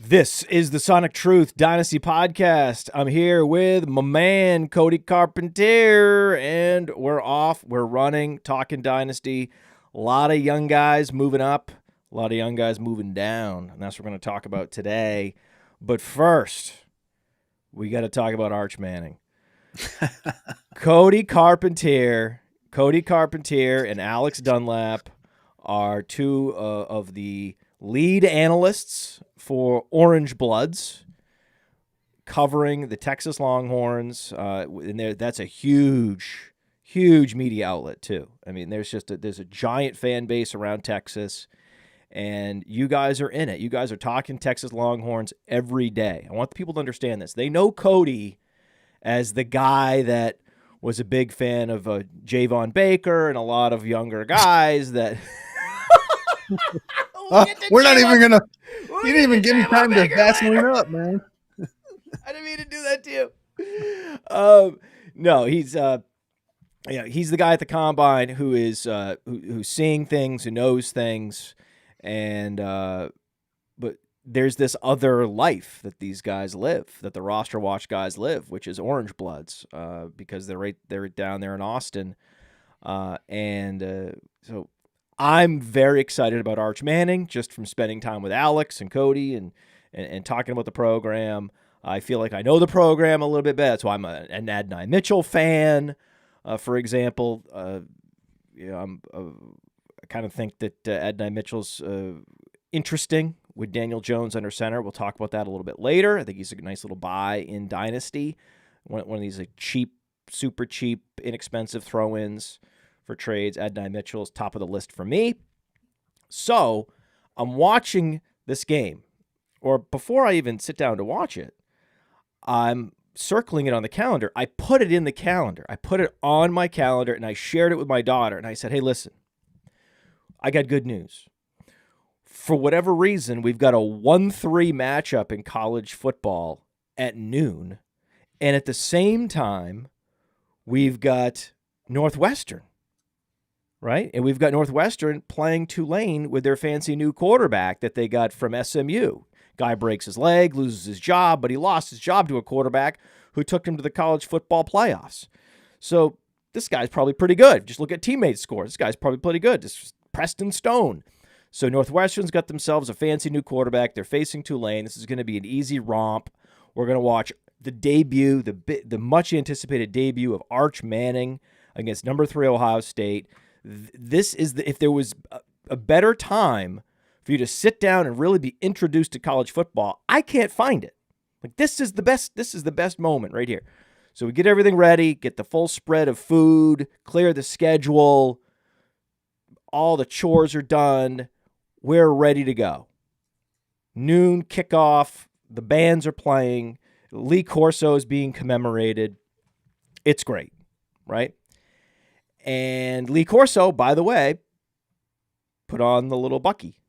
This is the Sonic Truth Dynasty Podcast. I'm here with my man, Cody Carpentier, and we're off. We're running, talking Dynasty. A lot of young guys moving up, a lot of young guys moving down, and that's what we're going to talk about today. But first, we got to talk about Arch Manning. Cody Carpentier and Alex Dunlap are two of the lead analysts for Orange Bloods, covering the Texas Longhorns. And that's a huge media outlet too. I mean, there's a giant fan base around Texas, and you guys are in it. You guys are talking Texas Longhorns every day. I want the people to understand this. They know Cody as the guy that was a big fan of Javon Baker and a lot of younger guys that. We're not even gonna. You didn't even give me time to Vaseline up, man. I didn't mean to do that to you. No, he's the guy at the combine who is who's seeing things, who knows things, and but there's this other life that these guys live, that the roster watch guys live, which is Orange Bloods, because they're down there in Austin, so. I'm very excited about Arch Manning just from spending time with Alex and Cody and talking about the program. I feel like I know the program a little bit better. That's why I'm an Adonai Mitchell fan, for example. I kind of think that Adonai Mitchell's interesting with Daniel Jones under center. We'll talk about that a little bit later. I think he's a nice little buy in Dynasty. One of these super cheap, inexpensive throw-ins for trades. Adonai Mitchell is top of the list for me. So I'm watching this game, or before I even sit down to watch it, I'm circling it on the calendar. I put it in the calendar. I put it on my calendar, and I shared it with my daughter, and I said, hey, listen, I got good news. For whatever reason, we've got a 1-3 matchup in college football at noon, and at the same time, we've got Northwestern. Right? And we've got Northwestern playing Tulane with their fancy new quarterback that they got from SMU. Guy breaks his leg, loses his job, but he lost his job to a quarterback who took him to the college football playoffs. So this guy's probably pretty good. Just look at teammate scores. This guy's probably pretty good. This is Preston Stone. So Northwestern's got themselves a fancy new quarterback. They're facing Tulane. This is going to be an easy romp. We're going to watch the debut, the much-anticipated debut of Arch Manning against number 3 Ohio State. This is if there was a better time for you to sit down and really be introduced to college football, I can't find it. Like this is the best moment right here. So we get everything ready, get the full spread of food, clear the schedule, all the chores are done. We're ready to go. Noon kickoff, the bands are playing, Lee Corso is being commemorated. It's great, right? And Lee Corso, by the way, put on the little Bucky.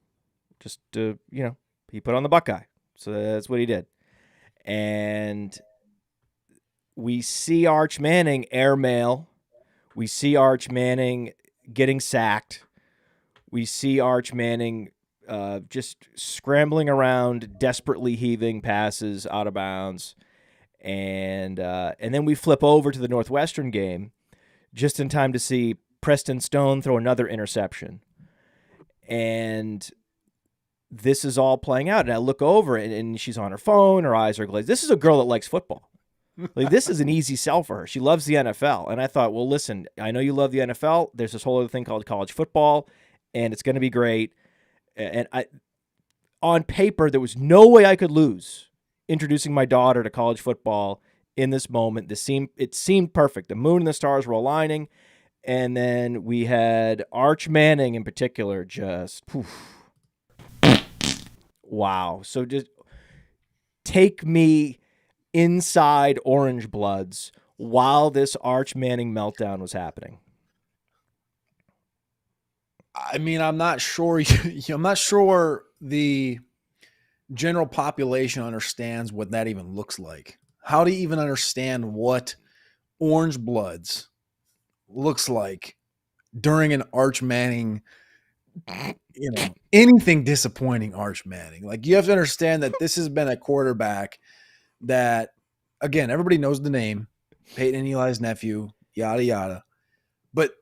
Just, he put on the Buckeye. So that's what he did. And we see Arch Manning airmail. We see Arch Manning getting sacked. We see Arch Manning just scrambling around, desperately heaving passes out of bounds. And then we flip over to the Northwestern game, just in time to see Preston Stone throw another interception. And this is all playing out. And I look over, and she's on her phone. Her eyes are glazed. This is a girl that likes football. Like, this is an easy sell for her. She loves the NFL. And I thought, well, listen, I know you love the NFL. There's this whole other thing called college football, and it's going to be great. And on paper, there was no way I could lose introducing my daughter to college football in this moment. It seemed perfect. The moon and the stars were aligning, and then we had Arch Manning in particular just wow. So just take me inside Orange Bloods while this Arch Manning meltdown was happening. I mean, I'm not sure. I'm not sure the general population understands what that even looks like. How do you even understand what Orange Bloods looks like during an Arch Manning anything disappointing Arch Manning. Like, you have to understand that this has been a quarterback that, again, everybody knows the name, Peyton and Eli's nephew, yada, yada. But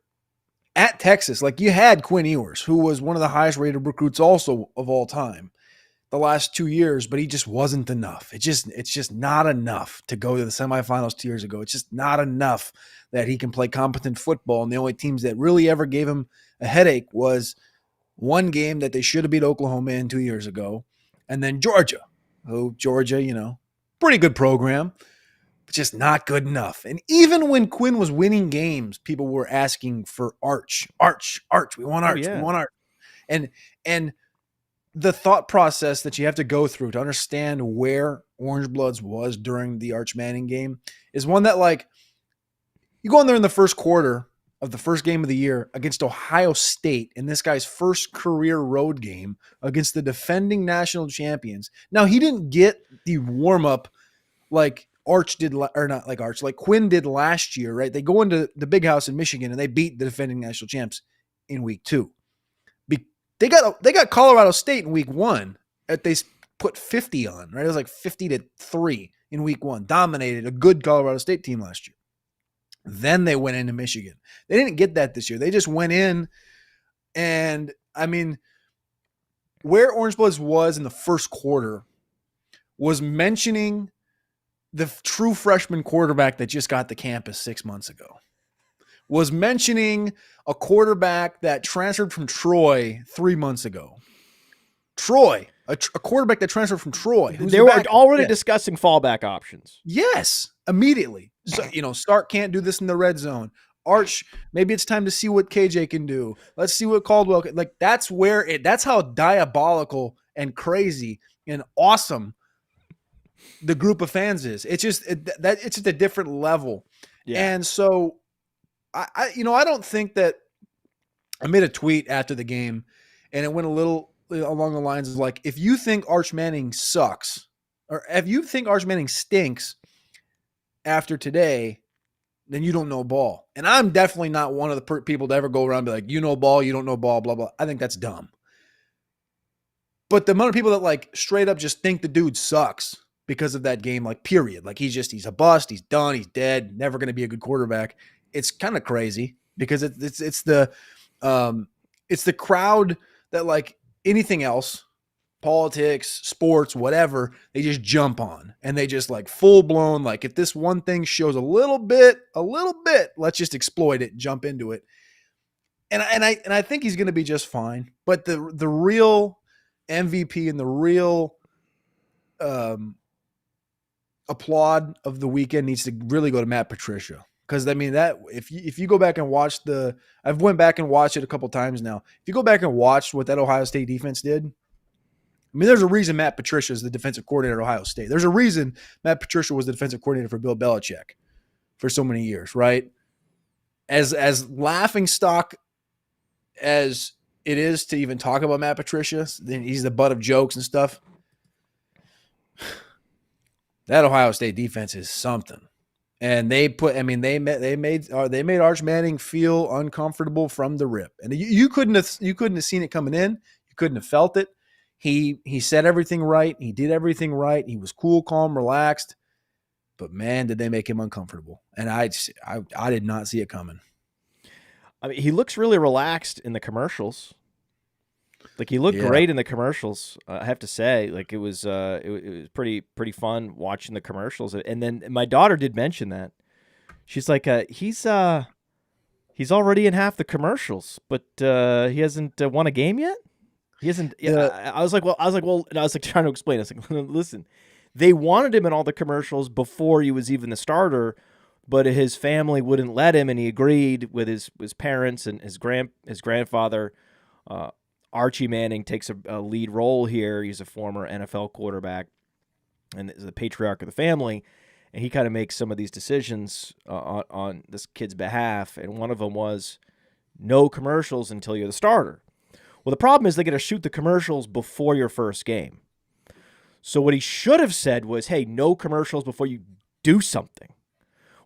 at Texas, like, you had Quinn Ewers, who was one of the highest rated recruits also of all time the last 2 years, but he just wasn't enough. It's just not enough to go to the semifinals 2 years ago. It's just not enough that he can play competent football. And the only teams that really ever gave him a headache was one game that they should have beat Oklahoma in 2 years ago, and then Georgia, pretty good program, but just not good enough. And even when Quinn was winning games, people were asking for Arch. We want Arch. Yeah. We want Arch. And the thought process that you have to go through to understand where Orange Bloods was during the Arch Manning game is one that, like, you go in there in the first quarter of the first game of the year against Ohio State in this guy's first career road game against the defending national champions. Now, he didn't get the warm-up like Arch did, or not like Arch, like Quinn did last year, right? They go into the big house in Michigan and they beat the defending national champs in week 2. They got Colorado State in week 1 that they put 50 on, right? It was like 50-3 in week 1. Dominated a good Colorado State team last year. Then they went into Michigan. They didn't get that this year. They just went in, and I mean, where Orange Bloods was in the first quarter was mentioning the true freshman quarterback that just got to campus 6 months ago. Was mentioning a quarterback that transferred from Troy 3 months ago. Troy, a quarterback that transferred from Troy. They were already discussing fallback options. Yes, immediately. So, Stark can't do this in the red zone. Arch, maybe it's time to see what KJ can do. Let's see what Caldwell can. Like, that's how diabolical and crazy and awesome the group of fans is. It's just a different level. Yeah. And so I don't think that I made a tweet after the game and it went a little along the lines of like, if you think Arch Manning sucks or if you think Arch Manning stinks after today, then you don't know ball. And I'm definitely not one of the people to ever go around and be like, you know ball, you don't know ball, blah, blah. I think that's dumb. But the amount of people that like straight up just think the dude sucks because of that game, like period. Like he's a bust, he's done, he's dead, never going to be a good quarterback. It's kind of crazy because it's the crowd that, like anything else, politics, sports, whatever, they just jump on and they just like full blown, like if this one thing shows a little bit, let's just exploit it, jump into it. And I think he's going to be just fine. But the real MVP and the real applaud of the weekend needs to really go to Matt Patricia. Because I mean that if you go back and watch I've went back and watched it a couple times now. If you go back and watch what that Ohio State defense did, I mean, there's a reason Matt Patricia is the defensive coordinator at Ohio State. There's a reason Matt Patricia was the defensive coordinator for Bill Belichick for so many years, right? As laughing stock as it is to even talk about Matt Patricia, then he's the butt of jokes and stuff. That Ohio State defense is something. And they made Arch Manning feel uncomfortable from the rip. And you couldn't have seen it coming in. You couldn't have felt it. He said everything right. He did everything right. He was cool, calm, relaxed. But man, did they make him uncomfortable. And I did not see it coming. I mean, he looks really relaxed in the commercials. Like he looked great in the commercials. I have to say, like it was pretty fun watching the commercials. And then my daughter did mention that she's like, he's already in half the commercials, but he hasn't won a game yet. He hasn't. I was like, and I was like trying to explain. I was like, listen, they wanted him in all the commercials before he was even the starter, but his family wouldn't let him, and he agreed with his parents and his grandfather. Archie Manning takes a lead role here. He's a former NFL quarterback and is the patriarch of the family, and he kind of makes some of these decisions on this kid's behalf, and one of them was no commercials until you're the starter. Well, the problem is they're going to shoot the commercials before your first game. So what he should have said was, hey, no commercials before you do something.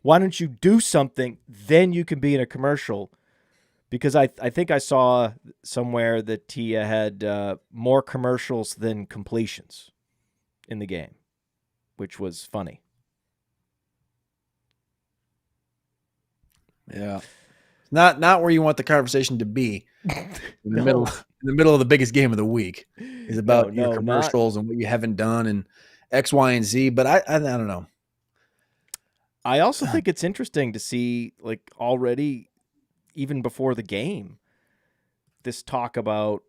Why don't you do something, then you can be in a commercial? because I think I saw somewhere that Tia had more commercials than completions in the game, which was funny. Yeah. Not where you want the conversation to be in the No. middle of the biggest game of the week is about your No, commercials and what you haven't done and X, Y, and Z. But I don't know. I also think it's interesting to see, like, already, even before the game, this talk about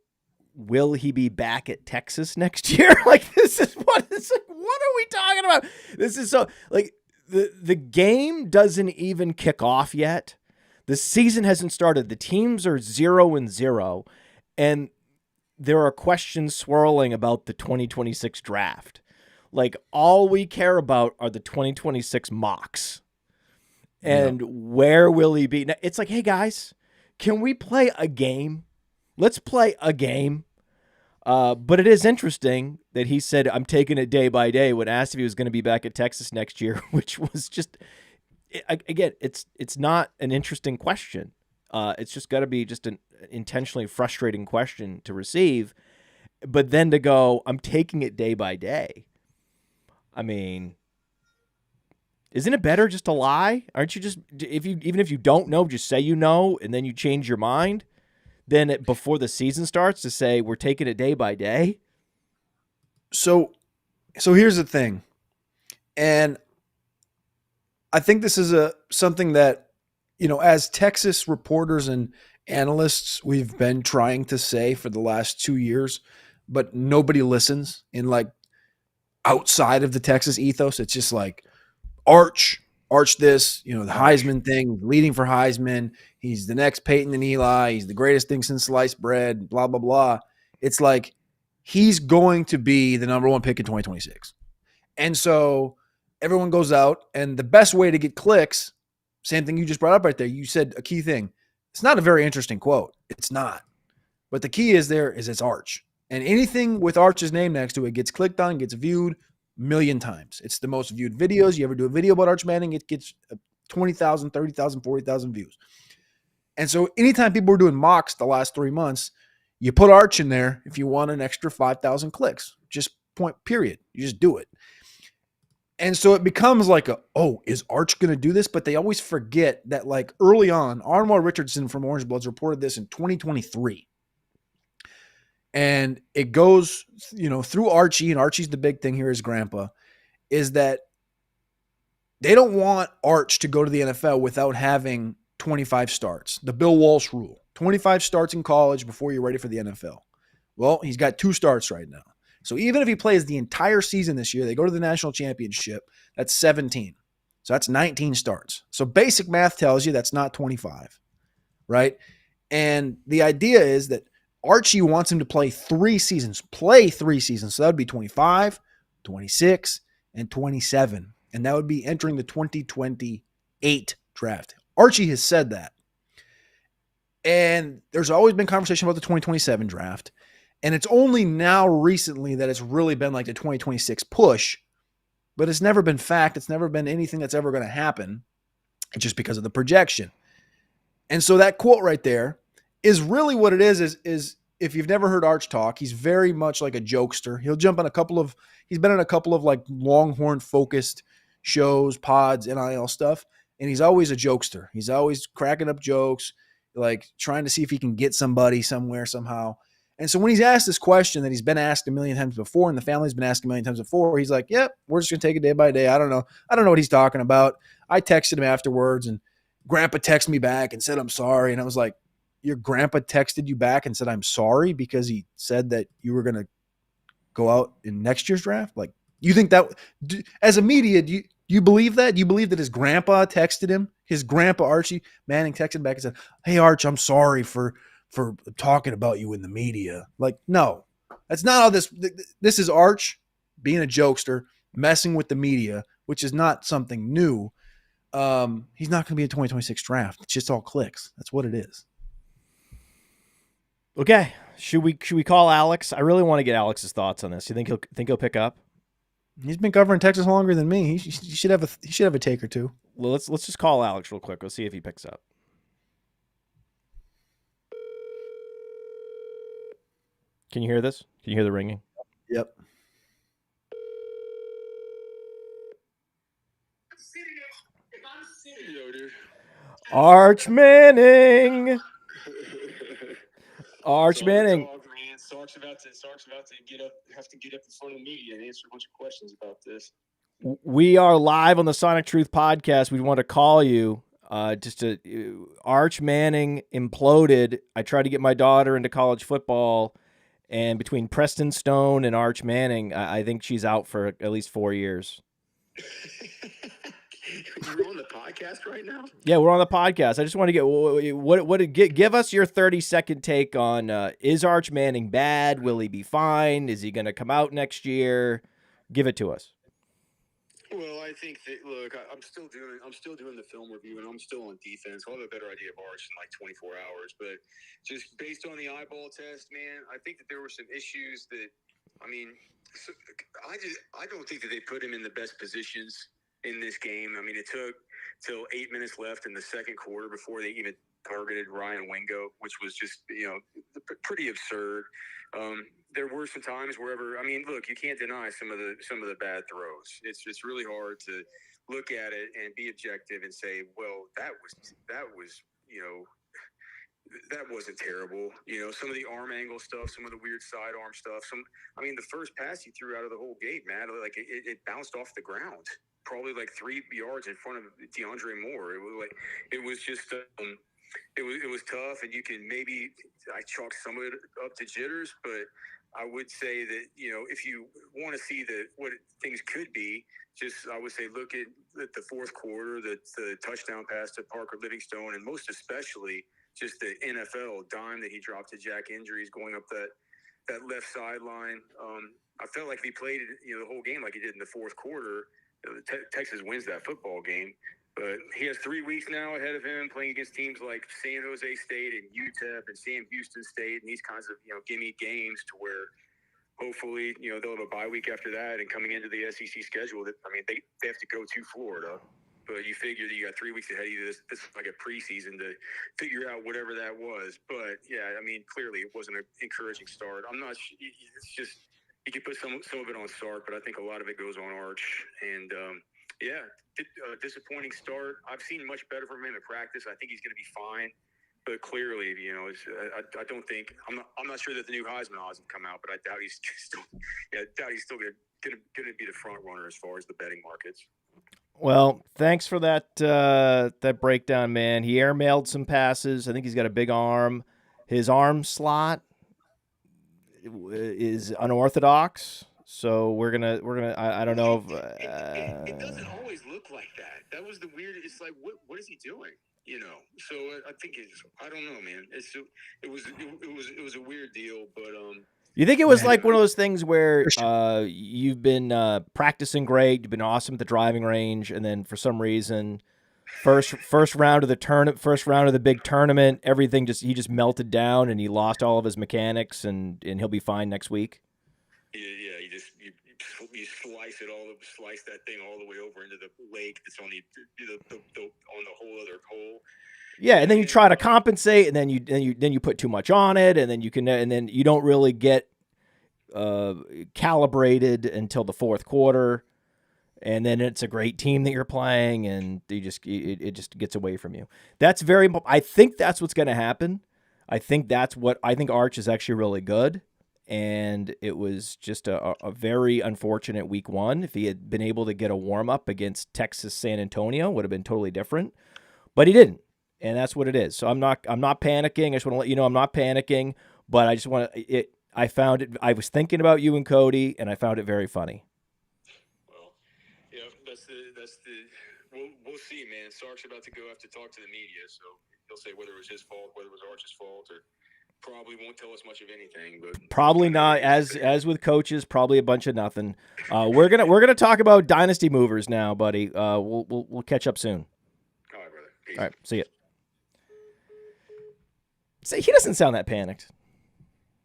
will he be back at Texas next year? Like, this is what are we talking about? This is so, like, the game doesn't even kick off yet. The season hasn't started. The teams are 0-0, and there are questions swirling about the 2026 draft. Like, all we care about are the 2026 mocks. And where will he be? Now, it's like, hey, guys, can we play a game? Let's play a game. But it is interesting that he said, I'm taking it day by day, when asked if he was going to be back at Texas next year, which was just, again, it's not an interesting question. It's just got to be just an intentionally frustrating question to receive. But then to go, I'm taking it day by day. I mean, isn't it better just to lie? Aren't you just, even if you don't know, just say you know, and then you change your mind? Then before the season starts to say we're taking it day by day. So here's the thing, and I think this is something that, as Texas reporters and analysts, we've been trying to say for the last 2 years, but nobody listens. In, like, outside of the Texas ethos, it's just like Arch this, the Heisman thing, leading for Heisman. He's the next Peyton and Eli. He's the greatest thing since sliced bread, blah, blah, blah. It's like he's going to be the number one pick in 2026. And so everyone goes out, and the best way to get clicks, same thing you just brought up right there. You said a key thing. It's not a very interesting quote. It's not. But the key is it's Arch. And anything with Arch's name next to it gets clicked on, gets viewed 1,000,000 times. It's the most viewed videos. You ever do a video about Arch Manning, it gets 20,000, 30,000, 40,000 views. And so anytime people were doing mocks the last 3 months, you put Arch in there if you want an extra 5,000 clicks. Just point, period. You just do it. And so it becomes like is Arch going to do this? But they always forget that, like, early on, Armour Richardson from Orange Bloods reported this in 2023. And it goes, through Archie, and Archie's the big thing here, his grandpa, is that they don't want Arch to go to the NFL without having 25 starts. The Bill Walsh rule, 25 starts in college before you're ready for the NFL. Well, he's got 2 starts right now. So even if he plays the entire season this year, they go to the national championship, that's 17. So that's 19 starts. So basic math tells you that's not 25, right? And the idea is that Archie wants him to play 3 seasons. So that would be 25, 26, and 27. And that would be entering the 2028 draft. Archie has said that. And there's always been conversation about the 2027 draft. And it's only now recently that it's really been like the 2026 push. But it's never been fact. It's never been anything that's ever going to happen. It's just because of the projection. And so that quote right there is really what it is if you've never heard Arch talk, he's very much like a jokester. He'll jump on he's been in a couple of, like, Longhorn focused shows, pods, NIL stuff. And he's always a jokester. He's always cracking up jokes, like trying to see if he can get somebody somewhere somehow. And so when he's asked this question that he's been asked 1,000,000 times before, and the family's been asked 1,000,000 times before, he's like, yep, we're just going to take it day by day. I don't know what he's talking about. I texted him afterwards, and Grandpa texted me back and said, I'm sorry. And I was like, your grandpa texted you back and said, I'm sorry, because he said that you were going to go out in next year's draft? Like, you think that, as a media, do you believe that? Do you believe that his grandpa texted him? His grandpa, Archie Manning, texted back and said, hey, Arch, I'm sorry for talking about you in the media. Like, no, that's not how this is Arch being a jokester, messing with the media, which is not something new. He's not going to be a 2026 draft. It's just all clicks. That's what it is. Okay. Should we call Alex? I really want to get Alex's thoughts on this. You think he'll pick up? He's been covering Texas longer than me. He should have a take or two. Well, let's just call Alex real quick. We'll see if he picks up. Can you hear this? Can you hear the ringing? Yep. Arch Manning. Arch Manning. Sark's about to have to get up in front of the media and answer a bunch of questions about this. We are live on the Sonic Truth podcast. We want to call you. Arch Manning imploded. I tried to get my daughter into college football, and between Preston Stone and Arch Manning, I think she's out for at least 4 years. You're on the podcast right now? Yeah, we're on the podcast. I just want to give us your 30-second take on is Arch Manning bad? Will he be fine? Is he going to come out next year? Give it to us. Well, I think that I'm still doing the film review, and I'm still on defense. I'll have a better idea of Arch in like 24 hours. But just based on the eyeball test, man, I think that there were some issues that, I don't think that they put him in the best positions in this game. I mean, it took till 8 minutes left in the second quarter before they even targeted Ryan Wingo, which was just, pretty absurd. There were some times look, you can't deny some of the bad throws. It's really hard to look at it and be objective and say, well, that wasn't terrible. Some of the arm angle stuff, some of the weird sidearm stuff. The first pass he threw out of the whole game, man, like it bounced off the ground, probably like 3 yards in front of DeAndre Moore. It was just. It was tough, and I chalked some of it up to jitters, but I would say that, if you want to see what things could be, I would say look at the fourth quarter, the touchdown pass to Parker Livingstone, and most especially just the NFL dime that he dropped to Jack Injuries going up that left sideline. I felt like if he played the whole game like he did in the fourth quarter, Texas wins that football game. But he has 3 weeks now ahead of him playing against teams like San Jose State and UTEP and Sam Houston State and these kinds of, gimme games to where hopefully, they'll have a bye week after that. And coming into the SEC schedule, they have to go to Florida. But you figure that you got 3 weeks ahead of you. This is like a preseason to figure out whatever that was. But, yeah, clearly it wasn't an encouraging start. I'm not – it's just – you can put some of it on Sark, but I think a lot of it goes on Arch. And, disappointing start. I've seen much better from him in practice. I think he's going to be fine. But clearly, I don't think – I'm not sure that the new Heisman odds have come out, but I doubt he's still going to be the front runner as far as the betting markets. Well, thanks for that breakdown, man. He airmailed some passes. I think he's got a big arm. His arm slot is unorthodox. So we're gonna. I don't know if it doesn't always look like that. That was the weird. It's like what is he doing? So I think I don't know, man. It was a weird deal, but You think it was like one of those things where you've been practicing great, you've been awesome at the driving range, and then for some reason, first round of the big tournament, he just melted down and he lost all of his mechanics, and he'll be fine next week. Yeah, you slice that thing all the way over into the lake that's on the whole other hole. Yeah, and then you try to compensate, and then you put too much on it, and then you don't really get calibrated until the fourth quarter, and then it's a great team that you're playing, and it just gets away from you. I think that's what's going to happen. I think Arch is actually really good. And it was just a very unfortunate week one. If he had been able to get a warm-up against Texas San Antonio, it would have been totally different. But he didn't, and that's what it is. So I'm not panicking. I just want to let you know I'm not panicking, but I just want to – I was thinking about you and Cody, and I found it very funny. Well, we'll see, man. Sark's about to have to talk to the media, so he'll say whether it was his fault, whether it was Arch's fault, or – probably won't tell us much of anything, but probably not. As with coaches, probably a bunch of nothing. We're gonna talk about dynasty movers now, buddy. We'll catch up soon. All right, brother. Peace. All right, see ya. See, he doesn't sound that panicked.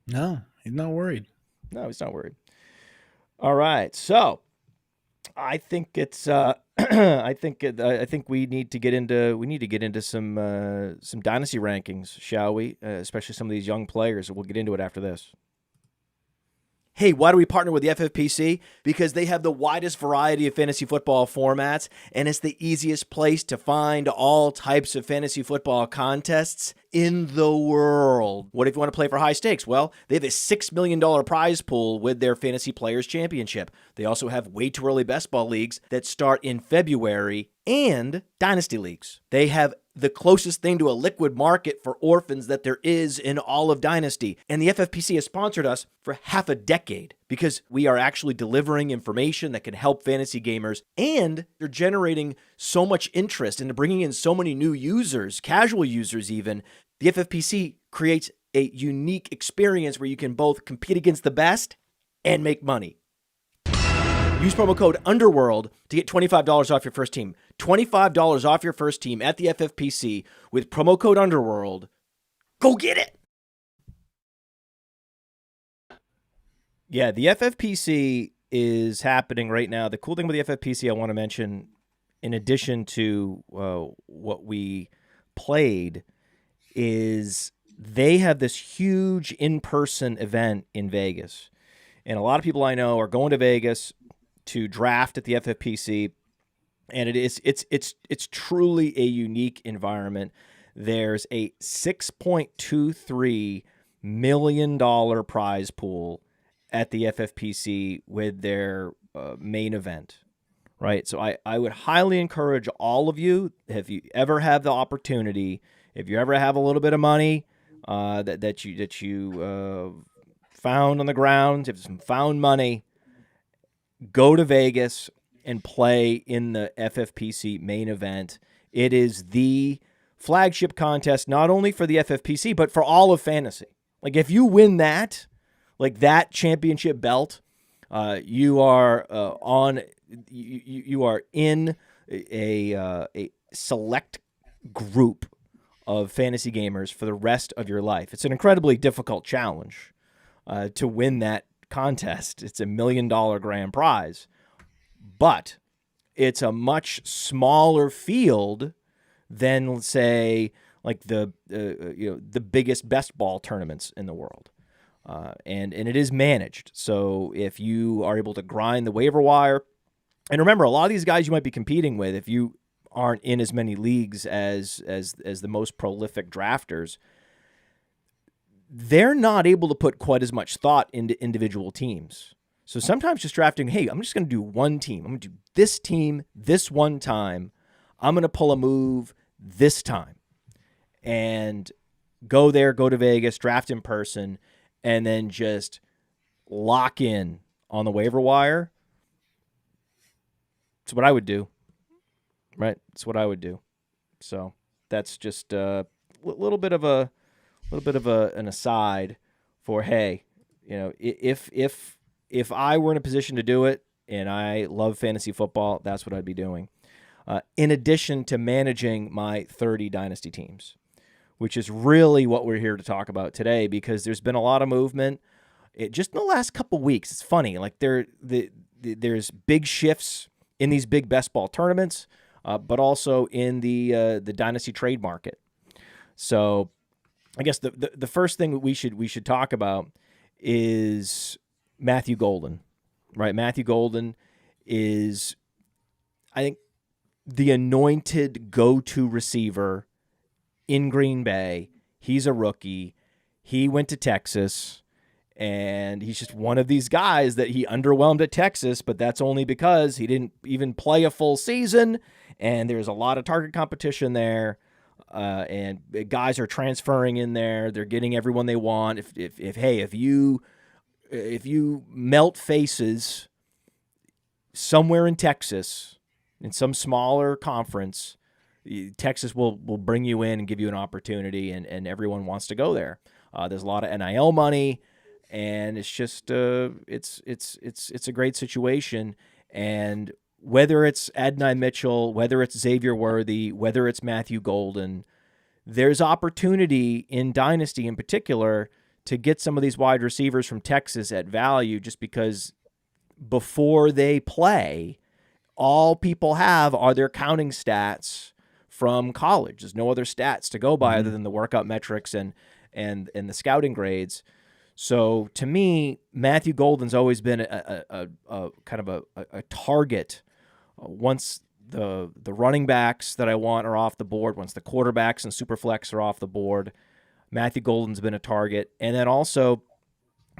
No, he's not worried. No, he's not worried. All right, so I think it's. I think we need to get into some dynasty rankings, shall we? Especially some of these young players. We'll get into it after this. Hey, why do we partner with the FFPC? Because they have the widest variety of fantasy football formats, and it's the easiest place to find all types of fantasy football contests in the world. What if you want to play for high stakes? Well, they have a $6 million prize pool with their Fantasy Players Championship. They also have way too early best ball leagues that start in February and Dynasty leagues. They have the closest thing to a liquid market for orphans that there is in all of Dynasty. And the FFPC has sponsored us for half a decade because we are actually delivering information that can help fantasy gamers, and they're generating so much interest into bringing in so many new users, casual users even. The FFPC creates a unique experience where you can both compete against the best and make money. Use promo code UNDERWORLD to get $25 off your first team. $25 off your first team at the FFPC with promo code UNDERWORLD. Go get it! Yeah, the FFPC is happening right now. The cool thing with the FFPC I want to mention, in addition to what we played, is they have this huge in-person event in Vegas. And a lot of people I know are going to Vegas to draft at the FFPC, and it's truly a unique environment. There's a $6.23 million prize pool at the FFPC with their main event, right? So I would highly encourage all of you, if you ever have the opportunity, if you ever have a little bit of money that you found on the ground, if some found money, go to Vegas and play in the FFPC main event. It is the flagship contest, not only for the FFPC, but for all of fantasy. Like, if you win that, like that championship belt, you are you are in a select group of fantasy gamers for the rest of your life. It's an incredibly difficult challenge to win that contest. It's $1 million grand prize, but it's a much smaller field than, let's say, like the biggest best ball tournaments in the world, and it is managed. So if you are able to grind the waiver wire, and remember, a lot of these guys you might be competing with, if you aren't in as many leagues as the most prolific drafters, they're not able to put quite as much thought into individual teams. So sometimes just drafting, hey, I'm just going to do one team. I'm going to do this team this one time. I'm going to pull a move this time. And go there, go to Vegas, draft in person, and then just lock in on the waiver wire. It's what I would do, right? It's what I would do. So that's just a little bit of an aside for, hey, if I were in a position to do it and I love fantasy football, that's what I'd be doing. In addition to managing my 30 dynasty teams, which is really what we're here to talk about today, because there's been a lot of movement just in the last couple weeks. It's funny, like there's big shifts in these big best ball tournaments, but also in the dynasty trade market. So I guess the first thing we should talk about is Matthew Golden, right? Matthew Golden is, I think, the anointed go-to receiver in Green Bay. He's a rookie. He went to Texas, and he's just one of these guys that he underwhelmed at Texas, but that's only because he didn't even play a full season, and there's a lot of target competition there. And guys are transferring in there. They're getting everyone they want. If you melt faces somewhere in Texas, in some smaller conference, Texas will bring you in and give you an opportunity, and everyone wants to go there. There's a lot of NIL money, and it's just it's a great situation. And whether it's Adonai Mitchell, whether it's Xavier Worthy, whether it's Matthew Golden, there's opportunity in Dynasty in particular to get some of these wide receivers from Texas at value, just because before they play, all people have are their counting stats from college. There's no other stats to go by other than the workout metrics and the scouting grades. So to me, Matthew Golden's always been a kind of a target once the running backs that I want are off the board, once the quarterbacks and superflex are off the board. Matthew Golden's been a target. And then also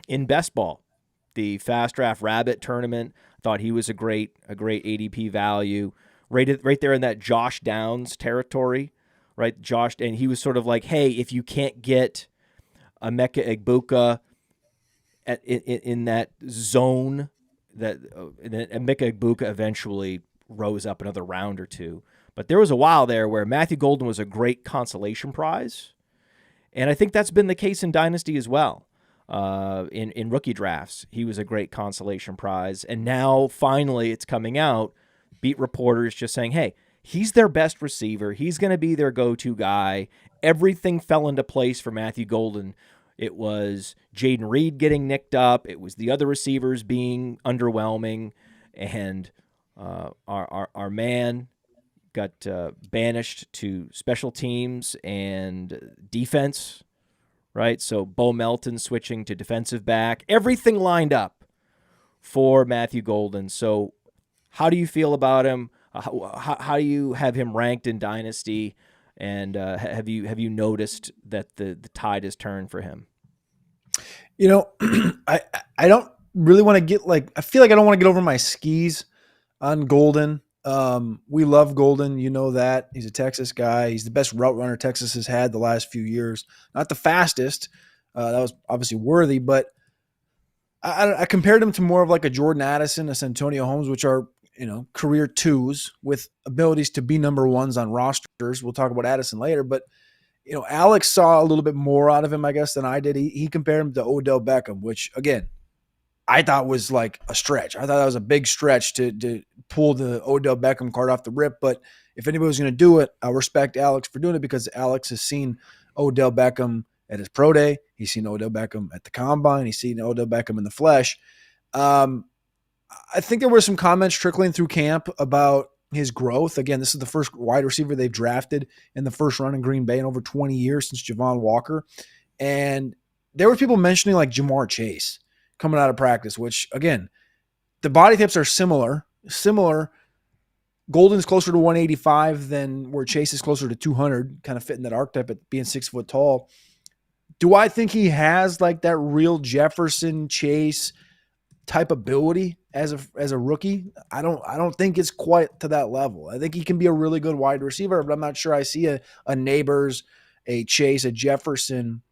in best ball, the Fast Draft Rabbit tournament, thought he was a great ADP value, right there in that Josh Downs territory, right? Josh, and he was sort of like, hey, if you can't get Emeka Egbuka in that zone, that Emeka Egbuka eventually rose up another round or two. But there was a while there where Matthew Golden was a great consolation prize, and I think that's been the case in Dynasty as well. In rookie drafts, he was a great consolation prize, and now finally it's coming out. Beat reporters just saying, hey, he's their best receiver. He's going to be their go-to guy. Everything fell into place for Matthew Golden. It was Jaden Reed getting nicked up. It was the other receivers being underwhelming, and our man got banished to special teams and defense, right? So Bo Melton switching to defensive back. Everything lined up for Matthew Golden. So how do you feel about him? How do you have him ranked in Dynasty? And have you noticed that the tide has turned for him? You know, I don't really want to get I feel like I don't want to get over my skis on Golden. We love Golden. You know that. He's a Texas guy. He's the best route runner Texas has had the last few years. Not the fastest. That was obviously worthy, but I compared him to more of like a Jordan Addison, a Santonio Holmes, which are, career twos with abilities to be number ones on rosters. We'll talk about Addison later, but Alex saw a little bit more out of him, I guess, than I did. He compared him to Odell Beckham, which again, I thought was like a stretch. I thought that was a big stretch to pull the Odell Beckham card off the rip. But if anybody was going to do it, I respect Alex for doing it, because Alex has seen Odell Beckham at his pro day. He's seen Odell Beckham at the combine. He's seen Odell Beckham in the flesh. I think there were some comments trickling through camp about his growth. Again, this is the first wide receiver they've drafted in the first round in Green Bay in over 20 years since Javon Walker. And there were people mentioning like Jamar Chase coming out of practice, which again, the body types are similar. Golden's closer to 185 than where Chase is closer to 200, kind of fitting that archetype at being 6 foot tall. Do I think he has like that real Jefferson Chase type ability as a rookie? I don't think it's quite to that level. I think he can be a really good wide receiver, but I'm not sure I see a Neighbors, a Chase, a Jefferson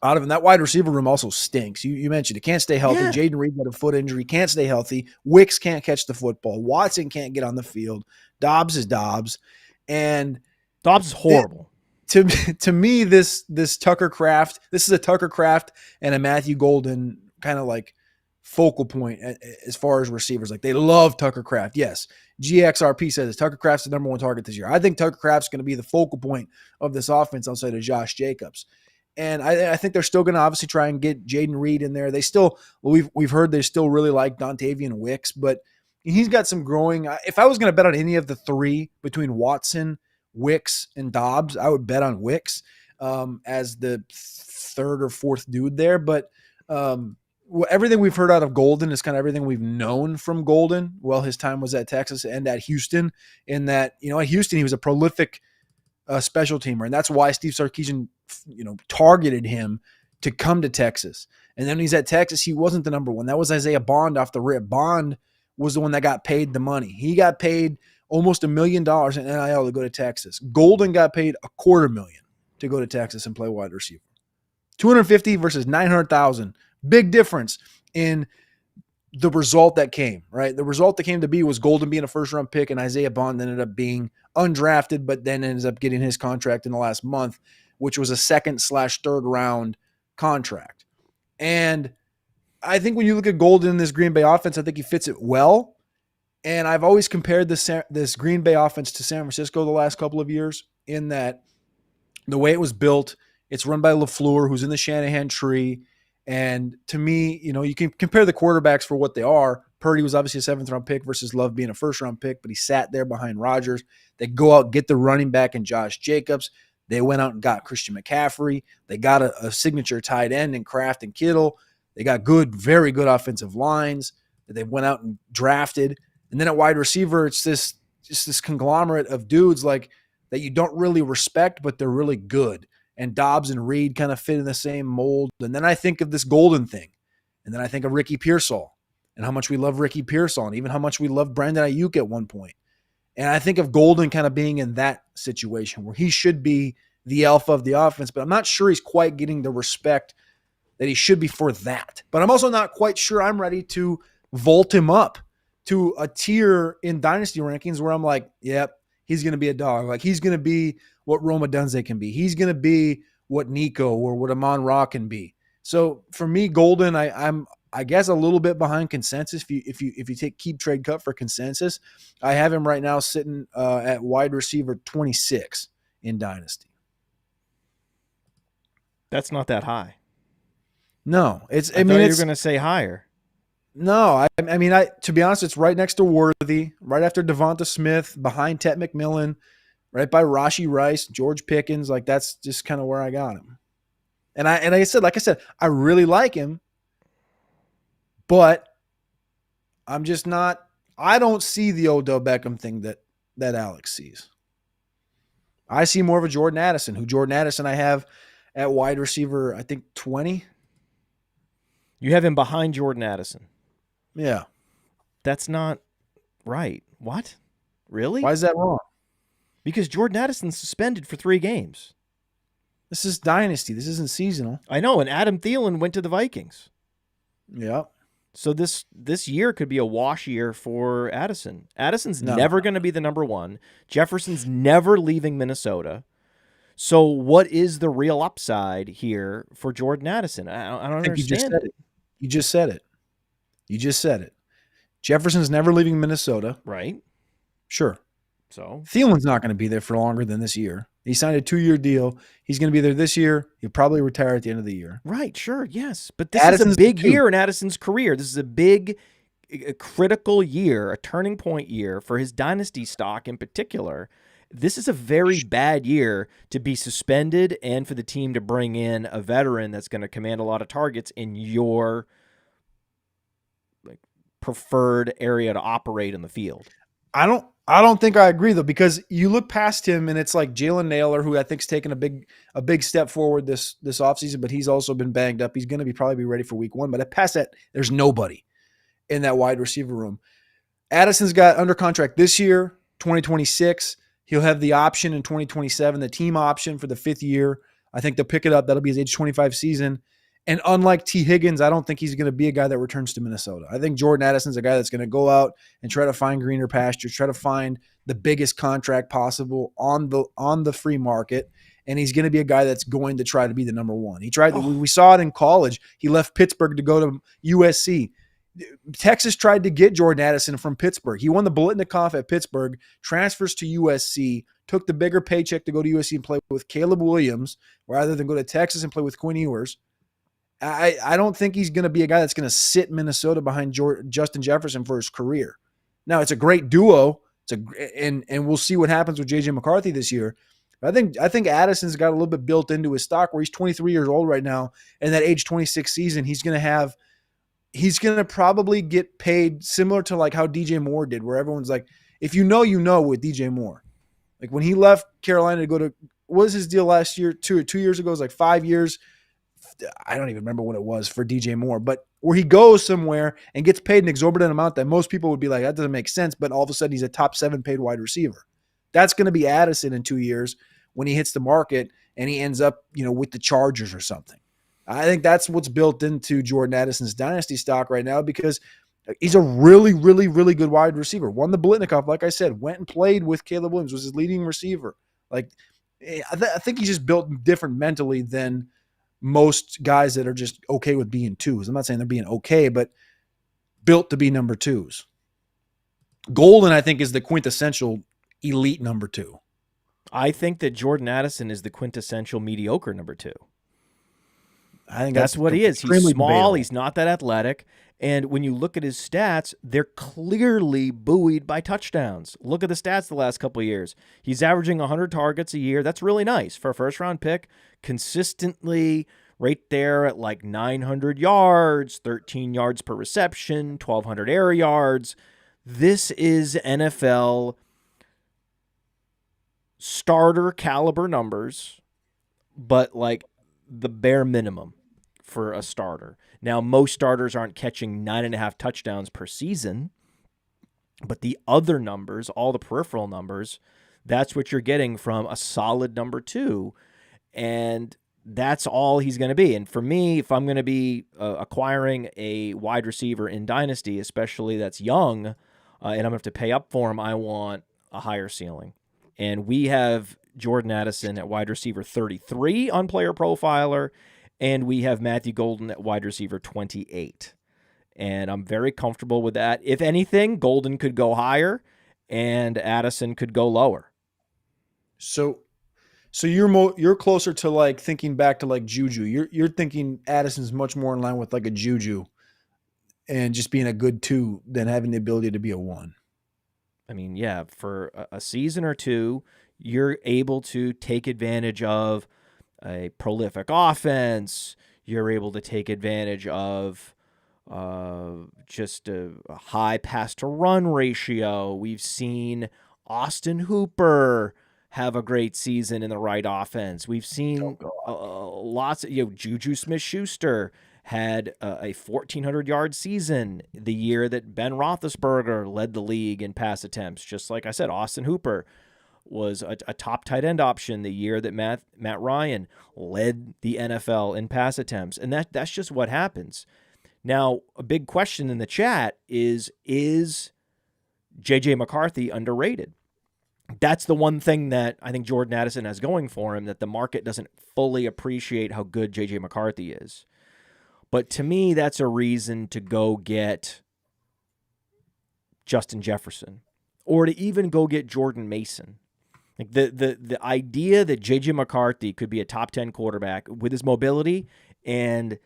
out of him. That wide receiver room also stinks. You mentioned it can't stay healthy. Yeah. Jaden Reed got a foot injury, can't stay healthy. Wicks can't catch the football. Watson can't get on the field. Dobbs is Dobbs. And Dobbs is horrible. To me, this Tucker Kraft, this is a Tucker Kraft and a Matthew Golden kind of like focal point as far as receivers. Like they love Tucker Kraft. Yes. GXRP says Tucker Kraft's the number one target this year. I think Tucker Kraft's going to be the focal point of this offense outside of Josh Jacobs. And I think they're still going to obviously try and get Jaden Reed in there. They still, we've heard they still really like Dontavian Wicks, but he's got some growing. If I was going to bet on any of the three between Watson, Wicks, and Dobbs, I would bet on Wicks as the third or fourth dude there. But everything we've heard out of Golden is kind of everything we've known from Golden. Well, his time was at Texas and at Houston, in that, at Houston, he was a prolific special teamer. And that's why Steve Sarkisian, targeted him to come to Texas. And then when he's at Texas, he wasn't the number one. That was Isaiah Bond off the rip. Bond was the one that got paid the money. He got paid almost $1 million in NIL to go to Texas. Golden got paid $250,000 to go to Texas and play wide receiver. $250,000 versus $900,000. Big difference in the result that came, right? The result that came to be was Golden being a first-round pick, and Isaiah Bond ended up being undrafted, but then ends up getting his contract in the last month, which was a second/third-round contract. And I think when you look at Golden in this Green Bay offense, I think he fits it well. And I've always compared this Green Bay offense to San Francisco the last couple of years, in that the way it was built, it's run by LaFleur, who's in the Shanahan tree. And to me, you can compare the quarterbacks for what they are. Purdy was obviously a 7th-round pick versus Love being a 1st-round pick, but he sat there behind Rodgers. They go out, get the running back in Josh Jacobs. They went out and got Christian McCaffrey. They got a signature tight end in Kraft and Kittle. They got very good offensive lines that they went out and drafted. And then at wide receiver, it's just this conglomerate of dudes like that you don't really respect, but they're really good. And Dobbs and Reed kind of fit in the same mold. And then I think of this Golden thing. And then I think of Ricky Pearsall and how much we love Ricky Pearsall and even how much we love Brandon Ayuk at one point. And I think of Golden kind of being in that situation where he should be the alpha of the offense, but I'm not sure he's quite getting the respect that he should be for that. But I'm also not quite sure I'm ready to vault him up to a tier in dynasty rankings where I'm like, yep, he's going to be a dog. Like he's going to be what Roma Dunze can be. He's going to be what Nico or what Amon-Ra can be. So for me, Golden, I'm I guess a little bit behind consensus. If you take keep trade cut for consensus, I have him right now sitting at wide receiver 26 in dynasty. That's not that high. No, I thought you were going to say higher. No, I mean, to be honest, it's right next to Worthy, right after Devonta Smith, behind Ted McMillan, right by Rashee Rice, George Pickens. Like that's just kind of where I got him. And like I said, I really like him, but I'm just not. I don't see the Odell Beckham thing that Alex sees. I see more of a Jordan Addison, who Jordan Addison I have at wide receiver, I think 20. You have him behind Jordan Addison. Yeah. That's not right. What? Really? Why is that wrong? Because Jordan Addison's suspended for 3 games. This is dynasty. This isn't seasonal. I know, and Adam Thielen went to the Vikings. Yeah. So this year could be a wash year for Addison. Addison's never going to be the number 1. Jefferson's never leaving Minnesota. So what is the real upside here for Jordan Addison? I don't understand. You just said it. Jefferson's never leaving Minnesota. Right. Sure. So Thielen's not going to be there for longer than this year. He signed a 2-year deal. He's going to be there this year. He'll probably retire at the end of the year. Right, sure, yes. But this is a big year in Addison's career. This is a critical year, a turning point year for his dynasty stock in particular. This is a very bad year to be suspended and for the team to bring in a veteran that's going to command a lot of targets in your preferred area to operate in the field. I don't think I agree though, because you look past him and it's like Jalen Naylor, who I think's taken a big step forward this offseason, but he's also been banged up. He's going to probably be ready for week 1, but past that, there's nobody in that wide receiver room. Addison's got under contract this year, 2026. He'll have the option in 2027, the team option for the 5th year. I think they'll pick it up. That'll be his age 25 season. And unlike T. Higgins, I don't think he's going to be a guy that returns to Minnesota. I think Jordan Addison's a guy that's going to go out and try to find greener pastures, try to find the biggest contract possible on the free market. And he's going to be a guy that's going to try to be the number 1. He tried. We saw it in college. He left Pittsburgh to go to USC. Texas tried to get Jordan Addison from Pittsburgh. He won the Biletnikoff at Pittsburgh, transfers to USC, took the bigger paycheck to go to USC and play with Caleb Williams rather than go to Texas and play with Quinn Ewers. I don't think he's going to be a guy that's going to sit Minnesota behind Justin Jefferson for his career. Now, it's a great duo. And we'll see what happens with J.J. McCarthy this year. I think Addison's got a little bit built into his stock where he's 23 years old right now. And that age 26 season, he's going to probably get paid similar to like how DJ Moore did, where everyone's like, if you know with DJ Moore. Like when he left Carolina to go to, what was his deal last year? 2 years ago? It was like 5 years. I don't even remember what it was for DJ Moore, but where he goes somewhere and gets paid an exorbitant amount that most people would be like, that doesn't make sense. But all of a sudden he's a top 7 paid wide receiver. That's going to be Addison in 2 years when he hits the market and he ends up, with the Chargers or something. I think that's what's built into Jordan Addison's dynasty stock right now because he's a really, really, really good wide receiver. Won the Biletnikoff, like I said, went and played with Caleb Williams, was his leading receiver. Like, I think he's just built different mentally than most guys that are just okay with being 2s. I'm not saying they're being okay, but built to be number 2s. Golden, I think, is the quintessential elite number 2. I think that Jordan Addison is the quintessential mediocre number 2. I think That's what he is. He's extremely small. debatable. He's not that athletic. And when you look at his stats, they're clearly buoyed by touchdowns. Look at the stats the last couple of years. He's averaging 100 targets a year. That's really nice for a first-round pick. Consistently right there at like 900 yards, 13 yards per reception, 1,200 air yards. This is NFL starter caliber numbers, but like the bare minimum for a starter. Now, most starters aren't catching 9.5 touchdowns per season, but the other numbers, all the peripheral numbers, that's what you're getting from a solid number 2, and that's all he's going to be. And for me, if I'm going to be acquiring a wide receiver in Dynasty, especially that's young, and I'm going to have to pay up for him, I want a higher ceiling. And we have Jordan Addison at wide receiver 33 on Player Profiler, and we have Matthew Golden at wide receiver 28. And I'm very comfortable with that. If anything, Golden could go higher and Addison could go lower. So you're closer to like thinking back to like Juju. You're thinking Addison's much more in line with like a Juju and just being a good 2 than having the ability to be a 1. I mean, yeah, for a season or 2, you're able to take advantage of a prolific offense. You're able to take advantage of just a high pass-to-run ratio. We've seen Austin Hooper have a great season in the right offense. We've seen lots of, Juju Smith-Schuster had a 1,400-yard season the year that Ben Roethlisberger led the league in pass attempts. Just like I said, Austin Hooper was a top tight end option the year that Matt Ryan led the NFL in pass attempts. And that's just what happens. Now, a big question in the chat is J.J. McCarthy underrated? That's the one thing that I think Jordan Addison has going for him, that the market doesn't fully appreciate how good J.J. McCarthy is. But to me, that's a reason to go get Justin Jefferson or to even go get Jordan Mason. Like the idea that J.J. McCarthy could be a top 10 quarterback with his mobility and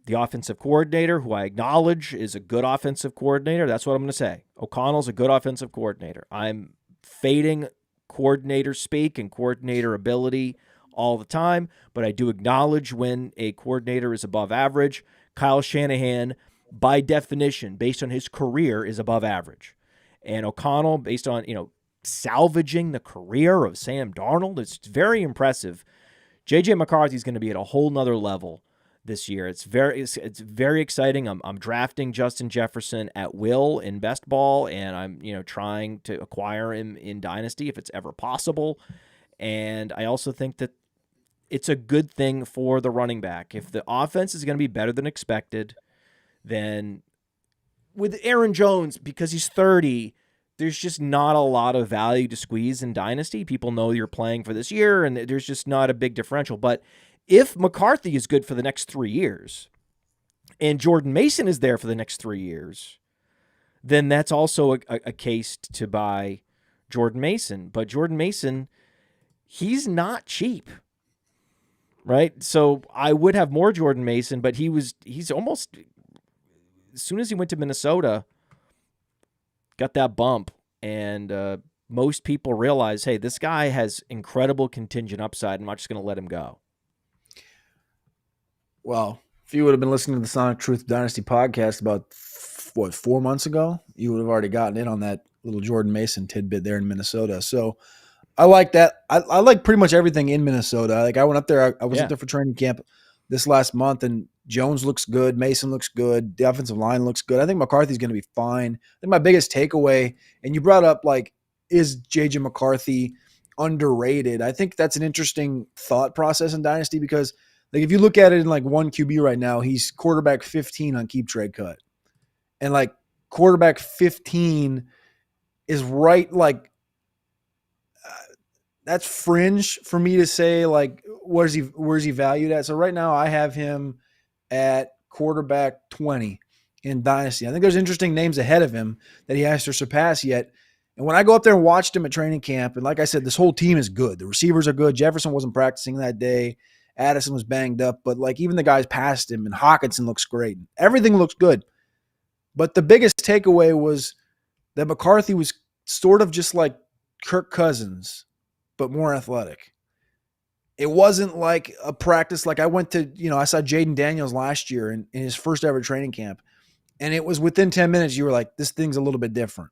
the offensive coordinator, who I acknowledge is a good offensive coordinator, that's what I'm going to say. O'Connell's a good offensive coordinator. I'm fading coordinator speak and coordinator ability all the time, but I do acknowledge when a coordinator is above average. Kyle Shanahan, by definition, based on his career, is above average. And O'Connell, based on, salvaging the career of Sam Darnold, it's very impressive. J.J. McCarthy is going to be at a whole nother level this year. It's very exciting. I'm drafting Justin Jefferson at will in best ball, and I'm trying to acquire him in Dynasty if it's ever possible. And I also think that it's a good thing for the running back. If the offense is going to be better than expected, then with Aaron Jones, because he's 30, there's just not a lot of value to squeeze in Dynasty. People know you're playing for this year, and there's just not a big differential. But if McCarthy is good for the next 3 years, and Jordan Mason is there for the next 3 years, then that's also a case to buy Jordan Mason. But Jordan Mason, he's not cheap, right? So I would have more Jordan Mason, but he's almost, as soon as he went to Minnesota, got that bump, and most people realize, hey, this guy has incredible contingent upside. I'm not just going to let him go. Well, if you would have been listening to the Sonic Truth Dynasty podcast about 4 months ago, you would have already gotten in on that little Jordan Mason tidbit there in Minnesota. So I like that. I like pretty much everything in Minnesota. Like I went up there, I was up there for training camp this last month, and Jones looks good. Mason looks good. The offensive line looks good. I think McCarthy's going to be fine. I think my biggest takeaway, and you brought up, like, is J.J. McCarthy underrated? I think that's an interesting thought process in Dynasty because, like, if you look at it in, like, one QB right now, he's quarterback 15 on Keep Trade Cut. And, like, quarterback 15 is right, like, that's fringe for me to say, like, where's he valued at? So right now I have him at quarterback 20 in Dynasty. I think there's interesting names ahead of him that he has to surpass yet. And when I go up there and watched him at training camp, and like I said, this whole team is good. The receivers are good. Jefferson wasn't practicing that day. Addison was banged up, but like even the guys past him and Hawkinson looks great. Everything looks good. But the biggest takeaway was that McCarthy was sort of just like Kirk Cousins, but more athletic. It wasn't like a practice like I went to, I saw Jaden Daniels last year in his first ever training camp. And it was within 10 minutes, you were like, this thing's a little bit different.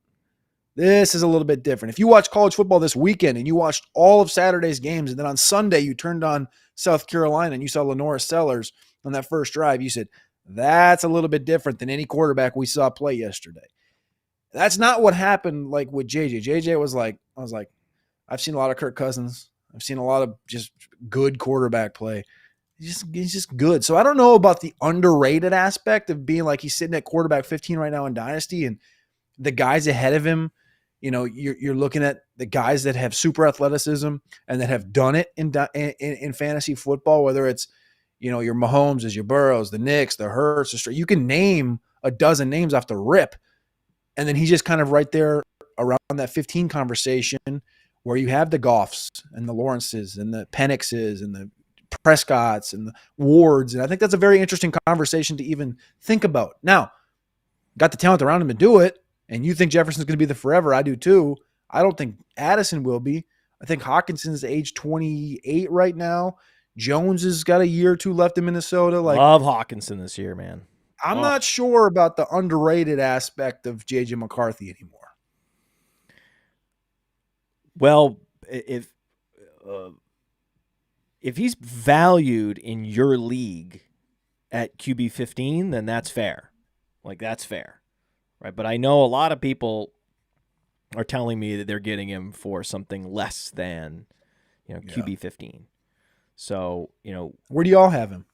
This is a little bit different. If you watch college football this weekend and you watched all of Saturday's games, and then on Sunday you turned on South Carolina and you saw Lenora Sellers on that first drive, you said, that's a little bit different than any quarterback we saw play yesterday. That's not what happened like with JJ. JJ was like, I was like, I've seen a lot of Kirk Cousins. I've seen a lot of just good quarterback play. He's just good. So I don't know about the underrated aspect of being like he's sitting at quarterback 15 right now in Dynasty, and the guys ahead of him, you're looking at the guys that have super athleticism and that have done it in fantasy football, whether it's, your Mahomes, your Burrows, the Knicks, the Hurts, you can name a dozen names off the rip. And then he's just kind of right there around that 15 conversation where you have the Goffs and the Lawrences and the Penixes and the Prescotts and the Wards. And I think that's a very interesting conversation to even think about. Now, got the talent around him to do it, and you think Jefferson's going to be the forever. I do too. I don't think Addison will be. I think Hawkinson's age 28 right now. Jones has got a year or two left in Minnesota. Love Hawkinson this year, man. I'm not sure about the underrated aspect of J.J. McCarthy anymore. Well, if he's valued in your league at QB 15, then that's fair. Like, that's fair, right? But I know a lot of people are telling me that they're getting him for something less than, QB 15. So, where do y'all have him?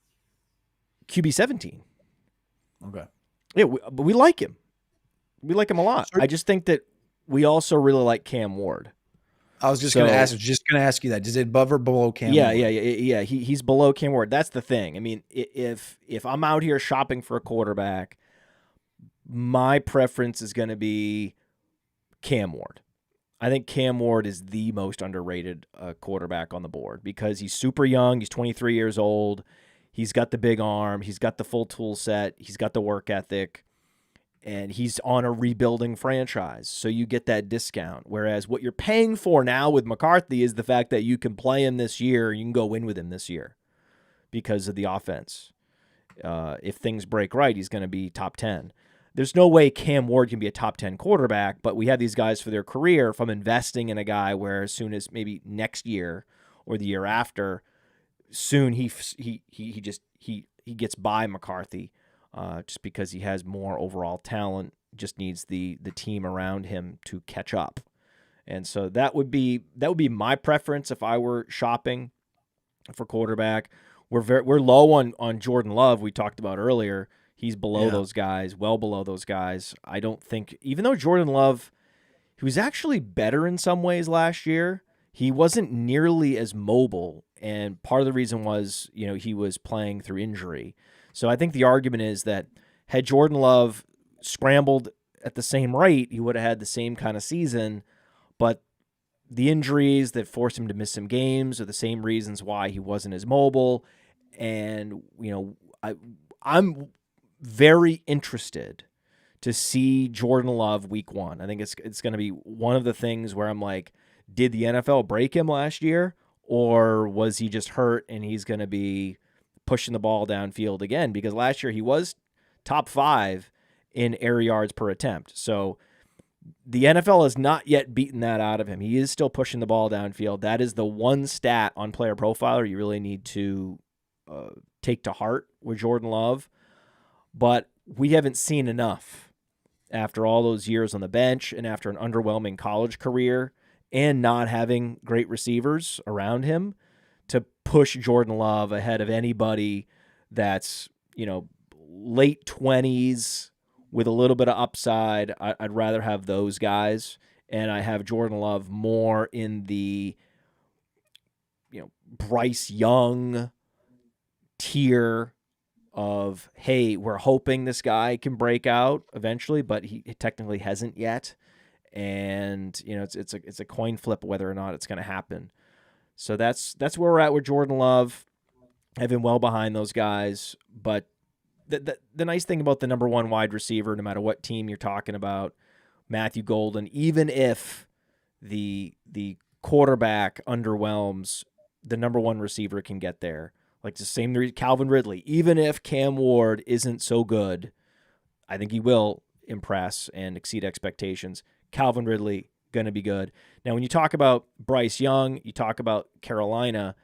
QB 17. Okay. Yeah, but we like him. We like him a lot. I just think that we also really like Cam Ward. I was just going to ask you that. Is it above or below Cam Yeah, Ward? yeah. He's below Cam Ward. That's the thing. I mean, if I'm out here shopping for a quarterback, my preference is going to be Cam Ward. I think Cam Ward is the most underrated quarterback on the board because he's super young. He's 23 years old. He's got the big arm. He's got the full tool set. He's got the work ethic. And he's on a rebuilding franchise, so you get that discount. Whereas what you're paying for now with McCarthy is the fact that you can play him this year, you can go win with him this year because of the offense. If things break right, he's going to be top 10. There's no way Cam Ward can be a top 10 quarterback, but we have these guys for their career. If I'm investing in a guy where as soon as maybe next year or the year after, soon he gets by McCarthy. Just because he has more overall talent, just needs the team around him to catch up. And so that would be my preference if I were shopping for quarterback. We're low on Jordan Love, we talked about earlier. He's below those guys, well below those guys. I don't think, even though Jordan Love, he was actually better in some ways last year, he wasn't nearly as mobile. And part of the reason was, he was playing through injury. So I think the argument is that had Jordan Love scrambled at the same rate, he would have had the same kind of season, but the injuries that forced him to miss some games are the same reasons why he wasn't as mobile. And, I'm very interested to see Jordan Love week 1. I think it's going to be one of the things where I'm like, did the NFL break him last year, or was he just hurt and he's going to be pushing the ball downfield again? Because last year he was top 5 in air yards per attempt. So the NFL has not yet beaten that out of him. He is still pushing the ball downfield. That is the one stat on PlayerProfiler you really need to take to heart with Jordan Love. But we haven't seen enough after all those years on the bench and after an underwhelming college career and not having great receivers around him to push Jordan Love ahead of anybody that's, late 20s with a little bit of upside. I'd rather have those guys, and I have Jordan Love more in the, Bryce Young tier of, hey, we're hoping this guy can break out eventually, but he technically hasn't yet. And, it's a coin flip whether or not it's going to happen. So that's where we're at with Jordan Love. have been well behind those guys. But the nice thing about the number one wide receiver, no matter what team you're talking about, Matthew Golden, even if the quarterback underwhelms, the number one receiver can get there. Like the same Calvin Ridley, even if Cam Ward isn't so good, I think he will impress and exceed expectations. Calvin Ridley, going to be good. Now, when you talk about Bryce Young, you talk about Carolina,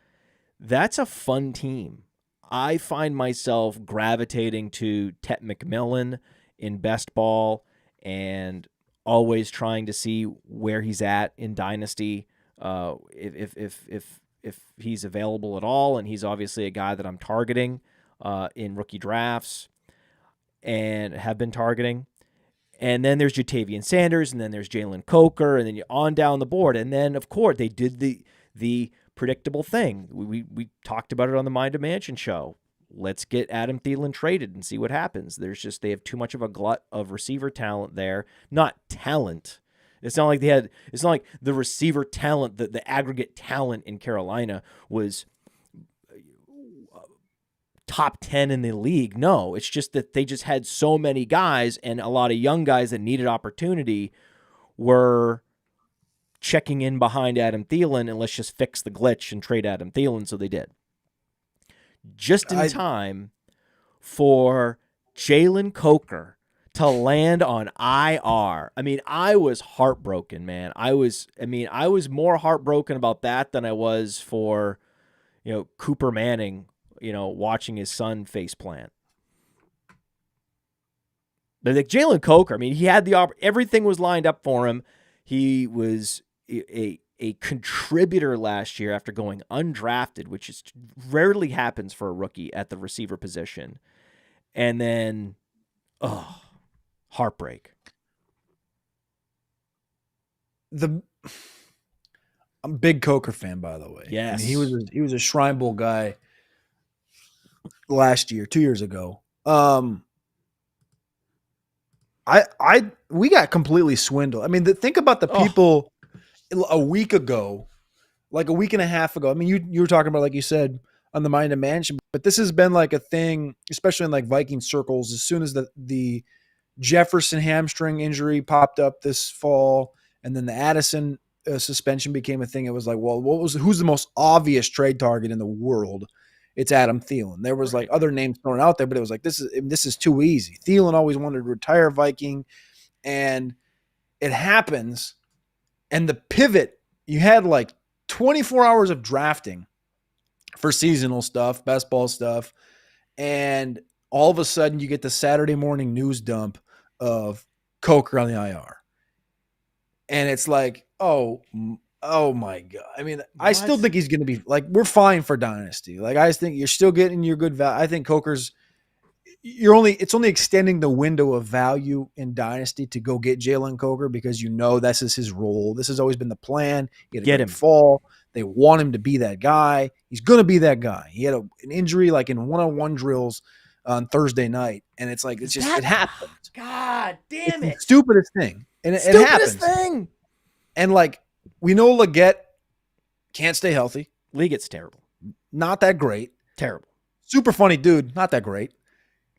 that's a fun team. I find myself gravitating to Tet McMillan in best ball and always trying to see where he's at in Dynasty, if he's available at all, and he's obviously a guy that I'm targeting in rookie drafts and have been targeting. And then there's Jatavian Sanders, and then there's Jalen Coker, and then you're on down the board. And then, of course, they did the predictable thing. We talked about it on the Mind of Mansion show. Let's get Adam Thielen traded and see what happens. They have too much of a glut of receiver talent there. Not talent. It's not like the receiver talent, the aggregate talent in Carolina was top 10 in the league. No, it's just that they just had so many guys, and a lot of young guys that needed opportunity were checking in behind Adam Thielen, and let's just fix the glitch and trade Adam Thielen. So they did. Just in time for Jalen Coker to land on IR. I mean, I was heartbroken, man. I was more heartbroken about that than I was for, Cooper Manning, watching his son faceplant. But like Jalen Coker, I mean, he had everything was lined up for him. He was a contributor last year after going undrafted, which is rarely happens for a rookie at the receiver position. And then, heartbreak. I'm a big Coker fan, by the way. Yes. I mean, he was a Shrine Bowl guy last year, 2 years ago. We got completely swindled. I mean, think about the people a week ago, like a week and a half ago. I mean, you were talking about, like you said, on the Mind of Mansion, but this has been like a thing, especially in like Viking circles. As soon as the Jefferson hamstring injury popped up this fall, and then the Addison suspension became a thing, it was like, well, who's the most obvious trade target in the world? It's Adam Thielen. There was like other names thrown out there, but it was like, this is too easy. Thielen always wanted to retire Viking, and it happens. And the pivot, you had like 24 hours of drafting for seasonal stuff, best ball stuff. And all of a sudden you get the Saturday morning news dump of Coker on the IR. And it's like, oh my God. I mean, I still think he's going to be like, we're fine for Dynasty. Like, I think you're still getting your good value. I think Coker's, it's only extending the window of value in Dynasty to go get Jalen Coker, because this is his role. This has always been the plan. Get him fall. They want him to be that guy. He's going to be that guy. He had an injury like in one-on-one drills on Thursday night, and it's like, it happened. God damn it. It's the stupidest thing. And it happens. Thing. And like, we know Leggett can't stay healthy. Leggett's terrible. Not that great. Terrible. Super funny dude. Not that great.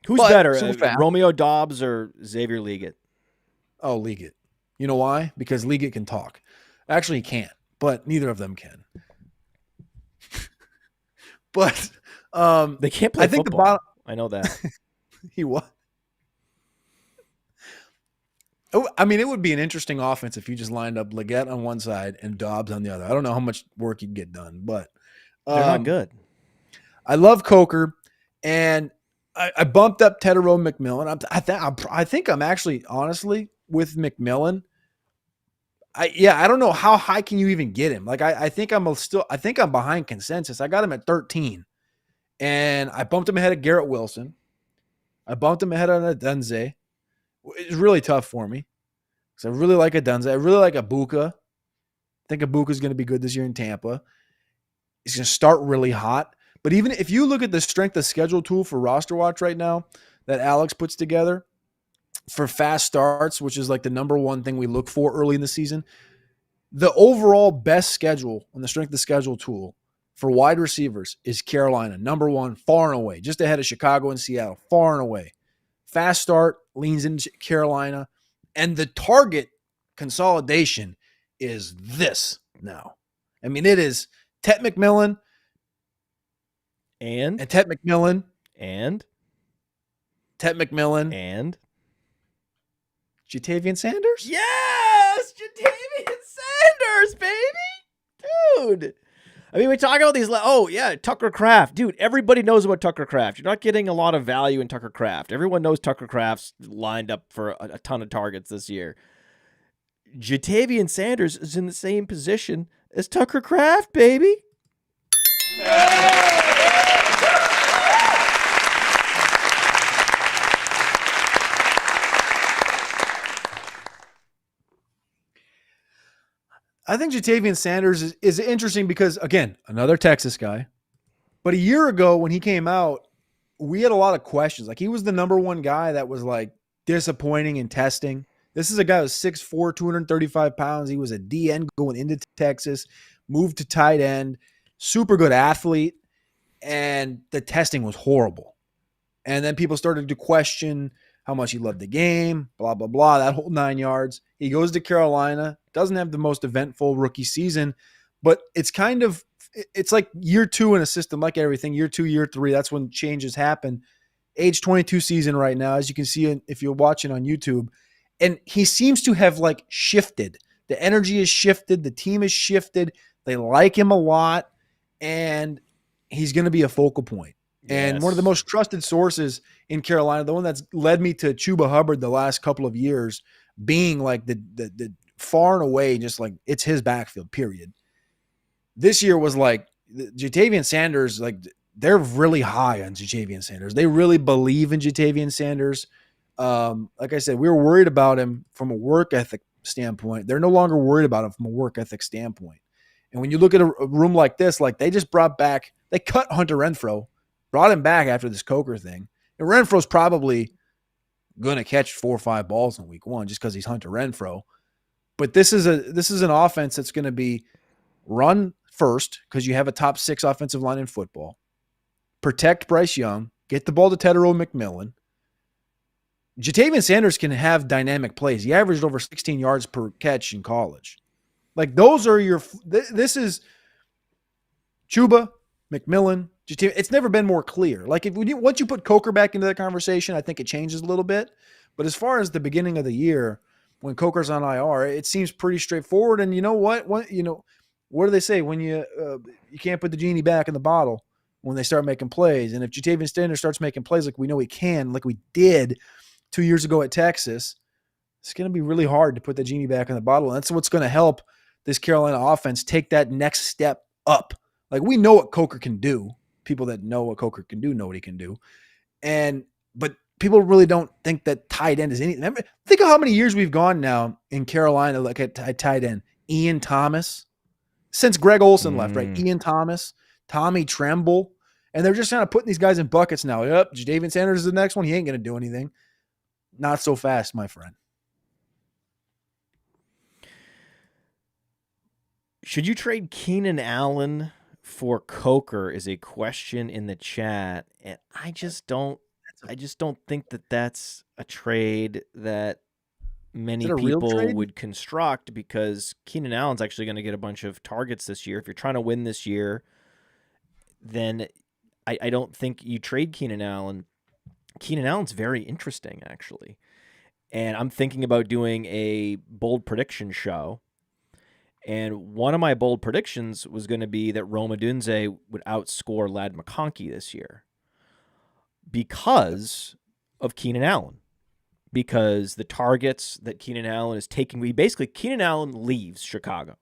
Who's better, Romeo Dobbs or Xavier Leggett? Oh, Leggett. You know why? Because Leggett can talk. Actually, he can't, but neither of them can. But they can't play football. I know that. He what? I mean, it would be an interesting offense if you just lined up Leggett on one side and Dobbs on the other. I don't know how much work you'd get done, but they're not good. I love Coker, and I bumped up Tedero McMillan. I think I'm actually, honestly, with McMillan. I don't know how high can you even get him. Like, I think I'm behind consensus. I got him at 13, and I bumped him ahead of Garrett Wilson. I bumped him ahead of Adunze. It's really tough for me because I really like Adunze. I really like Ibuka. I think Ibuka's going to be good this year in Tampa. He's going to start really hot. But even if you look at the strength of schedule tool for Roster Watch right now that Alex puts together for fast starts, which is like the number one thing we look for early in the season, the overall best schedule on the strength of schedule tool for wide receivers is Carolina, number one, far and away, just ahead of Chicago and Seattle, far and away. Fast start, leans into Carolina, and the target consolidation is this now. I mean, it is Ted McMillan and Ted McMillan and Jatavian Sanders? Yes! Jatavian Sanders, baby! Dude! I mean, we talk about these. Oh, yeah, Tucker Kraft. Dude, everybody knows about Tucker Kraft. You're not getting a lot of value in Tucker Kraft. Everyone knows Tucker Kraft's lined up for a ton of targets this year. Jatavian Sanders is in the same position as Tucker Kraft, baby. I think Jatavian Sanders is interesting because, again, another Texas guy. But a year ago when he came out, we had a lot of questions. Like, he was the number one guy that was, like, disappointing in testing. This is a guy who's 6'4", 235 pounds. He was a DN going into Texas, moved to tight end, super good athlete, and the testing was horrible. And then people started to question how much he loved the game, blah, blah, blah, that whole 9 yards. He goes to Carolina, doesn't have the most eventful rookie season, but it's like year two in a system, like everything, year two, year three, that's when changes happen. Age 22 season right now, as you can see if you're watching on YouTube. And he seems to have like shifted. The energy is shifted. The team is shifted. They like him a lot, and he's going to be a focal point. And one of the most trusted sources in Carolina, the one that's led me to Chuba Hubbard the last couple of years, being like the far and away, just like it's his backfield, period. This year was like Jatavian Sanders, like they're really high on Jatavian Sanders. They really believe in Jatavian Sanders. Like I said, we were worried about him from a work ethic standpoint. They're no longer worried about him from a work ethic standpoint. And when you look at a room like this, like they just they cut Hunter Renfrow, brought him back after this Coker thing. And Renfro's probably going to catch 4 or 5 balls in week one just because he's Hunter Renfrow. But this is an offense that's going to be run first because you have a top 6 offensive line in football. Protect Bryce Young. Get the ball to Tedero McMillan. Jatavian Sanders can have dynamic plays. He averaged over 16 yards per catch in college. Like those are this is Chuba, McMillan, Jatavian. It's never been more clear. Like once you put Coker back into the conversation, I think it changes a little bit. But as far as the beginning of the year, when Coker's on IR, it seems pretty straightforward. And you know what? What do they say when you can't put the genie back in the bottle when they start making plays? And if Jatavian Sanders starts making plays like we know he can, like we did 2 years ago at Texas, it's going to be really hard to put the genie back in the bottle. And that's what's going to help this Carolina offense take that next step up. Like we know what Coker can do. People that know what Coker can do know what he can do. But people really don't think that tight end is anything. Think of how many years we've gone now in Carolina, like at tight end. Ian Thomas, since Greg Olsen left, right? Ian Thomas, Tommy Tremble. And they're just kind of putting these guys in buckets now. Yep, Jatavian Sanders is the next one. He ain't going to do anything. Not so fast, my friend. Should you trade Keenan Allen for Coker is a question in the chat, and I just don't think that that's a trade that many people would construct, because Keenan Allen's actually going to get a bunch of targets this year. If you're trying to win this year, then I don't think you trade Keenan Allen. Keenan Allen's very interesting, actually, and I'm thinking about doing a bold prediction show. And one of my bold predictions was going to be that Rome Odunze would outscore Ladd McConkey this year because of Keenan Allen. Because the targets that Keenan Allen is taking, Keenan Allen leaves Chicago.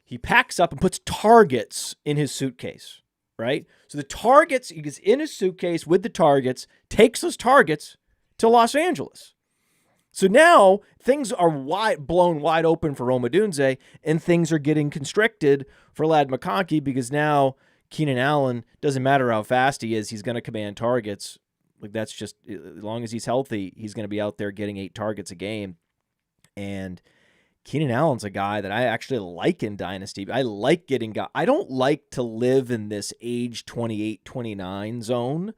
He packs up and puts targets in his suitcase, right? So the targets, he gets in his suitcase with the targets, takes those targets to Los Angeles. So now things are blown wide open for Rome Odunze, and things are getting constricted for Ladd McConkey, because now Keenan Allen, doesn't matter how fast he is, he's going to command targets. Like that's just, as long as he's healthy, he's going to be out there getting 8 targets a game. And Keenan Allen's a guy that I actually like in Dynasty. I like getting guys. I don't like to live in this age 28, 29 zone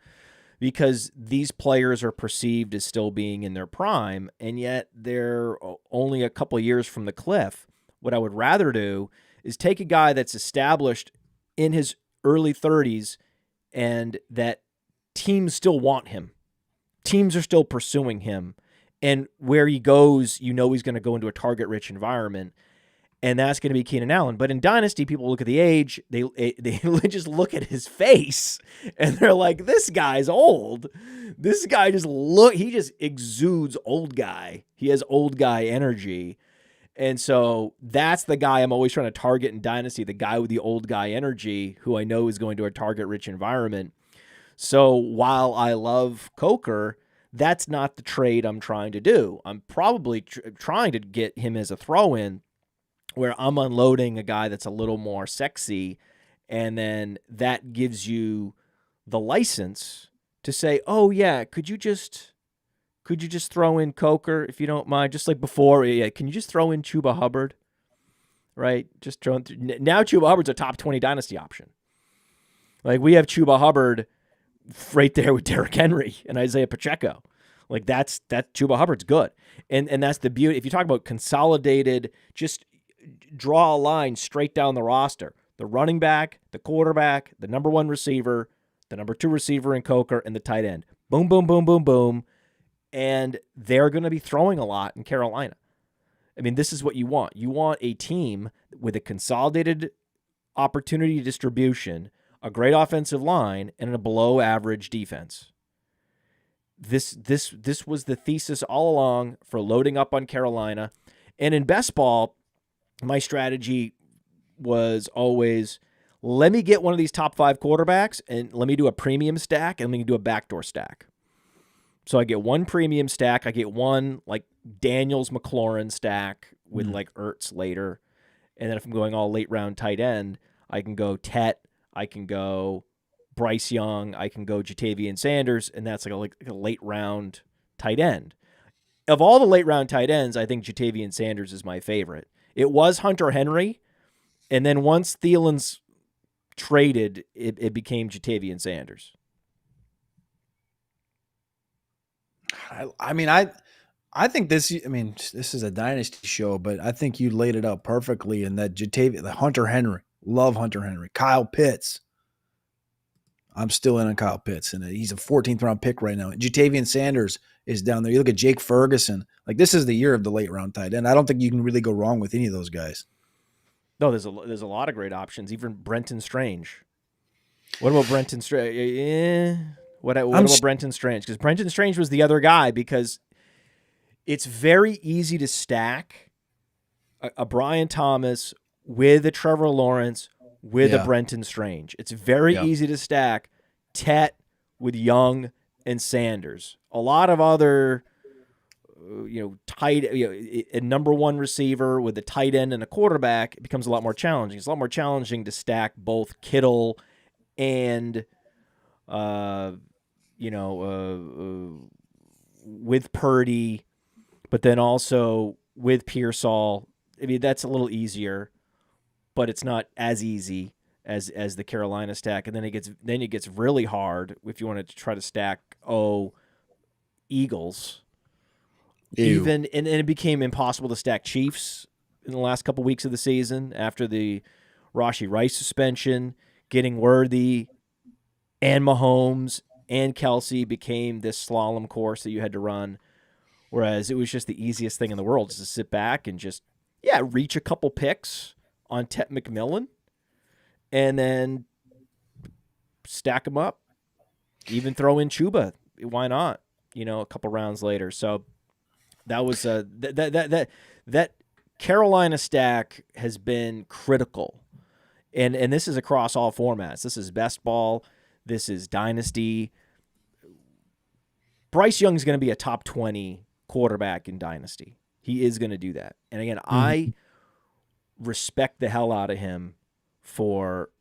because these players are perceived as still being in their prime, and yet they're only a couple of years from the cliff. What I would rather do is take a guy that's established in his early 30s and that teams still want him. Teams are still pursuing him. And where he goes, he's going to go into a target-rich environment, and that's going to be Keenan Allen. But in Dynasty, people look at the age, they just look at his face, and they're like, this guy's old. This guy he just exudes old guy. He has old guy energy. And so that's the guy I'm always trying to target in Dynasty, the guy with the old guy energy who I know is going to a target-rich environment. So while I love Coker, that's not the trade I'm trying to do. I'm probably trying to get him as a throw-in where I'm unloading a guy that's a little more sexy, and then that gives you the license to say, oh, yeah, could you just throw in Coker if you don't mind? Just like before, yeah, can you just throw in Chuba Hubbard? Right? Just throw in now Chuba Hubbard's a top 20 Dynasty option. Like, we have Chuba Hubbard right there with Derrick Henry and Isaiah Pacheco. Like, that Chuba Hubbard's good. And that's the beauty. If you talk about consolidated, just draw a line straight down the roster. The running back, the quarterback, the number one receiver, the number two receiver in Coker, and the tight end. Boom, boom, boom, boom, boom. And they're going to be throwing a lot in Carolina. I mean, this is what you want. You want a team with a consolidated opportunity distribution, a great offensive line, and a below-average defense. This was the thesis all along for loading up on Carolina. And in best ball, my strategy was always, let me get one of these top 5 quarterbacks, and let me do a premium stack, and let me do a backdoor stack. So I get one premium stack. I get one like Daniels McLaurin stack with like Ertz later. And then if I'm going all late round tight end, I can go Tet, I can go Bryce Young, I can go Jatavian Sanders, and that's like a late round tight end. Of all the late round tight ends, I think Jatavian Sanders is my favorite. It was Hunter Henry, and then once Thielen's traded, it became Jatavian Sanders. I think this is a Dynasty show, but I think you laid it out perfectly in that the Hunter Henry. Love Hunter Henry. Kyle Pitts. I'm still in on Kyle Pitts, and he's a 14th round pick right now. Jatavian Sanders is down there. You look at Jake Ferguson. Like, this is the year of the late round tight end. I don't think you can really go wrong with any of those guys. No, there's a lot of great options. Even Brenton Strange. What about Brenton Strange? What about Brenton Strange? Because Brenton Strange was the other guy, because it's very easy to stack a Brian Thomas with a Trevor Lawrence with a Brenton Strange. It's very easy to stack Tet with Young and Sanders. A lot of other, a number one receiver with a tight end and a quarterback, it becomes a lot more challenging. It's a lot more challenging to stack both Kittle and with Purdy, but then also with Pearsall. I mean, that's a little easier, but it's not as easy as the Carolina stack. And then it gets really hard if you want to try to stack Eagles. Ew. And it became impossible to stack Chiefs in the last couple weeks of the season after the Rashee Rice suspension. Getting Worthy and Mahomes and Kelsey became this slalom course that you had to run, whereas it was just the easiest thing in the world, just to sit back and just reach a couple picks on Tet McMillan and then stack them up. Even throw in Chuba, why not? A couple rounds later. So that was that Carolina stack has been critical, and this is across all formats. This is best ball. This is Dynasty. Bryce Young is going to be a top 20 quarterback in Dynasty. He is going to do that. And again, I respect the hell out of him for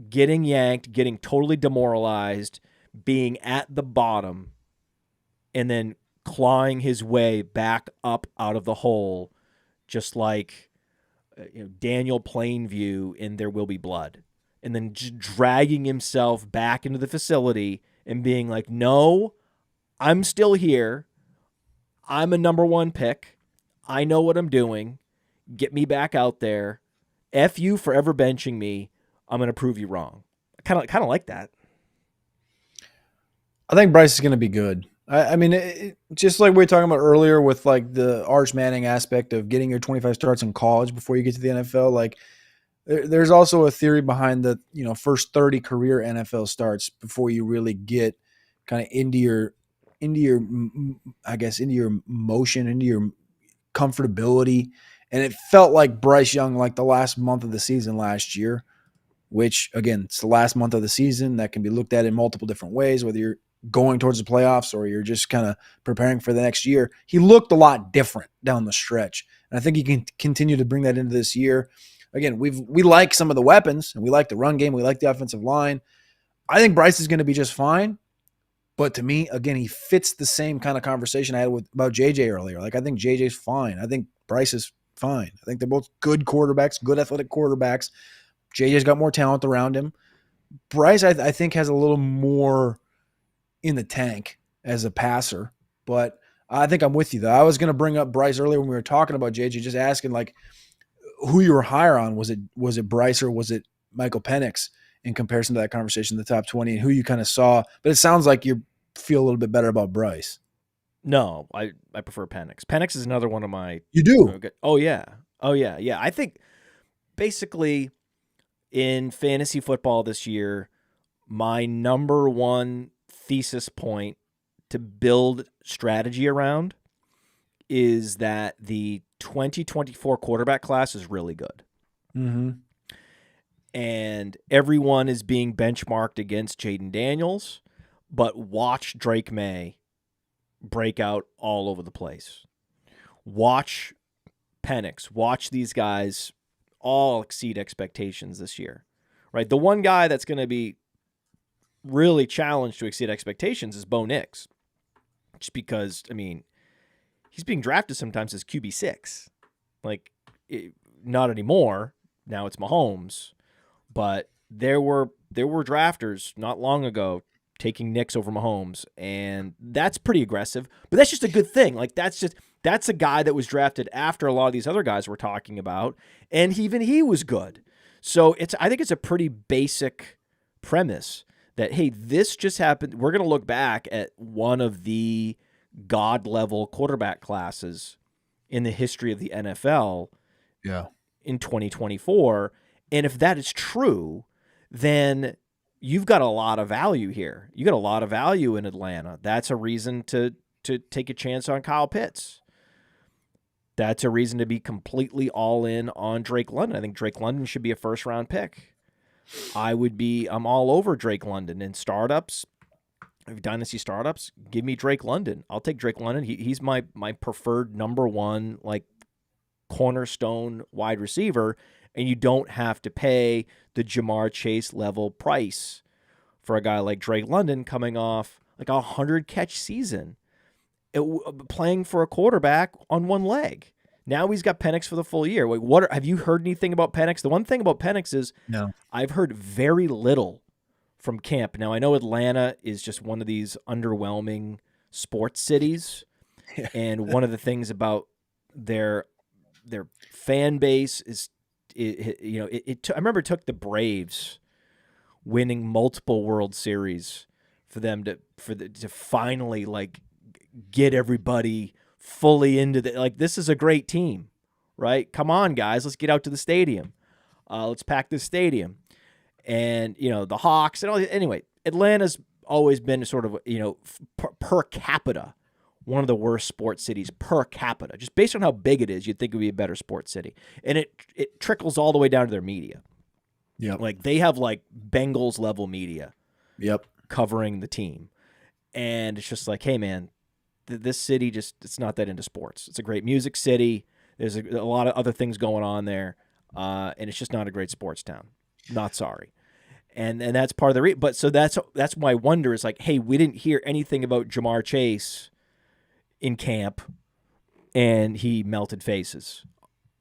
getting yanked, getting totally demoralized, being at the bottom, and then clawing his way back up out of the hole just like Daniel Plainview in There Will Be Blood, and then just dragging himself back into the facility and being like, no, I'm still here. I'm a number one pick. I know what I'm doing. Get me back out there. F you for ever benching me. I'm going to prove you wrong. I kind of like that. I think Bryce is going to be good. I mean, just like we were talking about earlier with like the Arch Manning aspect of getting your 25 starts in college before you get to the NFL, like there's also a theory behind the, first 30 career NFL starts before you really get kind of into your motion, into your comfortability. And it felt like Bryce Young, like the last month of the season last year, which again, it's the last month of the season that can be looked at in multiple different ways, whether you're going towards the playoffs or you're just kind of preparing for the next year. He looked a lot different down the stretch. And I think he can continue to bring that into this year. Again, we like some of the weapons, and we like the run game. We like the offensive line. I think Bryce is going to be just fine. But to me, again, he fits the same kind of conversation I had about JJ earlier. Like, I think JJ's fine. I think Bryce is fine. I think they're both good quarterbacks, good athletic quarterbacks. JJ's got more talent around him. Bryce, I think, has a little more in the tank as a passer. But I think I'm with you, though. I was going to bring up Bryce earlier when we were talking about JJ, just asking, like, who you were higher on. Was it Bryce or was it Michael Penix in comparison to that conversation, the top 20, and who you kind of saw? But it sounds like you feel a little bit better about Bryce. No, I prefer Penix. Penix is another one of my... You do? Oh, yeah. Yeah. I think basically in fantasy football this year, my number one thesis point to build strategy around is that the 2024 quarterback class is really good. Mm-hmm. And everyone is being benchmarked against Jaden Daniels, but watch Drake May break out all over the place. Watch Penix. Watch these guys all exceed expectations this year, right? The one guy that's going to be really challenged to exceed expectations is Bo Nix. Just because, I mean, he's being drafted sometimes as QB6. Not anymore. Now it's Mahomes. But there were drafters not long ago taking Nix over Mahomes, and that's pretty aggressive. But that's just a good thing. Like, that's a guy that was drafted after a lot of these other guys we're talking about, and even he was good. So I think it's a pretty basic premise that, hey, this just happened. We're going to look back at one of the God-level quarterback classes in the history of the NFL in 2024. And if that is true, then you've got a lot of value here. You got a lot of value in Atlanta. That's a reason to take a chance on Kyle Pitts. That's a reason to be completely all in on Drake London. I think Drake London should be a first-round pick. I'm all over Drake London in startups. Dynasty startups, give me Drake London. I'll take Drake London. He's my preferred number one, like, cornerstone wide receiver, and you don't have to pay the Jamar Chase level price for a guy like Drake London coming off like a 100-catch season, playing for a quarterback on one leg. Now he's got Penix for the full year. Like, have you heard anything about Penix? The one thing about Penix is no. I've heard very little from camp. Now, I know Atlanta is just one of these underwhelming sports cities, and one of the things about their fan base is, I remember it took the Braves winning multiple World Series for them to finally, like, get everybody fully into this is a great team, right? Come on, guys, let's get out to the stadium. Let's pack this stadium. And, the Hawks and all. Anyway, Atlanta's always been sort of, per capita, one of the worst sports cities per capita. Just based on how big it is, you'd think it would be a better sports city. And it trickles all the way down to their media. Yep. Like, they have, like, Bengals level media. Yep. Covering the team. And it's just like, hey, man, this city it's not that into sports. It's a great music city. There's a lot of other things going on there. And it's just not a great sports town. Not sorry. And that's part of the but so that's my wonder is, like, hey, we didn't hear anything about Jamar Chase in camp, and he melted faces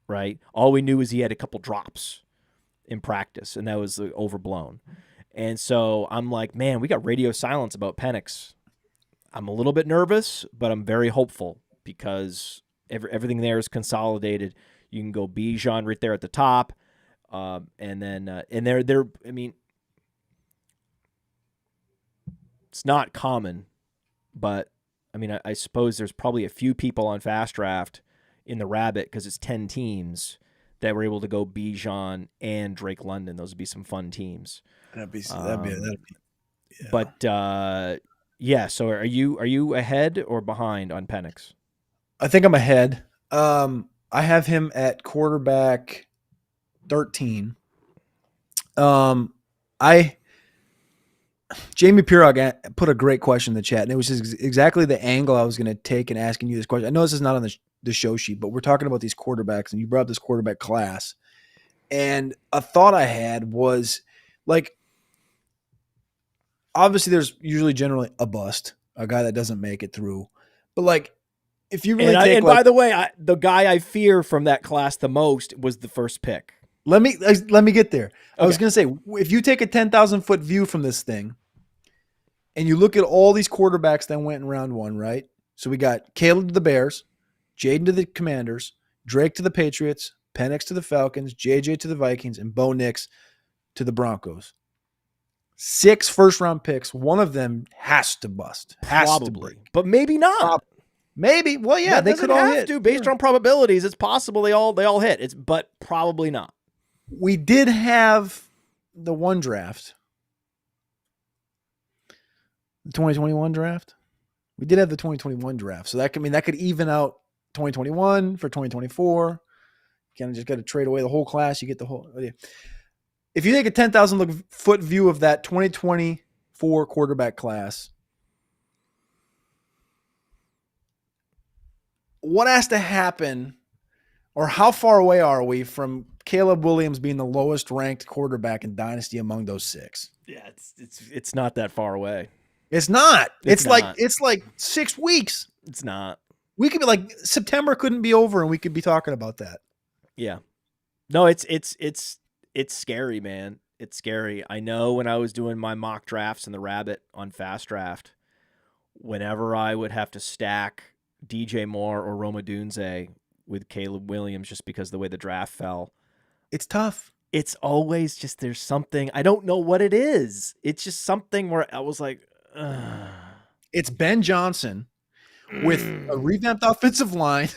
right? All we knew is he had a couple drops in practice, and that was overblown. And so I'm like, man, we got radio silence about Penix. I'm a little bit nervous, but I'm very hopeful because everything there is consolidated. You can go Bijan right there at the top, and then and they're. I mean, it's not common, but I mean, I suppose there's probably a few people on Fast Draft in the Rabbit because it's 10 teams that were able to go Bijan and Drake London. Those would be some fun teams. That'd be yeah. But yeah. So are you ahead or behind on Penix? I think I'm ahead. I have him at quarterback 13. Jamie Pirog put a great question in the chat, and it was exactly the angle I was going to take in asking you this question. I know this is not on the show sheet, but we're talking about these quarterbacks, and you brought up this quarterback class. And a thought I had was, like, obviously there's usually generally a bust, a guy that doesn't make it through. But, like, if you really take, by the way, the guy I fear from that class the most was the first pick. Let me get there. Okay. I was going to say, if you take a 10,000-foot view from this thing and you look at all these quarterbacks that went in round one, right? So we got Caleb to the Bears, Jaden to the Commanders, Drake to the Patriots, Penix to the Falcons, JJ to the Vikings, and Bo Nix to the Broncos. 6 first-round picks. One of them has to bust. Probably. But maybe not. Maybe. Well, yeah, that they could all hit. Based on probabilities, it's possible they all hit. But probably not. We did have the one draft. The 2021 draft. We did have the 2021 draft. So that could even out 2021 for 2024. You kind of just got to trade away the whole class. You get the whole. If you take a 10,000-foot view of that 2024 quarterback class, what has to happen, or how far away are we from Caleb Williams being the lowest ranked quarterback in Dynasty among those 6? Yeah, it's not that far away. It's not. It's not. like 6 weeks. It's not. We could be like, September couldn't be over and we could be talking about that. Yeah. No, it's scary, man. It's scary. I know when I was doing my mock drafts in the Rabbit on Fast Draft, whenever I would have to stack DJ Moore or Roma Dunze with Caleb Williams just because of the way the draft fell, it's tough. It's always just, there's something, I don't know what it is. It's just something where I was like, ugh. It's Ben Johnson with a revamped offensive line,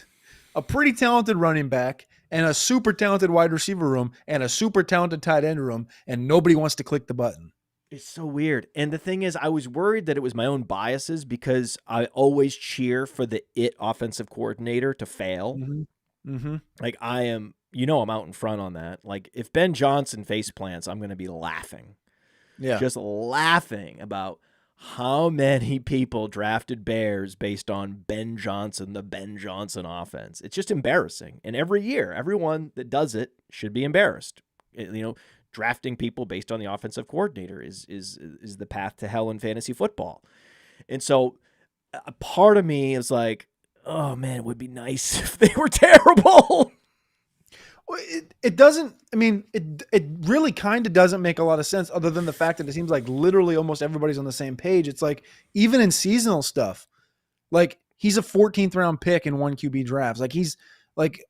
a pretty talented running back, and a super talented wide receiver room, and a super talented tight end room, and nobody wants to click the button. It's so weird. And the thing is, I was worried that it was my own biases because I always cheer for the offensive coordinator to fail. Mm-hmm. Mm-hmm. Like I am, I'm out in front on that. Like if Ben Johnson face plants, I'm going to be laughing. Yeah. Just laughing about how many people drafted Bears based on Ben Johnson, the Ben Johnson offense. It's just embarrassing. And every year, everyone that does it should be embarrassed. Drafting people based on the offensive coordinator is the path to hell in fantasy football. And so a part of me is like, oh man, it would be nice if they were terrible. Well, it doesn't, I mean, it really kind of doesn't make a lot of sense other than the fact that it seems like literally almost everybody's on the same page. It's like, even in seasonal stuff, like he's a 14th round pick in 1 QB drafts. Like he's like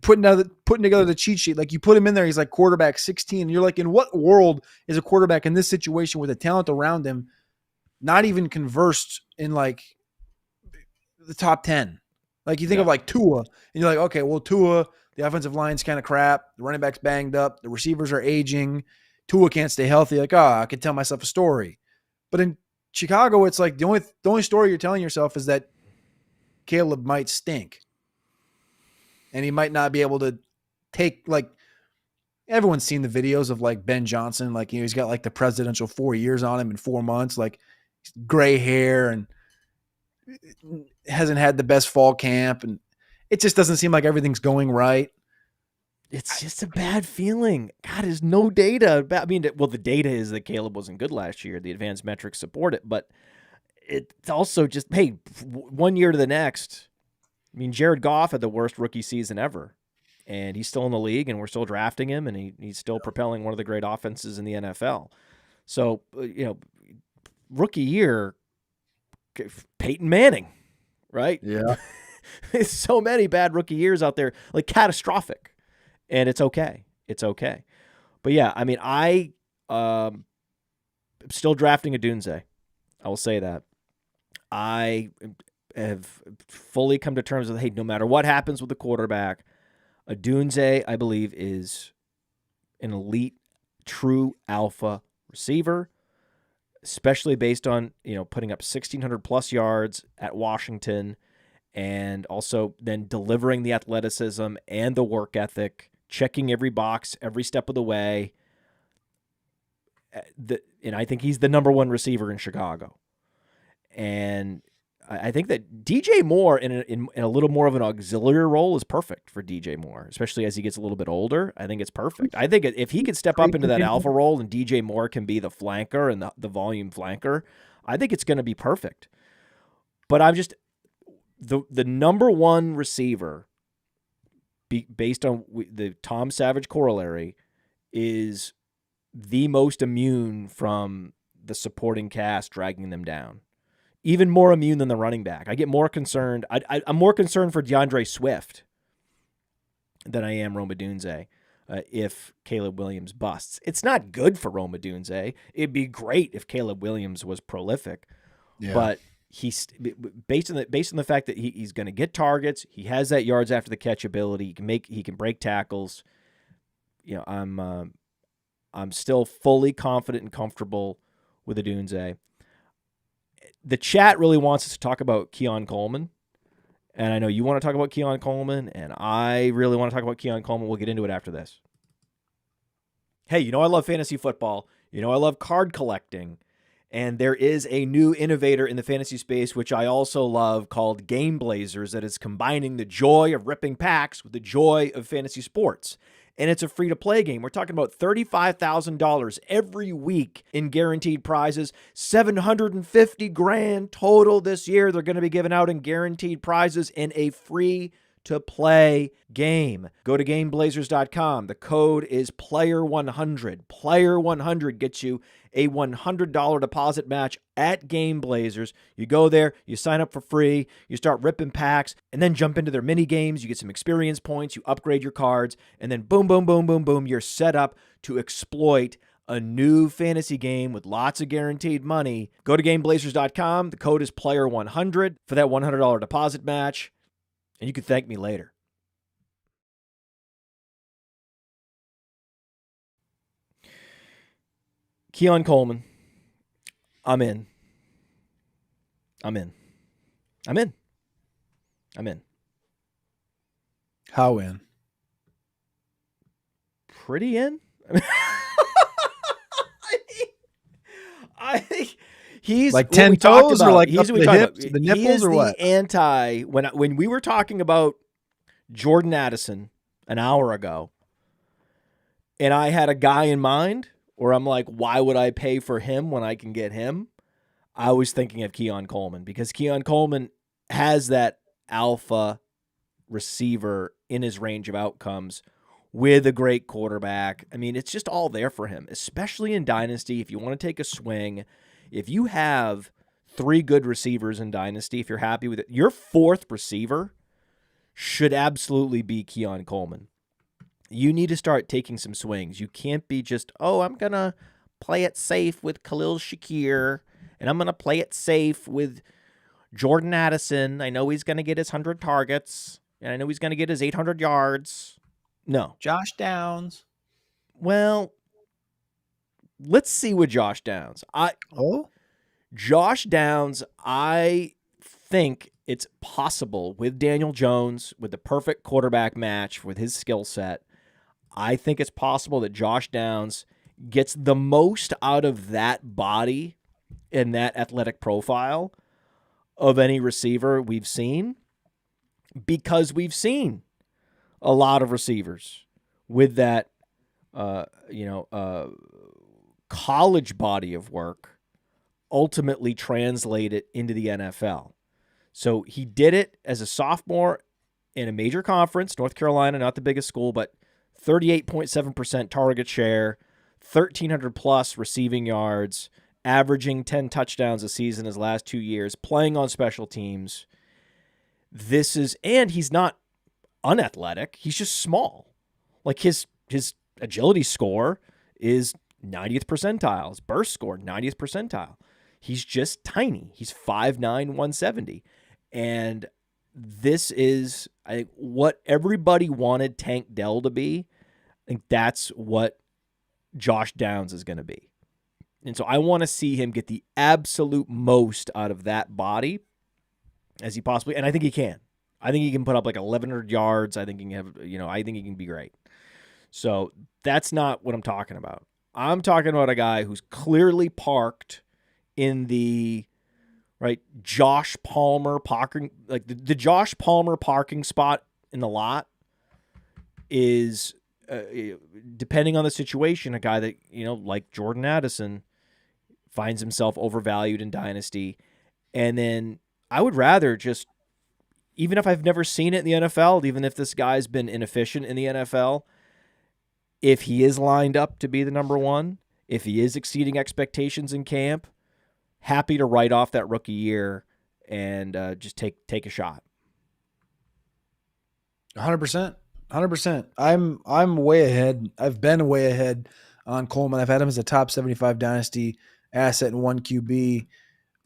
putting together the cheat sheet. Like you put him in there, he's like quarterback 16. And you're like, in what world is a quarterback in this situation with the talent around him not even conversed in like the top 10? Like you think of like Tua, and you're like, okay, well, Tua, the offensive line's kind of crap. The running back's banged up. The receivers are aging. Tua can't stay healthy. Like, I can tell myself a story. But in Chicago, it's like the only story you're telling yourself is that Caleb might stink. And he might not be able to take, like, everyone's seen the videos of like Ben Johnson. Like, he's got like the presidential 4 years on him in 4 months, like gray hair, and hasn't had the best fall camp. And it just doesn't seem like everything's going right. It's just a bad feeling. God, there's no data. I mean, well, the data is that Caleb wasn't good last year. The advanced metrics support it. But it's also just, hey, 1 year to the next. I mean, Jared Goff had the worst rookie season ever. and he's still in the league, and we're still drafting him, and he's still propelling one of the great offenses in the NFL. So, rookie year, Peyton Manning, right? Yeah. There's so many bad rookie years out there, like catastrophic, and it's okay. It's okay. But yeah, I mean, I am still drafting a Dunze. I will say that. I have fully come to terms with, hey, no matter what happens with the quarterback, a Dunze, I believe, is an elite, true alpha receiver, especially based on, putting up 1,600 plus yards at Washington, and also then delivering the athleticism and the work ethic, checking every box every step of the way. And I think he's the number one receiver in Chicago. And I think that DJ Moore in a little more of an auxiliary role is perfect for DJ Moore, especially as he gets a little bit older. I think it's perfect. I think if he could step up into that alpha role and DJ Moore can be the flanker and the volume flanker, I think it's going to be perfect. But I'm just the number one receiver based on the Tom Savage corollary is the most immune from the supporting cast dragging them down. Even more immune than the running back. I get more concerned. I'm more concerned for DeAndre Swift than I am Rome Odunze if Caleb Williams busts. It's not good for Rome Odunze. It'd be great if Caleb Williams was prolific, but he's based on the fact that he's going to get targets. He has that yards after the catch ability. He can break tackles. I'm still fully confident and comfortable with Odunze. The chat really wants us to talk about Keon Coleman, and I know you want to talk about Keon Coleman, and I really want to talk about Keon Coleman. We'll get into it after this. Hey, I love fantasy football. I love card collecting, and there is a new innovator in the fantasy space, which I also love, called Game Blazers, that is combining the joy of ripping packs with the joy of fantasy sports. And it's a free-to-play game. We're talking about $35,000 every week in guaranteed prizes, $750,000 total this year. They're going to be giving out in guaranteed prizes in a free-to-play game. Go to GameBlazers.com. The code is PLAYER100. PLAYER100 gets you a $100 deposit match at Game Blazers. You go there, you sign up for free, you start ripping packs, and then jump into their mini games. You get some experience points, you upgrade your cards, and then boom, boom, boom, boom, boom, you're set up to exploit a new fantasy game with lots of guaranteed money. Go to GameBlazers.com. The code is PLAYER100 for that $100 deposit match, and you can thank me later. Keon Coleman. I'm in. How in? Pretty in? I think he's like 10 toes or like up the hips, the nipples or what? When we were talking about Jordan Addison an hour ago, and I had a guy in mind, or I'm like, why would I pay for him when I can get him? I was thinking of Keon Coleman, because Keon Coleman has that alpha receiver in his range of outcomes with a great quarterback. I mean, it's just all there for him, especially in Dynasty. If you want to take a swing, if you have 3 good receivers in Dynasty, if you're happy with it, your 4th receiver should absolutely be Keon Coleman. You need to start taking some swings. You can't be just, I'm going to play it safe with Khalil Shakir, and I'm going to play it safe with Jordan Addison. I know he's going to get his 100 targets, and I know he's going to get his 800 yards. No. Josh Downs. Well, let's see with Josh Downs. Josh Downs, I think it's possible with Daniel Jones, with the perfect quarterback match with his skill set. I think it's possible that Josh Downs gets the most out of that body and that athletic profile of any receiver we've seen, because we've seen a lot of receivers with that, college body of work ultimately translate it into the NFL. So he did it as a sophomore in a major conference, North Carolina, not the biggest school, but 38.7% target share, 1,300 plus receiving yards, averaging 10 touchdowns a season his last 2 years, playing on special teams. And he's not unathletic. He's just small. Like his agility score is 90th percentile. His burst score, 90th percentile. He's just tiny. He's 5'9", 170. And this is what everybody wanted Tank Dell to be. I think that's what Josh Downs is going to be. And so I want to see him get the absolute most out of that body as he possibly, and I think he can. I think he can put up like 1,100 yards. I think he can have, I think he can be great. So that's not what I'm talking about. I'm talking about a guy who's clearly parked in the Josh Palmer parking, like the Josh Palmer parking spot in the lot is, depending on the situation, a guy that, like Jordan Addison, finds himself overvalued in Dynasty. And then I would rather just, even if I've never seen it in the NFL, even if this guy's been inefficient in the NFL, if he is lined up to be the number one, if he is exceeding expectations in camp, happy to write off that rookie year and just take a shot. 100%. 100%. I'm way ahead. I've been way ahead on Coleman. I've had him as a top 75 Dynasty asset in 1 QB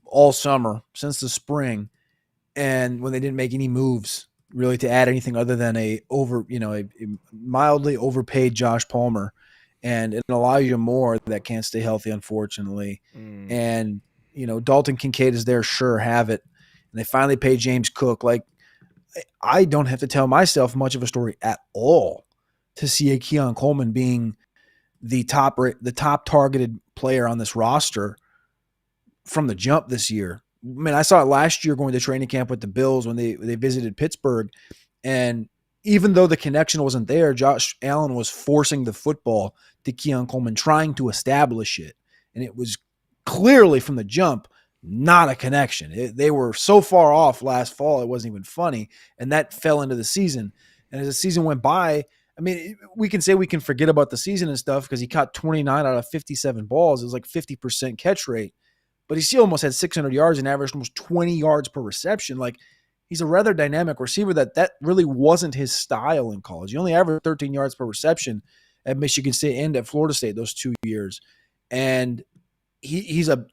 all summer since the spring. And when they didn't make any moves really to add anything other than a mildly overpaid Josh Palmer and an Elijah Moore that can't stay healthy, unfortunately. And, Dalton Kincaid is there. Sure. Have it. And they finally paid James Cook. Like, I don't have to tell myself much of a story at all to see a Keon Coleman being the top targeted player on this roster from the jump this year. I mean, I saw it last year going to training camp with the Bills when they visited Pittsburgh. And even though the connection wasn't there, Josh Allen was forcing the football to Keon Coleman, trying to establish it. And it was clearly from the jump not a connection. They were so far off last fall, it wasn't even funny. And that fell into the season. And as the season went by, I mean, we can say we can forget about the season and stuff because he caught 29 out of 57 balls. It was like 50% catch rate. But he still almost had 600 yards and averaged almost 20 yards per reception. Like, he's a rather dynamic receiver that really wasn't his style in college. He only averaged 13 yards per reception at Michigan State and at Florida State those 2 years. And he's a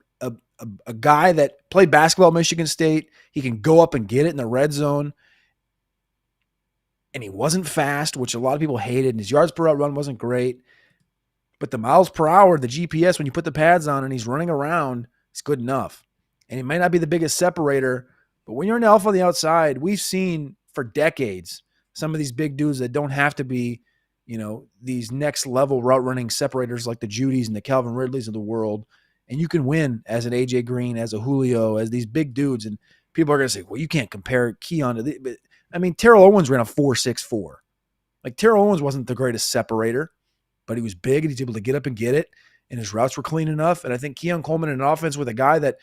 guy that played basketball at Michigan State. He can go up and get it in the red zone. And he wasn't fast, which a lot of people hated. And his yards per route run wasn't great. But the miles per hour, the GPS, when you put the pads on and he's running around, it's good enough. And he might not be the biggest separator, but when you're an alpha on the outside, we've seen for decades some of these big dudes that don't have to be, these next level route running separators like the Judys and the Calvin Ridleys of the world. And you can win as an AJ Green, as a Julio, as these big dudes. And people are going to say, well, you can't compare Keon to but I mean, Terrell Owens ran a 4.64. Like, Terrell Owens wasn't the greatest separator, but he was big and he's able to get up and get it. And his routes were clean enough. And I think Keon Coleman in an offense with a guy that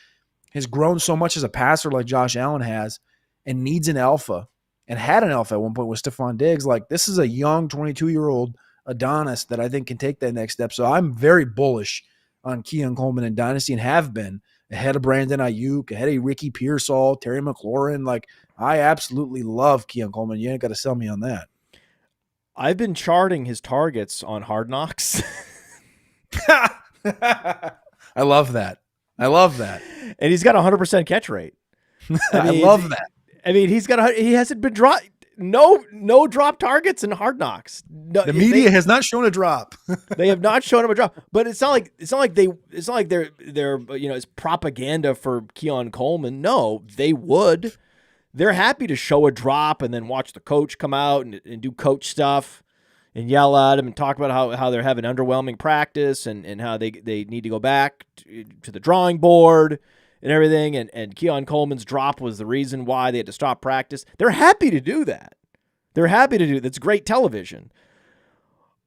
has grown so much as a passer like Josh Allen has and needs an alpha and had an alpha at one point with Stephon Diggs. Like, this is a young 22-year-old Adonis that I think can take that next step. So I'm very bullish on Keon Coleman in Dynasty and have been ahead of Brandon Ayuk, ahead of Ricky Pearsall, Terry McLaurin. Like, I absolutely love Keon Coleman. You ain't got to sell me on that. I've been charting his targets on Hard Knocks. I love that. And he's got 100% catch rate. I love that. I mean, he hasn't been dropped. No drop targets in Hard Knocks. No, the media has not shown a drop. They have not shown him a drop. But it's not like they're it's propaganda for Keon Coleman. No, they would. They're happy to show a drop and then watch the coach come out and do coach stuff and yell at him and talk about how they're having underwhelming practice and how they need to go back to the drawing board and everything. And Keon Coleman's drop was the reason why they had to stop practice. They're happy to do that. That's great television.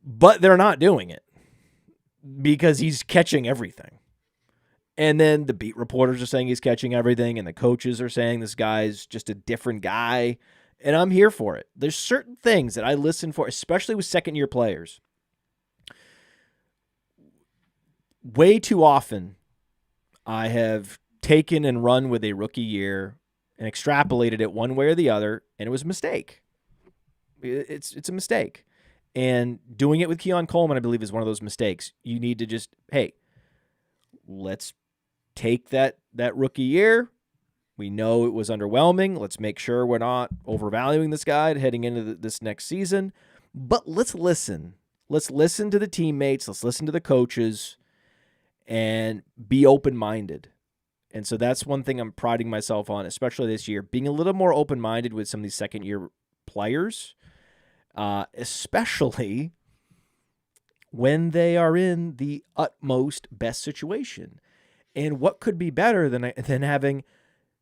But they're not doing it because he's catching everything. And then the beat reporters are saying he's catching everything, and the coaches are saying this guy's just a different guy. and I'm here for it. There's certain things that I listen for, especially with second-year players. Way too often, I have taken and run with a rookie year and extrapolated it one way or the other, and it was a mistake. It's a mistake. And doing it with Keon Coleman, I believe, is one of those mistakes. You need to just, hey, let's take that rookie year. We know it was underwhelming. Let's make sure we're not overvaluing this guy heading into this next season. But let's listen. Let's listen to the teammates. Let's listen to the coaches and be open-minded. And so that's one thing I'm priding myself on, especially this year, being a little more open-minded with some of these second-year players, especially when they are in the utmost best situation. And what could be better than having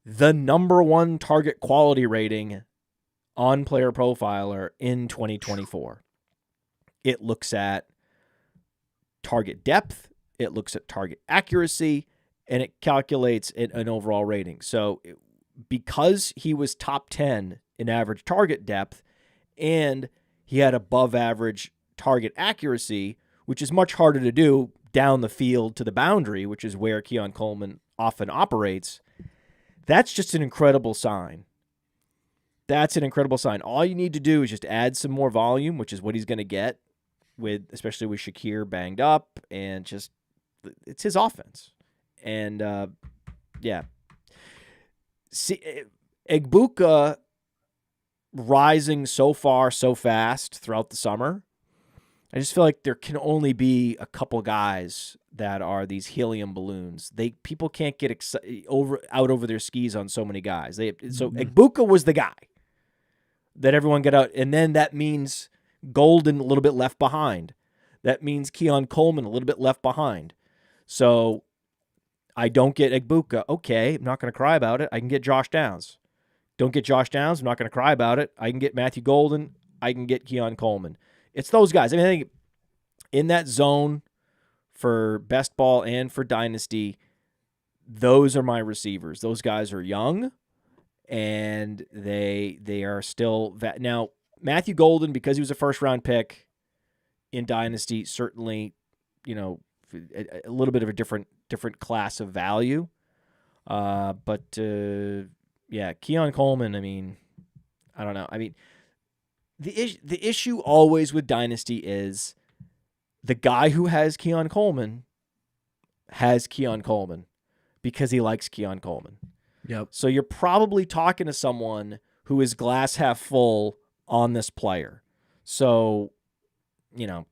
the number one target quality rating on PlayerProfiler in 2024? It looks at target depth, it looks at target accuracy, and it calculates an overall rating. So because he was top 10 in average target depth and he had above average target accuracy, which is much harder to do down the field to the boundary, which is where Keon Coleman often operates, that's just an incredible sign. That's an incredible sign. All you need to do is just add some more volume, which is what he's going to get, especially with Shakir banged up, and just it's his offense. And yeah, see, Egbuka rising so far so fast throughout the summer. I just feel like there can only be a couple guys that are these helium balloons. People can't get out over their skis on so many guys. So Egbuka was the guy that everyone got out, and then that means Golden a little bit left behind. That means Keon Coleman a little bit left behind. So I don't get Egbuka. Okay, I'm not going to cry about it. I can get Josh Downs. Don't get Josh Downs. I'm not going to cry about it. I can get Matthew Golden. I can get Keon Coleman. It's those guys. I mean, I think in that zone for best ball and for Dynasty, those are my receivers. Those guys are young, and they are still now. Matthew Golden, because he was a first-round pick in Dynasty, certainly, a little bit of a different class of value. But Keon Coleman, I mean, I don't know. I mean, the issue always with Dynasty is the guy who has Keon Coleman because he likes Keon Coleman. Yep. So you're probably talking to someone who is glass half full on this player. So, it's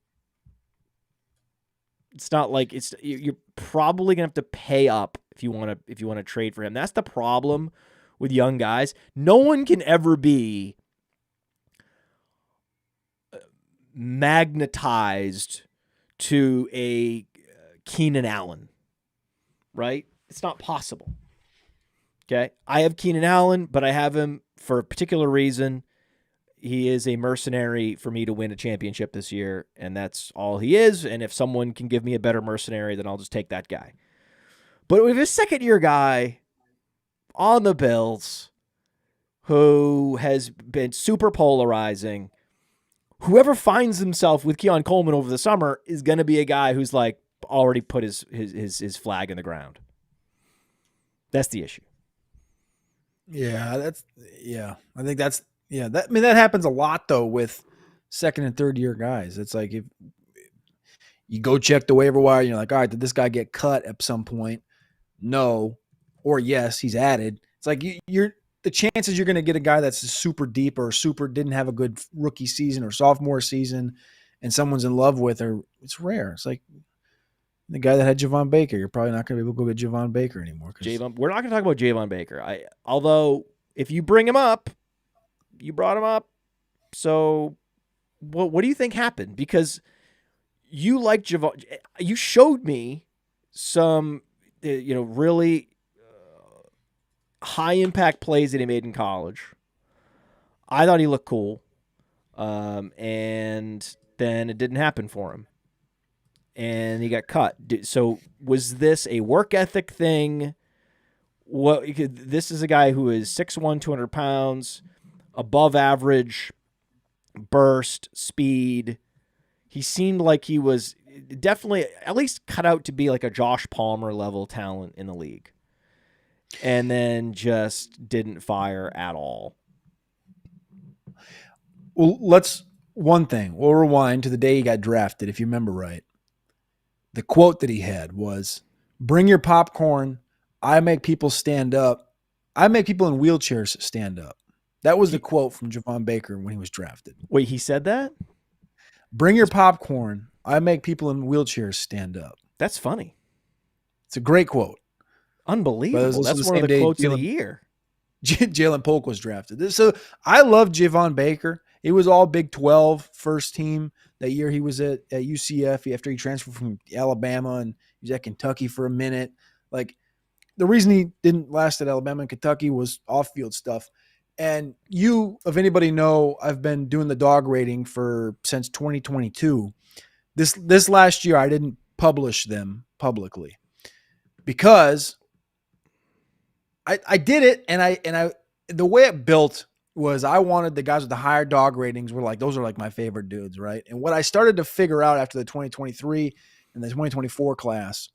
not like you're probably gonna have to pay up if you want to trade for him. That's the problem with young guys. No one can ever be magnetized to a Keenan Allen, right? It's not possible. Okay, I have Keenan Allen, but I have him for a particular reason. He is a mercenary for me to win a championship this year, and that's all he is. And if someone can give me a better mercenary, then I'll just take that guy. But with a second-year guy on the Bills who has been super polarizing, whoever finds himself with Keon Coleman over the summer is going to be a guy who's like already put his flag in the ground. That's the issue. Yeah, I think that's that happens a lot though with second and third year guys. It's like if you go check the waiver wire, you're like, all right, did this guy get cut at some point? No, or yes, he's added. It's like you're the chances you're going to get a guy that's super deep or didn't have a good rookie season or sophomore season, and someone's in love with, it's rare. It's like the guy that had Javon Baker. You're probably not going to be able to go get Javon Baker anymore. We're not going to talk about Javon Baker. Although if you bring him up, you brought him up. So what do you think happened? Because you like Javon. You showed me some, really high impact plays that he made in college. I thought he looked cool. And then it didn't happen for him. And he got cut. So was this a work ethic thing? This is a guy who is 6'1", 200 pounds, above average burst, speed. He seemed like he was definitely at least cut out to be like a Josh Palmer level talent in the league. And then just didn't fire at all. Well, we'll rewind to the day he got drafted, if you remember right. The quote that he had was, "Bring your popcorn. I make people stand up. I make people in wheelchairs stand up." That was the quote from Javon Baker when he was drafted. Wait, he said that? Bring your popcorn. I make people in wheelchairs stand up. That's funny. It's a great quote. Unbelievable. That's one of the quotes of the year. Jalen Polk was drafted. So I love Javon Baker. He was all Big 12 first team that year he was at UCF after he transferred from Alabama, and he was at Kentucky for a minute. Like, the reason he didn't last at Alabama and Kentucky was off-field stuff. And you, if anybody know, I've been doing the dog rating since 2022. This last year, I didn't publish them publicly because I did it, and I the way it built was I wanted the guys with the higher dog ratings were like, those are like my favorite dudes, right? And what I started to figure out after the 2023 and the 2024 class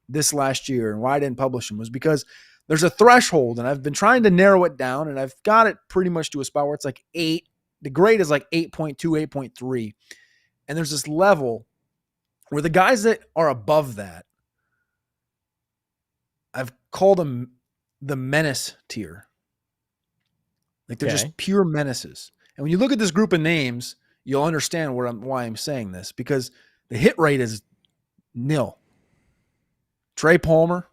this last year, and why I didn't publish them, was because there's a threshold, and I've been trying to narrow it down, and I've got it pretty much to a spot where it's like 8. The grade is like 8.2, 8.3. And there's this level where the guys that are above that, I've called them the menace tier. Like, they're just pure menaces. And when you look at this group of names, you'll understand why I'm saying this, because the hit rate is nil. Trey Palmer,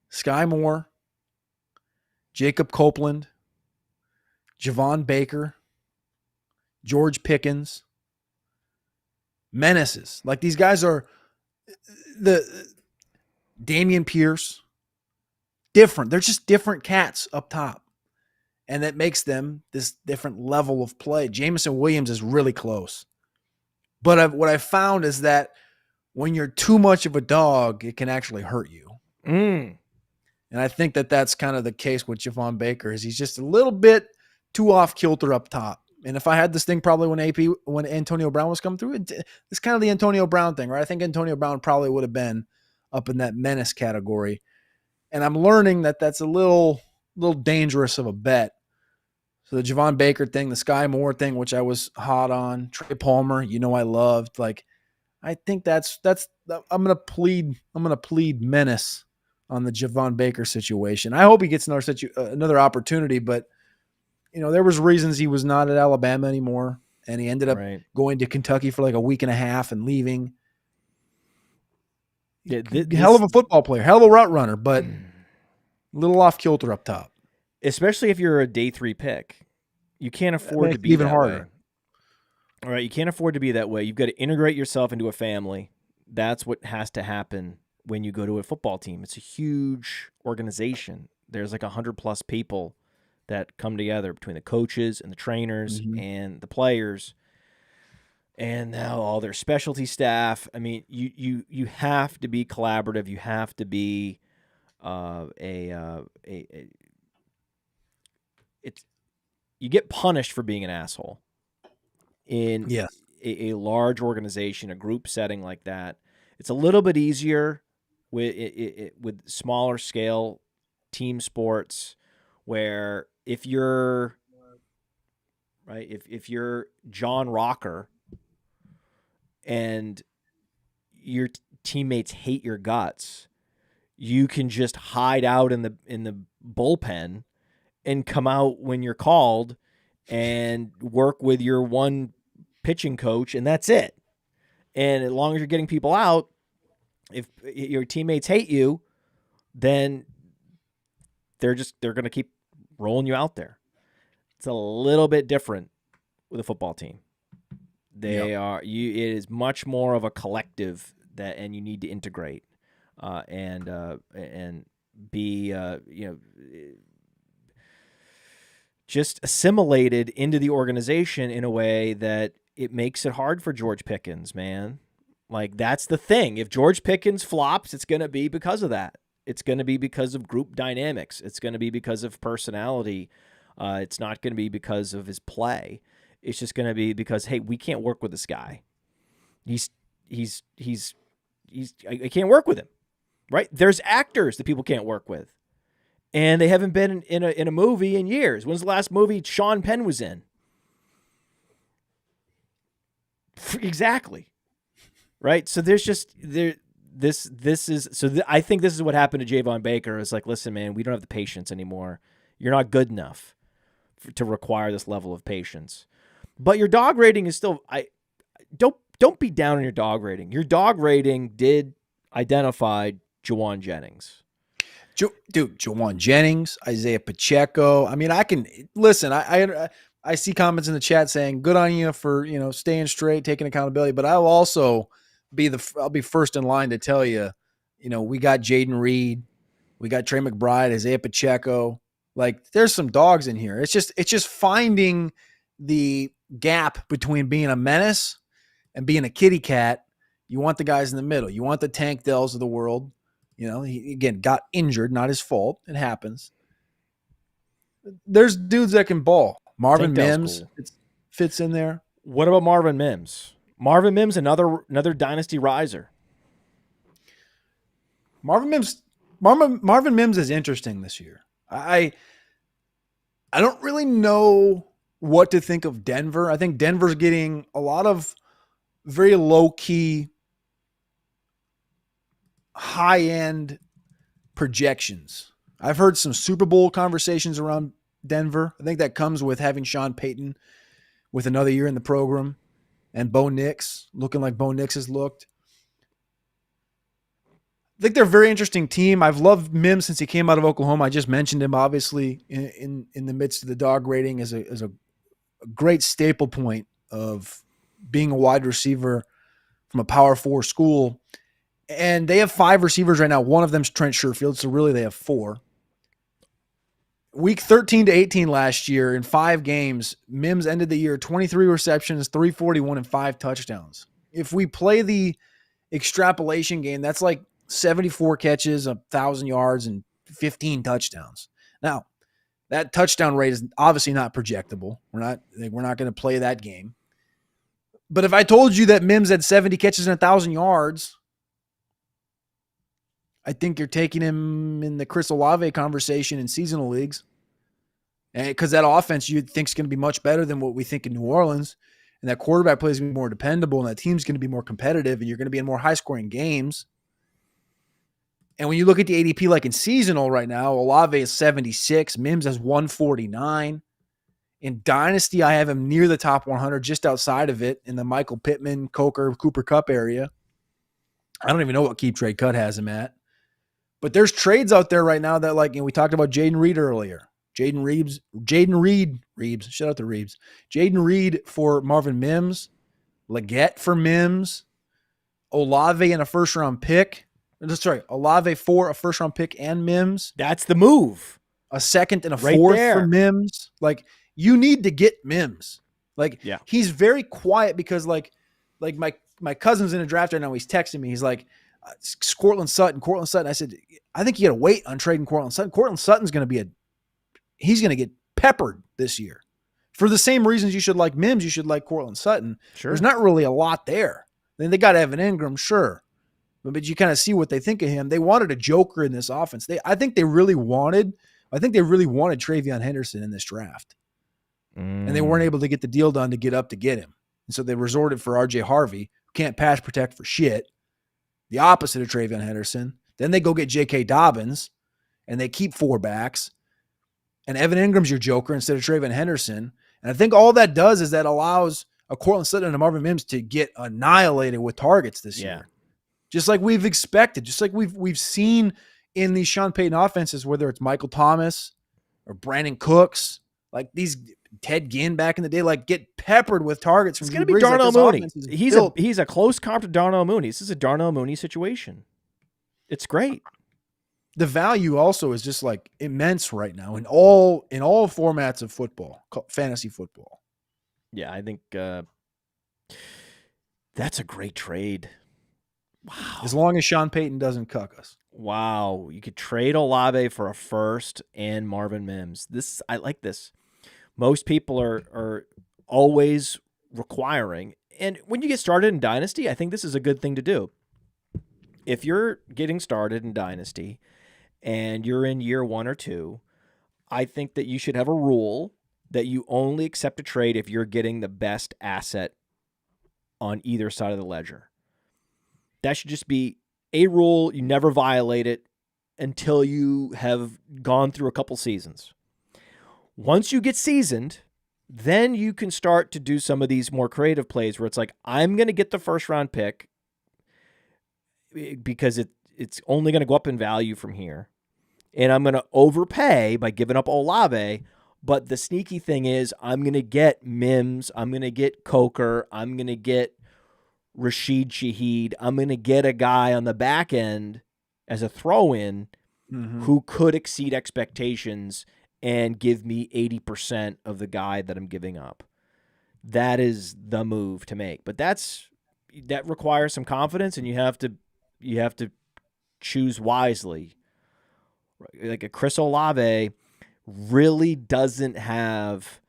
Sky Moore, Jacob Copeland, Javon Baker, George Pickens, menaces. Like, these guys are the Damian Pierce, different. They're just different cats up top. And that makes them this different level of play. Jameson Williams is really close. But what I've found is that when you're too much of a dog, it can actually hurt you. And I think that that's kind of the case with Javon Baker, is he's just a little bit too off kilter up top. And if I had this thing probably when Antonio Brown was coming through, it's kind of the Antonio Brown thing, right? I think Antonio Brown probably would have been up in that menace category. And I'm learning that that's a little dangerous of a bet. So the Javon Baker thing, the Sky Moore thing, which I was hot on, Trey Palmer, I loved. Like, I think that's I'm gonna plead menace on the Javon Baker situation. I hope he gets another opportunity, but there was reasons he was not at Alabama anymore, and he ended up going to Kentucky for like a week and a half and leaving. Yeah, hell of a football player, hell of a route runner, but a little off kilter up top. Especially if you're a day 3 pick. You can't afford to be even that harder. way. All right, you can't afford to be that way. You've got to integrate yourself into a family. That's what has to happen when you go to a football team. It's a huge organization. There's like 100+ people that come together between the coaches and the trainers and the players, and now all their specialty staff. I mean, you have to be collaborative. You have to be you get punished for being an asshole in a large organization, a group setting like that. It's a little bit easier with smaller scale team sports, where if you're if you're John Rocker and your teammates hate your guts, you can just hide out in the bullpen and come out when you're called and work with your one pitching coach, and that's it. And as long as you're getting people out, if your teammates hate you, then they're going to keep rolling you out there. It's a little bit different with a football team. It is much more of a collective and you need to integrate and be just assimilated into the organization in a way that it makes it hard for George Pickens, man. Like, that's the thing. If George Pickens flops, it's going to be because of that. It's going to be because of group dynamics. It's going to be because of personality. It's not going to be because of his play. It's just going to be because, hey, we can't work with this guy. I can't work with him, right? There's actors that people can't work with, and they haven't been in a movie in years. When's the last movie Sean Penn was in? Exactly. Right. So there's just there. I think this is what happened to Javon Baker. It's like, listen, man, we don't have the patience anymore. You're not good enough to require this level of patience. But your dog rating is still. Don't be down on your dog rating. Your dog rating did identify Juwan Jennings. Dude, Juwan Jennings, Isaiah Pacheco. I mean, I can listen. I see comments in the chat saying, "Good on you for staying straight, taking accountability." But I'll also I'll be first in line to tell you, we got Jaden Reed, we got Trey McBride, Isaiah Pacheco. Like, there's some dogs in here. It's just finding the gap between being a menace and being a kitty cat. You want the guys in the middle. You want the Tank Dells of the world. He, again, got injured, not his fault. It happens. There's dudes that can ball. Marvin Mims fits in there. What about Marvin Mims? Marvin Mims, another Dynasty Riser. Marvin Mims is interesting this year. I don't really know what to think of Denver. I think Denver's getting a lot of very low-key, high-end projections. I've heard some Super Bowl conversations around Denver. I think that comes with having Sean Payton with another year in the program and Bo Nix looking like Bo Nix has looked. I think they're a very interesting team. I've loved Mims since he came out of Oklahoma. I just mentioned him, obviously, in the midst of the dog rating as a great staple point of being a wide receiver from a Power 4 school. And they have 5 receivers right now. One of them's Trent Sherfield, so really they have 4. Week 13 to 18 last year, in 5 games, Mims ended the year 23 receptions, 341, and 5 touchdowns. If we play the extrapolation game, that's like 74 catches, 1,000 yards, and 15 touchdowns. Now, that touchdown rate is obviously not projectable. We're not going to play that game. But if I told you that Mims had 70 catches and 1,000 yards, I think you're taking him in the Chris Olave conversation in seasonal leagues. And because that offense you think is going to be much better than what we think in New Orleans. And that quarterback play is going to be more dependable, and that team's going to be more competitive, and you're going to be in more high-scoring games. And when you look at the ADP, like in seasonal right now, Olave is 76. Mims has 149. In Dynasty, I have him near the top 100, just outside of it in the Michael Pittman, Cooper Kupp area. I don't even know what keep trade cut has him at. But there's trades out there right now that, like, we talked about Jaden Reed earlier. Jaden Reed, shout out to Reeves. Jaden Reed for Marvin Mims, Leggett for Mims, Olave and a first-round pick. Sorry, Olave for a first-round pick and Mims. That's the move. A second and a fourth for Mims. Like, you need to get Mims. Like, He's very quiet because, like my cousin's in a draft right now. He's texting me. He's like, Courtland Sutton. I said, I think you got to wait on trading Courtland Sutton. Courtland Sutton's going to he's going to get peppered this year. For the same reasons you should like Mims, you should like Courtland Sutton. Sure. There's not really a lot there. Then they got Evan Ingram, sure. But you kind of see what they think of him. They wanted a joker in this offense. I think they really wanted TreVeyon Henderson in this draft. And they weren't able to get the deal done to get him. And so they resorted for RJ Harvey, who can't pass protect for shit. The opposite of TreVeyon Henderson. Then they go get J.K. Dobbins, and they keep 4 backs. And Evan Ingram's your joker instead of TreVeyon Henderson. And I think all that does is that allows a Courtland Sutton and a Marvin Mims to get annihilated with targets this year. Just like we've expected, just like we've seen in these Sean Payton offenses, whether it's Michael Thomas or Brandon Cooks, like these Ted Ginn back in the day, like get peppered with targets. It's going to be Darnell Mooney. He's a close comp to Darnell Mooney. This is a Darnell Mooney situation. It's great. The value also is just like immense right now in all formats of football, fantasy football. Yeah, I think that's a great trade. Wow. As long as Sean Payton doesn't cuck us. Wow. You could trade Olave for a first and Marvin Mims. I like this. Most people are always requiring. And when you get started in Dynasty, I think this is a good thing to do. If you're getting started in Dynasty and you're in year 1 or 2, I think that you should have a rule that you only accept a trade if you're getting the best asset on either side of the ledger. That should just be a rule. You never violate it until you have gone through a couple seasons. Once you get seasoned, then you can start to do some of these more creative plays where it's like, I'm going to get the first round pick because it's only going to go up in value from here. And I'm going to overpay by giving up Olave. But the sneaky thing is I'm going to get Mims. I'm going to get Coker. I'm going to get Rashid Shaheed. I'm going to get a guy on the back end as a throw-in who could exceed expectations and give me 80% of the guy that I'm giving up. That is the move to make. But that requires some confidence, and you have to choose wisely. Like a Chris Olave really doesn't have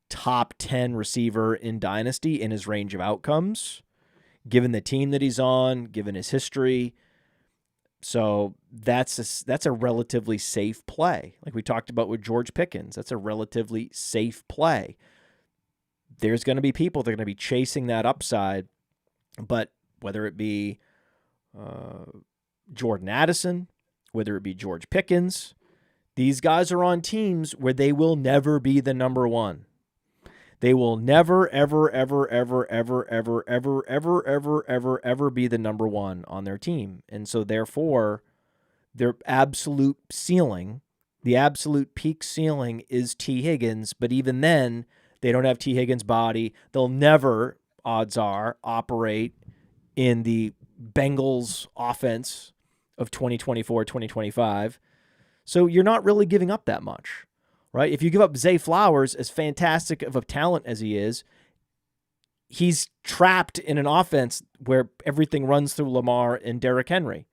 top 10 receiver in Dynasty in his range of outcomes, given the team that he's on, given his history. So that's a relatively safe play. Like we talked about with George Pickens, that's a relatively safe play. There's going to be people that are going to be chasing that upside, but whether it be Jordan Addison, whether it be George Pickens, these guys are on teams where they will never be the number one. They will never, ever, ever, ever, ever, ever, ever, ever, ever, ever, ever be the number one on their team. And so therefore, their absolute ceiling, the absolute peak ceiling is T. Higgins. But even then, they don't have T. Higgins' body. They'll never, odds are, operate in the Bengals offense of 2024, 2025. So you're not really giving up that much, right? If you give up Zay Flowers, as fantastic of a talent as he is, he's trapped in an offense where everything runs through Lamar and Derrick Henry.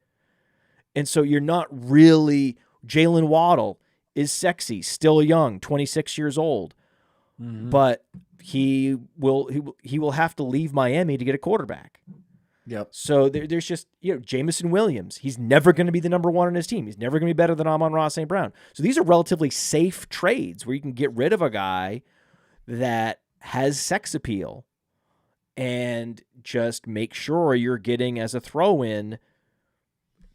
And so you're not really, Jalen Waddle is sexy, still young, 26 years old, but he will have to leave Miami to get a quarterback. Yep. So there's just, Jameson Williams. He's never going to be the number one on his team. He's never going to be better than Amon-Ra St. Brown. So these are relatively safe trades where you can get rid of a guy that has sex appeal and just make sure you're getting as a throw-in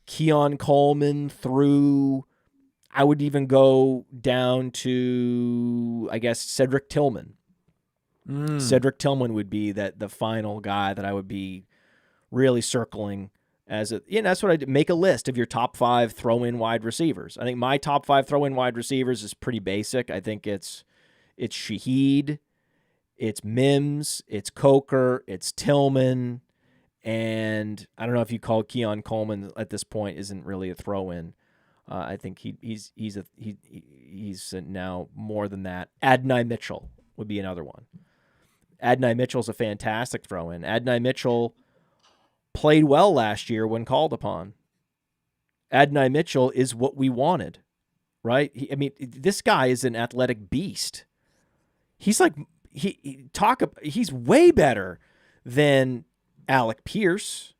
Keon Coleman through, I would even go down to, I guess, Cedric Tillman. Cedric Tillman would be the final guy that I would be really circling as that's what I did. Make a list of your top 5 throw-in wide receivers. I think my top 5 throw-in wide receivers is pretty basic. I think it's Shaheed, it's Mims, it's Coker, it's Tillman, and I don't know if you call Keon Coleman at this point isn't really a throw-in. I think he's now more than that. Adonai Mitchell would be another one. Adonai Mitchell's a fantastic throw-in. Adonai Mitchell played well last year when called upon. Adonai Mitchell is what we wanted, right? This guy is an athletic beast. He's like he's way better than Alec Pierce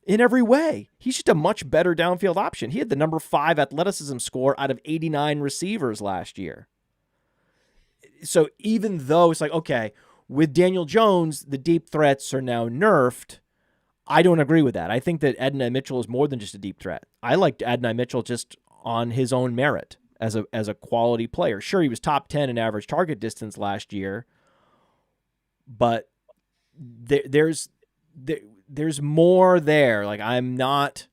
in every way. He's just a much better downfield option. He had the number 5 athleticism score out of 89 receivers last year. So even though it's like, okay, with Daniel Jones, the deep threats are now nerfed, I don't agree with that. I think that Adonai Mitchell is more than just a deep threat. I liked Adonai Mitchell just on his own merit as a quality player. Sure, he was top 10 in average target distance last year, but there's more there. Like I'm not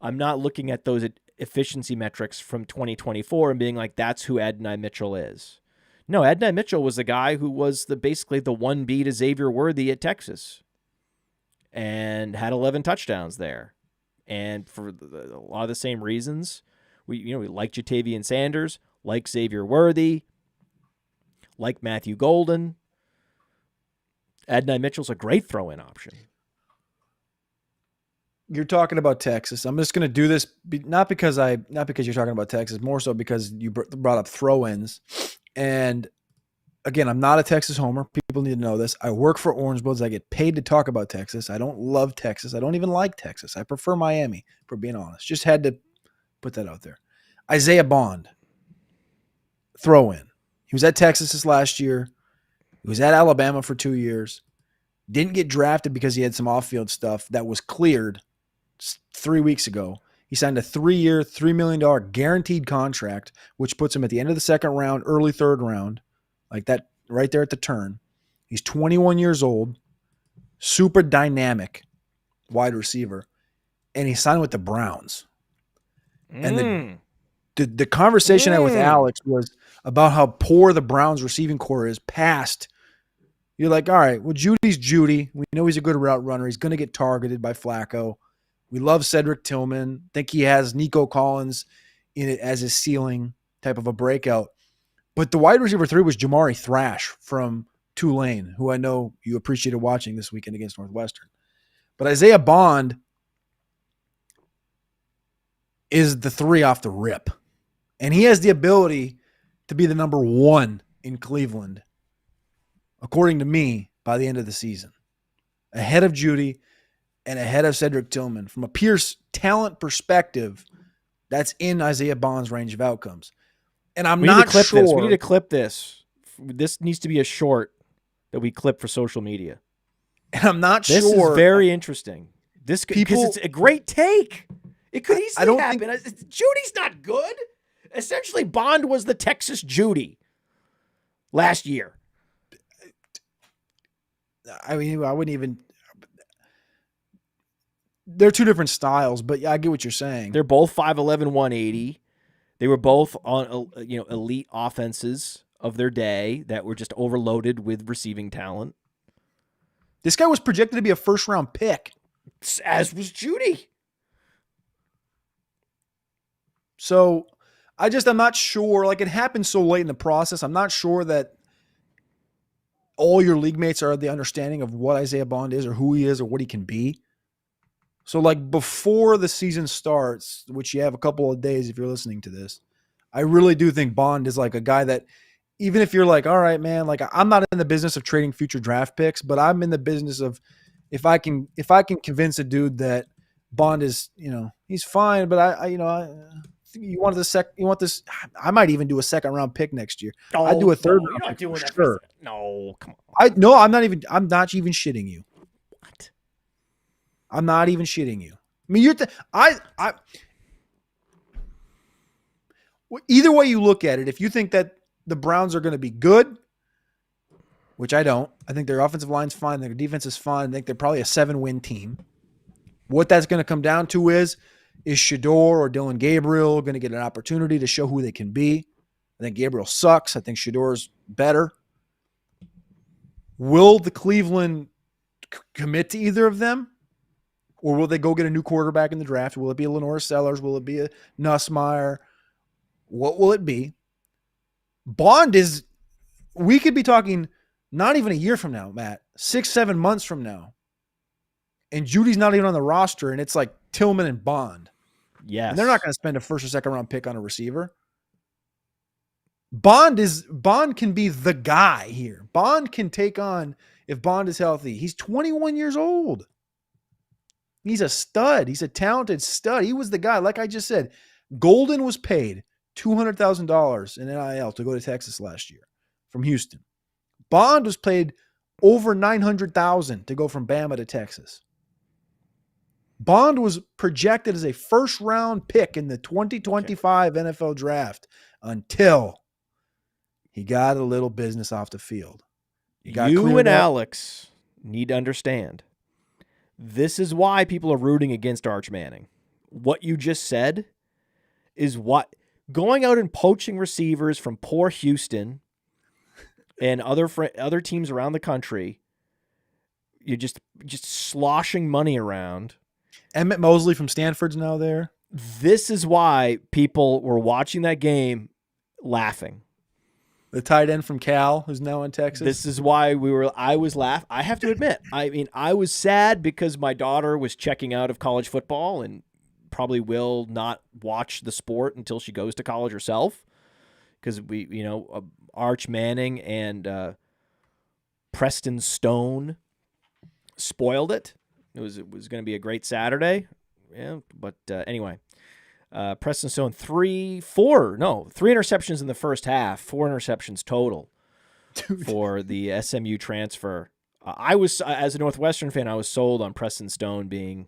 looking at those efficiency metrics from 2024 and being like, that's who Adonai Mitchell is. No, Adonai Mitchell was the guy who was basically the 1B to Xavier Worthy at Texas, and had 11 touchdowns there. And for a lot of the same reasons, we like Jatavian Sanders, like Xavier Worthy, like Matthew Golden. Adonai Mitchell's a great throw-in option. You're talking about Texas. I'm just going to do this not because you're talking about Texas, more so because you brought up throw-ins. And again, I'm not a Texas homer. People need to know this. I work for Orange Bloods. I get paid to talk about Texas. I don't love Texas. I don't even like Texas. I prefer Miami, for being honest. Just had to put that out there. Isaiah Bond, throw in. He was at Texas this last year. He was at Alabama for 2 years. Didn't get drafted because he had some off-field stuff that was cleared 3 weeks ago. He signed a 3-year, $3 million guaranteed contract, which puts him at the end of the second round, early third round, like that right there at the turn. He's 21 years old, super dynamic wide receiver, and he signed with the Browns. And the conversation I had with Alex was about how poor the Browns receiving core is past. You're like, all right, well, Judy's Judy. We know he's a good route runner. He's going to get targeted by Flacco. We love Cedric Tillman. Think he has Nico Collins in it as his ceiling type of a breakout. But the wide receiver 3 was Jamari Thrash from Tulane, who I know you appreciated watching this weekend against Northwestern. But Isaiah Bond is the 3 off the rip. And he has the ability to be the number 1 in Cleveland, according to me, by the end of the season. Ahead of Judy and ahead of Cedric Tillman. From a pure talent perspective, that's in Isaiah Bond's range of outcomes. And I'm not sure. We need to clip this. This needs to be a short that we clip for social media. And I'm not sure. This is very interesting. Because it's a great take. It could easily happen. Judy's not good. Essentially, Bond was the Texas Judy last year. I mean, I wouldn't even. They're two different styles, but I get what you're saying. They're both 5'11", 180. They were both on elite offenses of their day that were just overloaded with receiving talent. This guy was projected to be a first-round pick. As was Judy. So, I'm not sure. Like, it happened so late in the process. I'm not sure that all your league mates are the understanding of what Isaiah Bond is or who he is or what he can be. So, like, before the season starts, which you have a couple of days if you're listening to this, I really do think Bond is like a guy that, even if you're like, all right, man, like, I'm not in the business of trading future draft picks, but I'm in the business of if I can convince a dude that Bond is, he's fine, but you want this, I might even do a second round pick next year. I'd do a third round pick for sure. No, come on. I'm not even shitting you. What? I'm not even shitting you. I mean, either way you look at it, if you think that the Browns are going to be good, which I don't, I think their offensive line's fine, their defense is fine. I think they're probably a 7-win team. What that's going to come down to is Shador or Dylan Gabriel going to get an opportunity to show who they can be? I think Gabriel sucks. I think Shador's better. Will the Cleveland commit to either of them? Or will they go get a new quarterback in the draft? Will it be a Lenore Sellers? Will it be a Nussmeier? What will it be? Bond is, we could be talking not even a year from now, Matt, 6-7 months from now. And Judy's not even on the roster, and it's like Tillman and Bond. Yes. And they're not going to spend a first or second round pick on a receiver. Bond can be the guy here. Bond can take on, if Bond is healthy. He's 21 years old. He's a stud. He's a talented stud. He was the guy. Like I just said, Golden was paid $200,000 in NIL to go to Texas last year from Houston. Bond was paid over $900,000 to go from Bama to Texas. Bond was projected as a first-round pick in the 2025 NFL draft until he got a little business off the field. You and Alex need to understand. This is why people are rooting against Arch Manning. What you just said is what going out and poaching receivers from poor Houston and other teams around the country. You're just sloshing money around. Emmett Mosley from Stanford's now there. This is why people were watching that game laughing. The tight end from Cal, who's now in Texas. This is why I was laughing. I have to admit, I was sad because my daughter was checking out of college football and probably will not watch the sport until she goes to college herself because Arch Manning and Preston Stone spoiled it. It was going to be a great Saturday. Yeah, but anyway, Preston Stone three interceptions in the first half, 4 interceptions total for the SMU transfer. I was, as a Northwestern fan, I was sold on Preston Stone being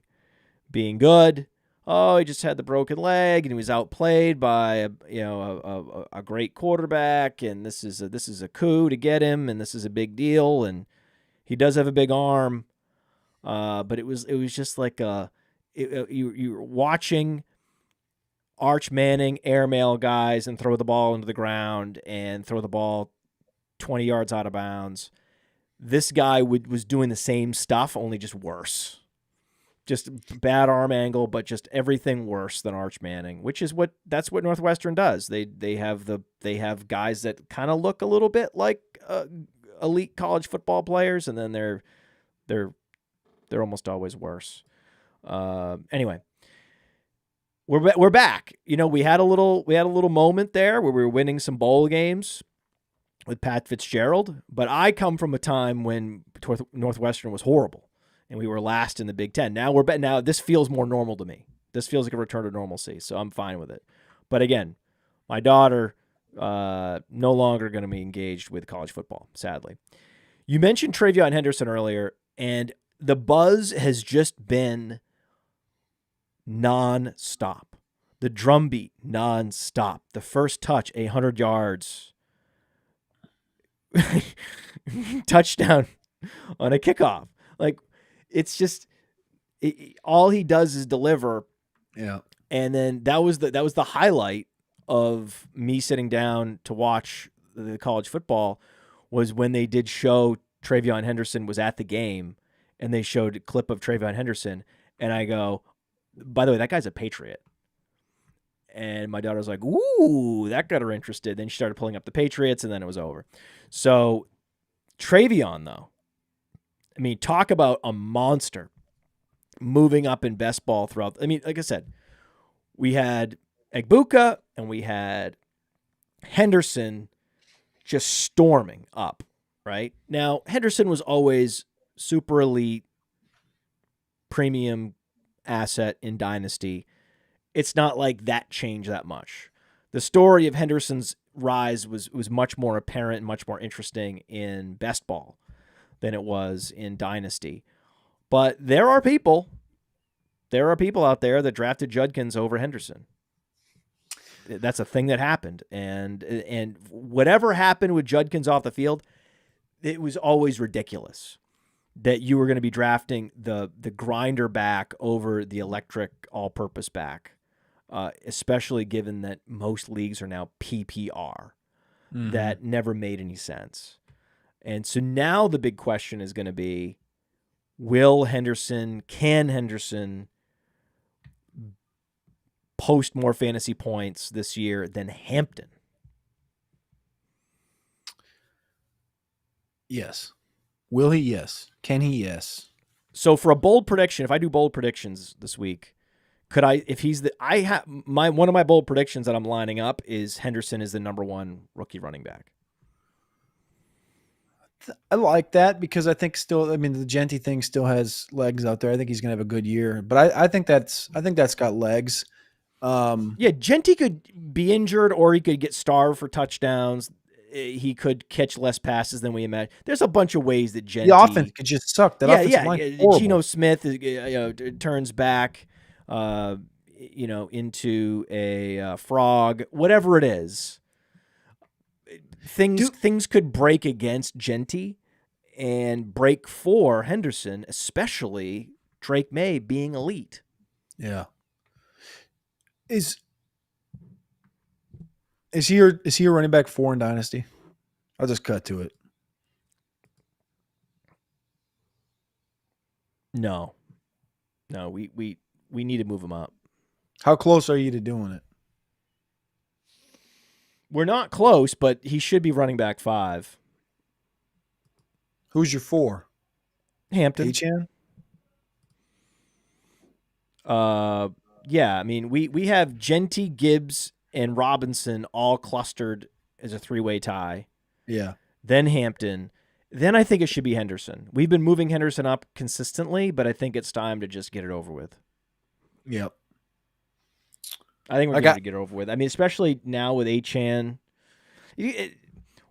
good. Oh, he just had the broken leg and he was outplayed by a great quarterback, and this is a coup to get him, and this is a big deal, and he does have a big arm, but it was just like you're watching Arch Manning airmail guys and throw the ball into the ground and throw the ball 20 yards out of bounds. This guy was doing the same stuff, only just worse. Just bad arm angle, but just everything worse than Arch Manning, that's what Northwestern does. They have guys that kind of look a little bit like elite college football players, and then they're almost always worse. Anyway, we're back. We had a little moment there where we were winning some bowl games with Pat Fitzgerald, but I come from a time when Northwestern was horrible and we were last in the Big Ten. Now now this feels more normal to me. This feels like a return to normalcy, so I'm fine with it. But again, my daughter no longer going to be engaged with college football, sadly. You mentioned Travion Henderson earlier, and the buzz has just been non-stop. The drumbeat, non-stop. The first touch, 100 yards. Touchdown on a kickoff. Like, it's just all he does is deliver. Yeah. And then that was the highlight of me sitting down to watch the college football, was when they did show Travion Henderson was at the game, and they showed a clip of Travion Henderson, and I go, by the way, that guy's a Patriot. And my daughter was like, ooh, that got her interested. Then she started pulling up the Patriots, and then it was over. So Travion, though, I mean, talk about a monster moving up in best ball throughout. I mean, like I said, we had Egbuka and we had Henderson just storming up, right? Now, Henderson was always super elite, premium asset in Dynasty. It's not like that changed that much. The story of Henderson's rise was much more apparent and much more interesting in best ball than it was in Dynasty. But there are people out there that drafted Judkins over Henderson. That's a thing that happened. And whatever happened with Judkins off the field, it was always ridiculous that you were going to be drafting the grinder back over the electric all-purpose back. Especially given that most leagues are now PPR. Mm-hmm. That never made any sense. And so now the big question is going to be, can Henderson post more fantasy points this year than Hampton? Yes. Will he? Yes. Can he? Yes. So for a bold prediction, if I do bold predictions this week, one of my bold predictions that I'm lining up is Henderson is the number 1 rookie running back. I like that because I think the Genty thing still has legs out there. I think he's going to have a good year, but I think that's got legs. Yeah, Genty could be injured or he could get starved for touchdowns. He could catch less passes than we imagine. There's a bunch of ways that Genty... The offense could just suck. Geno Smith turns back. Into a frog, whatever it is. Things could break against Genty and break for Henderson, especially Drake May being elite. Yeah. Is he a running back 4 in Dynasty? I'll just cut to it. No, we need to move him up. How close are you to doing it? We're not close, but he should be running back 5. Who's your 4? Hampton. H-N? Yeah. I mean, we have Genty, Gibbs, and Robinson all clustered as a 3-way tie. Yeah. Then Hampton. Then I think it should be Henderson. We've been moving Henderson up consistently, but I think it's time to just get it over with. Yep. I think we're going to get it over with. I mean, especially now with Achane.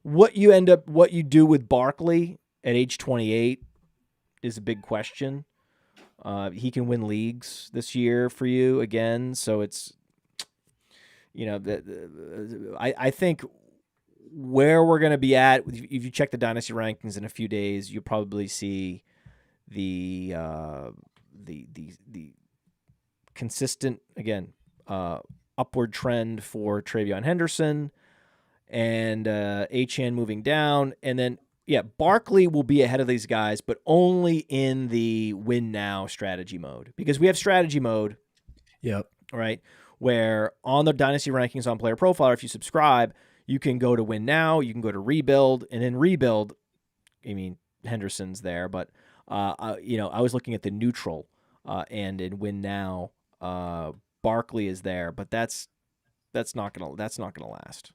What you do with Barkley at age 28 is a big question. He can win leagues this year for you again, so it's, I think where we're going to be at, if you check the Dynasty rankings in a few days, you'll probably see the consistent, again, upward trend for Travion Henderson and Achane moving down. And then, Barkley will be ahead of these guys, but only in the win now strategy mode, because we have strategy mode. Yep. Right. Where on the Dynasty rankings on Player Profiler, if you subscribe, you can go to win now, you can go to rebuild, and in rebuild, I mean, Henderson's there, but I was looking at the neutral, and in win now, Barkley is there, but that's not gonna last.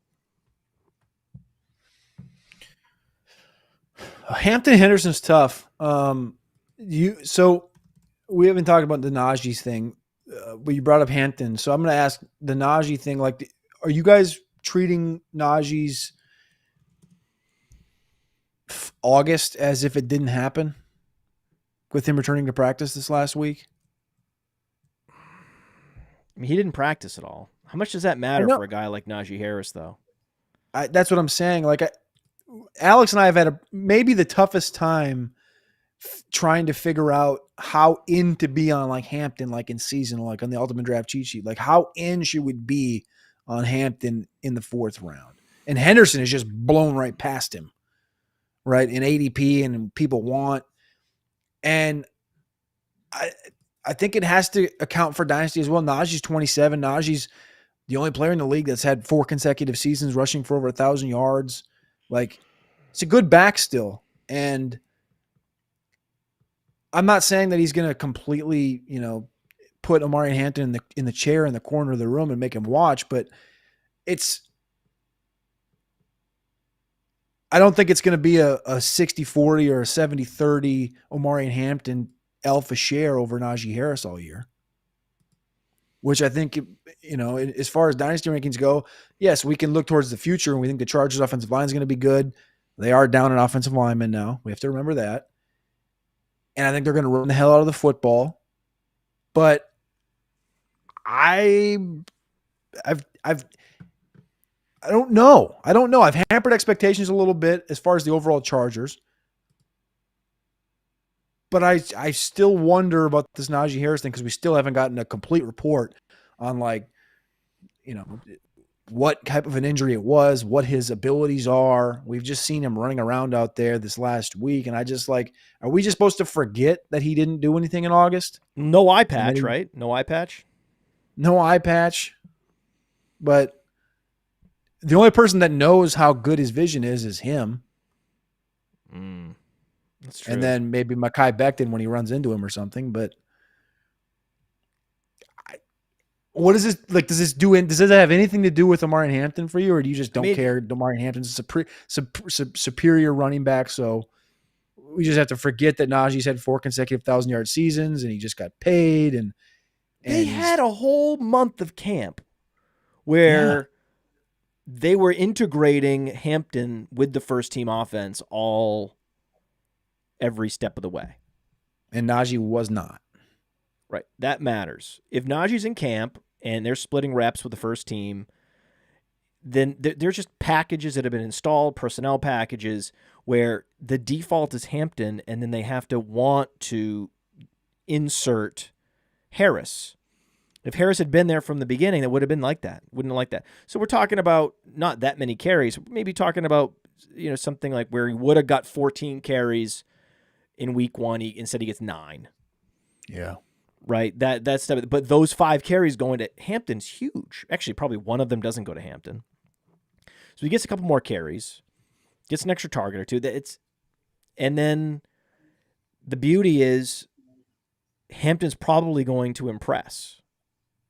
Hampton Henderson's tough. So we haven't talked about the Najee's thing, but you brought up Hampton, so I'm going to ask the Najee thing. Like, are you guys treating Najee's August as if it didn't happen with him returning to practice this last week? I mean, he didn't practice at all. How much does that matter for a guy like Najee Harris, though? That's what I'm saying. Like, Alex and I have had maybe the toughest time trying to figure out how in to be on like Hampton, like in season, like on the Ultimate Draft cheat sheet, like how in she would be on Hampton in the 4th round. And Henderson is just blown right past him, right, in ADP and people want. And I think it has to account for Dynasty as well. Najee's 27. Najee's the only player in the league that's had 4 consecutive seasons rushing for over 1,000 yards. Like, it's a good back still. And I'm not saying that he's going to completely, put Omari Hampton in the chair in the corner of the room and make him watch, but I don't think it's going to be a 60-40 or a 70-30 Omari Hampton alpha share over Najee Harris all year, which I think, as far as dynasty rankings go, yes, we can look towards the future and we think the Chargers offensive line is going to be good. They are down an offensive lineman now. We have to remember that. And I think they're going to run the hell out of the football. But I don't know. I've hampered expectations a little bit as far as the overall Chargers. But I still wonder about this Najee Harris thing because we still haven't gotten a complete report on, like, what type of an injury it was, what his abilities are. We've just seen him running around out there this last week. And I just are we just supposed to forget that he didn't do anything in August? No eye patch, right? No eye patch? No eye patch. But the only person that knows how good his vision is him. That's true. And then maybe Mekhi Becton when he runs into him or something. But what is this like? Does this have anything to do with Omari Hampton for you, or do you just don't care? Omari Hampton's a superior running back, so we just have to forget that Najee's had 4 consecutive 1,000-yard seasons and he just got paid. And they had a whole month of camp where they were integrating Hampton with the first team offense every step of the way. And Najee was not. Right. That matters. If Najee's in camp and they're splitting reps with the first team, then there's just packages that have been installed, personnel packages, where the default is Hampton, and then they have to want to insert Harris. If Harris had been there from the beginning, it would have been like that. Wouldn't have liked that. So we're talking about not that many carries. Maybe talking about something like where he would have got 14 carries in week 1. Instead he gets 9. Yeah. Right. That's stuff. But those 5 carries going to Hampton's huge. Actually, probably one of them doesn't go to Hampton. So he gets a couple more carries, gets an extra target or two. And then the beauty is Hampton's probably going to impress.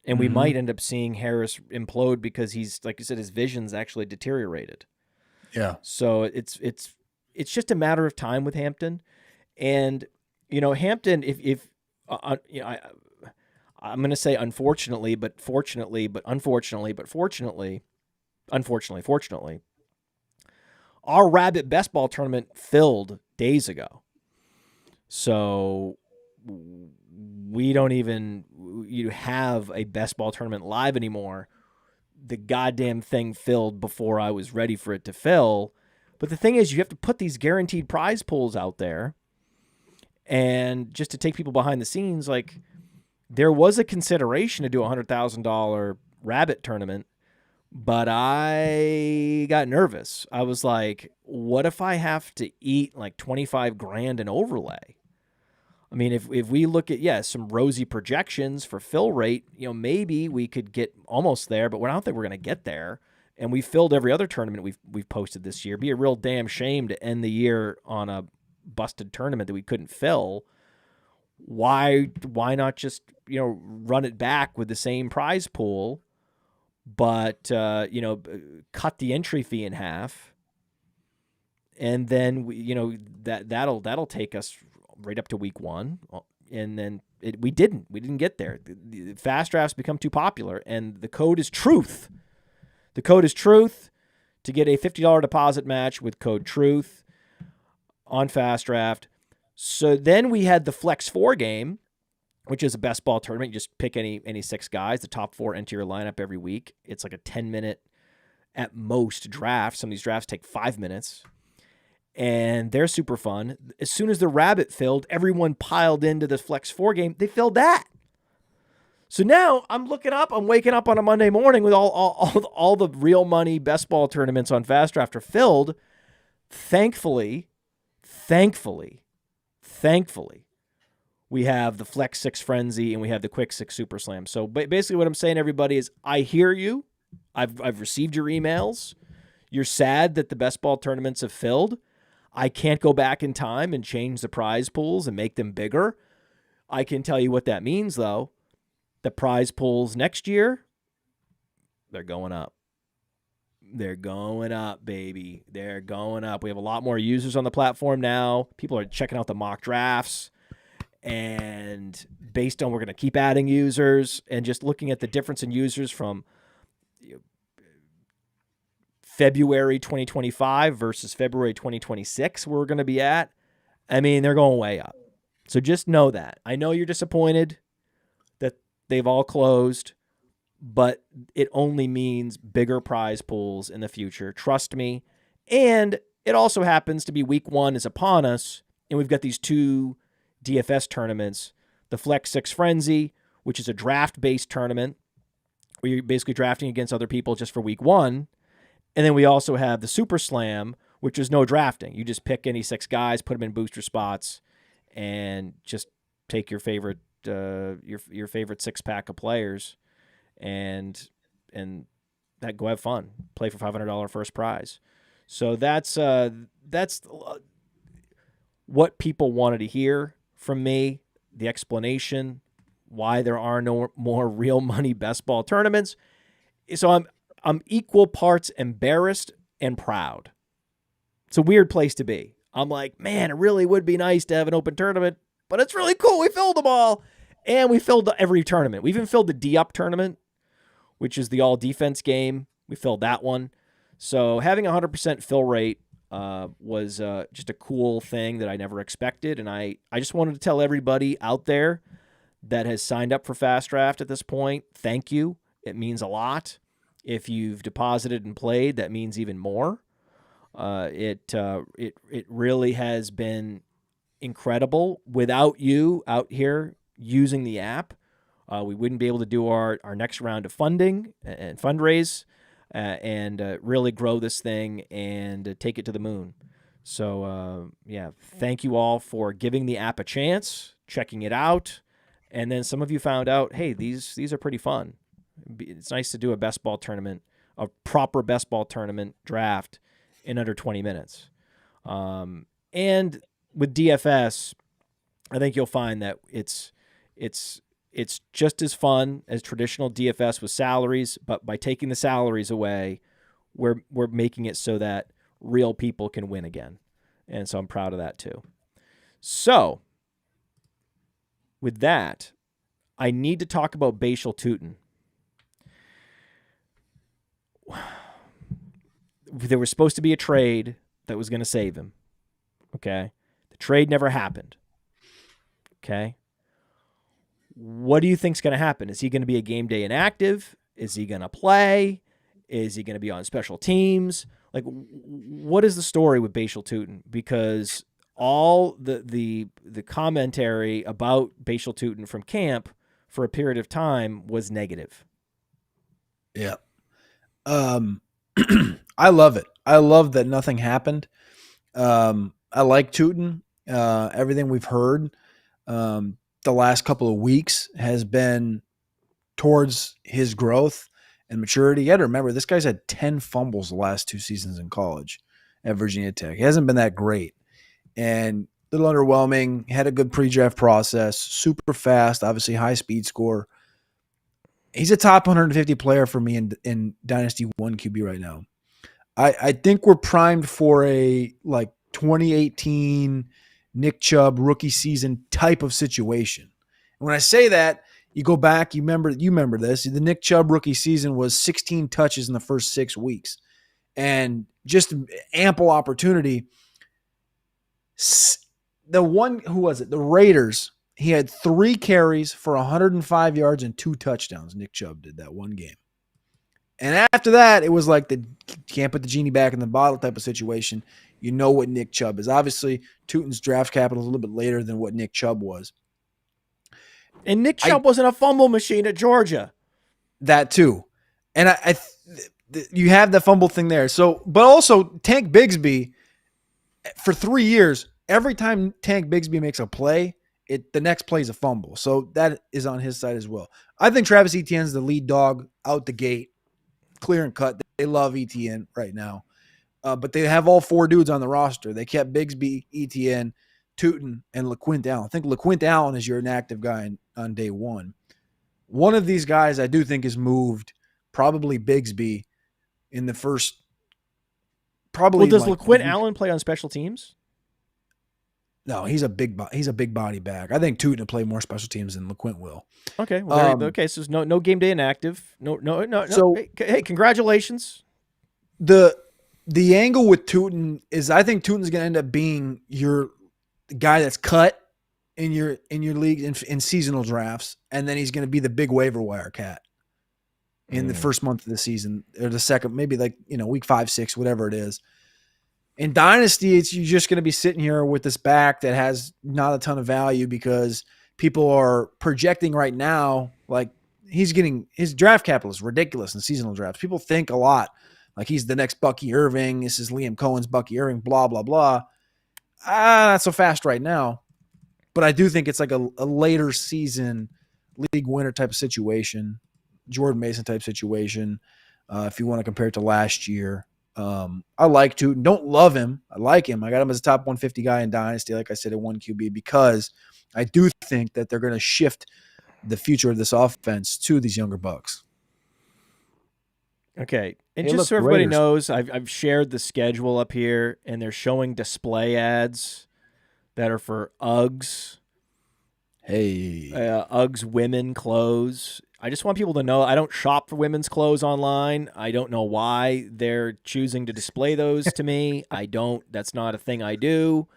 And we might end up seeing Harris implode because he's, like you said, his vision's actually deteriorated. Yeah. So it's just a matter of time with Hampton. And, Hampton, if I'm going to say unfortunately, but fortunately, but unfortunately, but fortunately, fortunately, our Rabbit best ball tournament filled days ago. So we don't even have a best ball tournament live anymore. The goddamn thing filled before I was ready for it to fill. But the thing is, you have to put these guaranteed prize pools out there. And just to take people behind the scenes, like, there was a consideration to do a $100,000 Rabbit tournament, but I got nervous. I was like, what if I have to eat like 25 grand in overlay? I mean, if we look at, some rosy projections for fill rate, maybe we could get almost there, but I don't think we're going to get there. And we filled every other tournament we've posted this year. It'd be a real damn shame to end the year on a busted tournament that we couldn't fill. Why not just, run it back with the same prize pool, but, cut the entry fee in half. And then, that'll take us right up to week 1. And then we didn't get there. The fast drafts become too popular, and the code is truth. The code is truth to get a $50 deposit match with code truth on fast draft. So then we had the Flex 4 game, which is a best ball tournament. You just pick any 6 guys. The top 4 enter your lineup every week. It's like a 10-minute at most draft. Some of these drafts take 5 minutes. And they're super fun. As soon as the Rabbit filled, everyone piled into the Flex 4 game. They filled that. So now I'm waking up on a Monday morning with all the real money best ball tournaments on Fast Draft are filled. Thankfully, we have the Flex 6 Frenzy and we have the Quick 6 Super Slam. So basically what I'm saying, everybody, is I hear you. I've received your emails. You're sad that the best ball tournaments have filled. I can't go back in time and change the prize pools and make them bigger. I can tell you what that means, though. The prize pools next year, they're going up. They're going up, baby. They're going up. We have a lot more users on the platform now. People are checking out the mock drafts. And based on, we're going to keep adding users, and just looking at the difference in users from February 2025 versus February 2026, where we're going to be at, I mean, they're going way up. So just know that. I know you're disappointed that they've all closed, but it only means bigger prize pools in the future. Trust me. And it also happens to be week 1 is upon us, and we've got these 2 DFS tournaments, the Flex 6 Frenzy, which is a draft-based tournament where you're basically drafting against other people just for week 1. And then we also have the Super Slam, which is no drafting. You just pick any 6 guys, put them in booster spots, and just take your favorite your favorite 6-pack of players, and that go have fun. Play for $500 first prize. So that's what people wanted to hear from me. The explanation why there are no more real money best ball tournaments. So I'm equal parts embarrassed and proud. It's a weird place to be. I'm like, man, it really would be nice to have an open tournament, but it's really cool. We filled them all. And we filled every tournament. We even filled the D-Up tournament, which is the all-defense game. We filled that one. So having a 100% fill rate was just a cool thing that I never expected. And I just wanted to tell everybody out there that has signed up for Fast Draft at this point, thank you. It means a lot. If you've deposited and played, that means even more. It really has been incredible. Without you out here using the app, we wouldn't be able to do our next round of funding and fundraise and really grow this thing and take it to the moon. So, thank you all for giving the app a chance, checking it out. And then some of you found out, hey, these are pretty fun. It's nice to do a best ball tournament, a proper best ball tournament draft in under 20 minutes. And with DFS, I think you'll find that it's just as fun as traditional DFS with salaries, but by taking the salaries away, we're making it so that real people can win again. And so I'm proud of that too. So with that, I need to talk about Bashal Tutin. There was supposed to be a trade that was going to save him. Okay. The trade never happened. Okay. What do you think's going to happen? Is he going to be a game day inactive? Is he going to play? Is he going to be on special teams? Like, what is the story with Bashal Tutin? Because all the commentary about Bashal Tutin from camp for a period of time was negative. Yeah. I love it. I love that nothing happened. I like Tutin. Everything we've heard the last couple of weeks has been towards his growth and maturity. You got to remember, this guy's had 10 fumbles the last 2 seasons in college at Virginia Tech. He hasn't been that great. And a little underwhelming. Had a good pre-draft process. Super fast, obviously high speed score. He's a top 150 player for me in Dynasty 1 QB right now. I think we're primed for a like 2018 Nick Chubb rookie season type of situation. And when I say that, you go back, you remember this. The Nick Chubb rookie season was 16 touches in the first 6 weeks. And just ample opportunity. The Raiders, he had 3 carries for 105 yards and 2 touchdowns. Nick Chubb did that one game. And after that, it was like the can't put the genie back in the bottle type of situation. You know what Nick Chubb is. Obviously, Tutin's draft capital is a little bit later than what Nick Chubb was. And Nick Chubb wasn't a fumble machine at Georgia. That too. And you have the fumble thing there. So, but also Tank Bigsby, for 3 years, every time Tank Bigsby makes a play, the next play is a fumble. So that is on his side as well. I think Travis Etienne's the lead dog out the gate. Clear and cut. They love Etienne right now. But they have all 4 dudes on the roster. They kept Bigsby, Etienne, Tutin, and LaQuint Allen. I think LaQuint Allen is your inactive guy on day 1. One of these guys I do think is moved, probably Bigsby, in the first probably. Well, does LaQuint Allen play on special teams? No, he's a big body back. I think Tutin will play more special teams than LaQuint will. Okay, well, okay. So there's no game day inactive. No. So hey, congratulations. The angle with Tutin is I think Tutin's going to end up being your guy that's cut in your league in seasonal drafts, and then he's going to be the big waiver wire cat in the first month of the season or the second, maybe week 5, 6, whatever it is. In Dynasty, you're just going to be sitting here with this back that has not a ton of value because people are projecting right now like he's getting his draft capital is ridiculous in seasonal drafts. People think a lot like he's the next Bucky Irving. This is Liam Cohen's Bucky Irving, blah, blah, blah. Not so fast right now. But I do think it's like a later season league winner type of situation, Jordan Mason type situation, if you want to compare it to last year. I like Tutin. Don't love him. I like him. I got him as a top 150 guy in Dynasty, like I said, at 1 QB, because I do think that they're going to shift the future of this offense to these younger bucks. Okay. And just so everybody knows, I've shared the schedule up here, and they're showing display ads that are for Uggs. Hey. Uggs women clothes. I just want people to know I don't shop for women's clothes online. I don't know why they're choosing to display those to me. That's not a thing I do.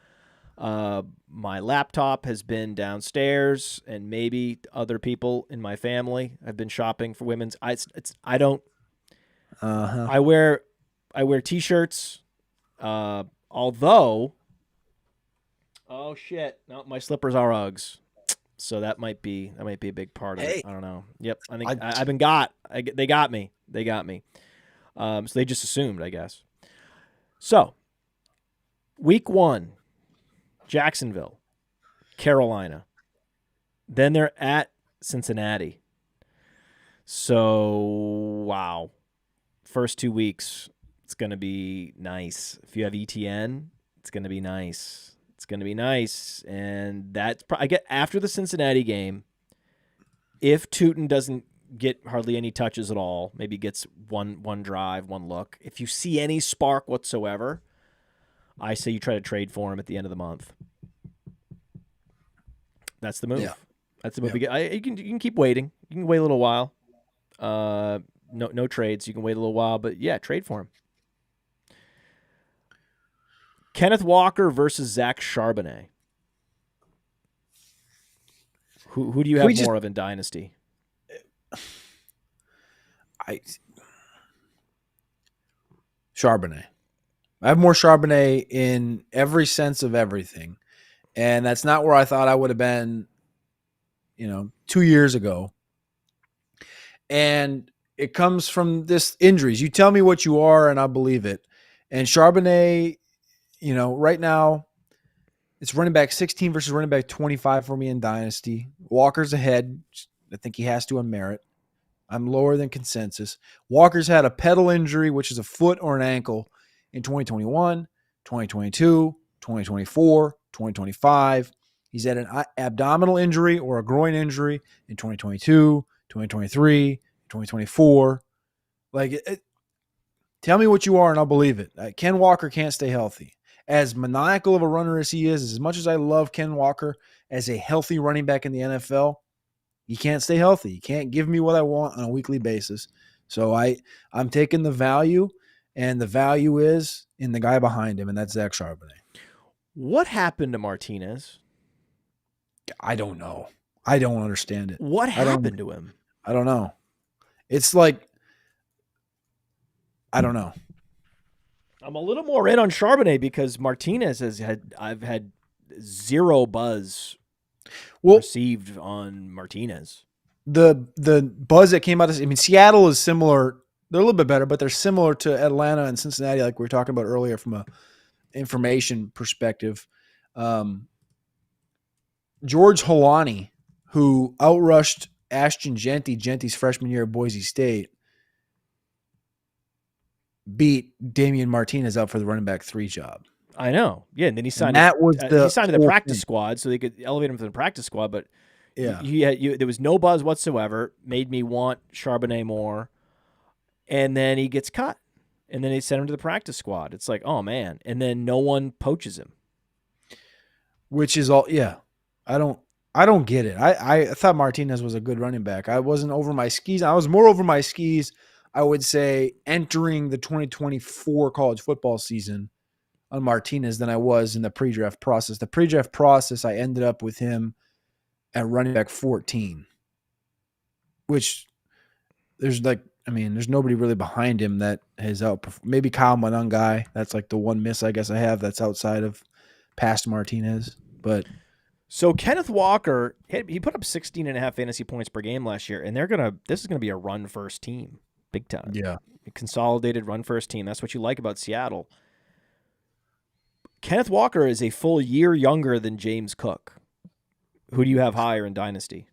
My laptop has been downstairs, and maybe other people in my family have been shopping for women's. I wear t-shirts. Although, oh shit, no, my slippers are Uggs. So that might be a big part of it. I don't know. Yep, I think I've been got. They got me. So they just assumed, I guess. So, week 1, Jacksonville, Carolina. Then they're at Cincinnati. So, wow. First 2 weeks, it's going to be nice. If you have ETN, it's going to be nice. It's going to be nice. And that's I get after the Cincinnati game, if Tutin doesn't get hardly any touches at all, maybe gets one drive, one look. If you see any spark whatsoever, I say you try to trade for him at the end of the month. That's the move. Yeah. That's the move. You can keep waiting. You can wait a little while. No trades. You can wait a little while, but yeah, trade for him. Kenneth Walker versus Zach Charbonnet. Who do you have more of in Dynasty? Charbonnet. I have more Charbonnet in every sense of everything. And that's not where I thought I would have been, 2 years ago. And it comes from this injuries. You tell me what you are, and I believe it. And Charbonnet, right now, it's running back 16 versus running back 25 for me in Dynasty. Walker's ahead. I think he has to on merit. I'm lower than consensus. Walker's had a pedal injury, which is a foot or an ankle, in 2021, 2022, 2024, 2025. He's had an abdominal injury or a groin injury in 2022, 2023, 2024. Tell me what you are and I'll believe it. Ken Walker can't stay healthy. As maniacal of a runner as he is, as much as I love Ken Walker as a healthy running back in the NFL, he can't stay healthy. He can't give me what I want on a weekly basis. So I'm taking the value, and the value is in the guy behind him, and that's Zach Charbonnet. What happened to Martinez? I don't know. I don't understand it. What happened to him? I don't know. It's like, I don't know. I'm a little more in on Charbonnet because Martinez I've had zero buzz received on Martinez. The buzz that came out of, Seattle is similar. They're a little bit better, but they're similar to Atlanta and Cincinnati, like we were talking about earlier from a information perspective. George Holani, who outrushed Ashton Genty's freshman year at Boise State, beat Damian Martinez out for the running back 3 job. I know. Yeah, and then he signed. He signed to the practice squad, so they could elevate him to the practice squad. But yeah, there was no buzz whatsoever. Made me want Charbonnet more, and then he gets cut, and then they sent him to the practice squad. It's like, oh man, and then no one poaches him, which is all. Yeah, I don't get it. I thought Martinez was a good running back. I wasn't over my skis. I was more over my skis, I would say, entering the 2024 college football season on Martinez than I was in the pre-draft process. The pre-draft process, I ended up with him at running back 14, which there's nobody really behind him that has outperformed. Maybe Kyle Monangai. That's like the one miss I guess I have that's outside of past Martinez. But so Kenneth Walker, he put up 16.5 fantasy points per game last year, and this is gonna be a run first team, big time. Yeah, a consolidated run first team. That's what you like about Seattle. Kenneth Walker is a full year younger than James Cook. Who do you have higher in Dynasty?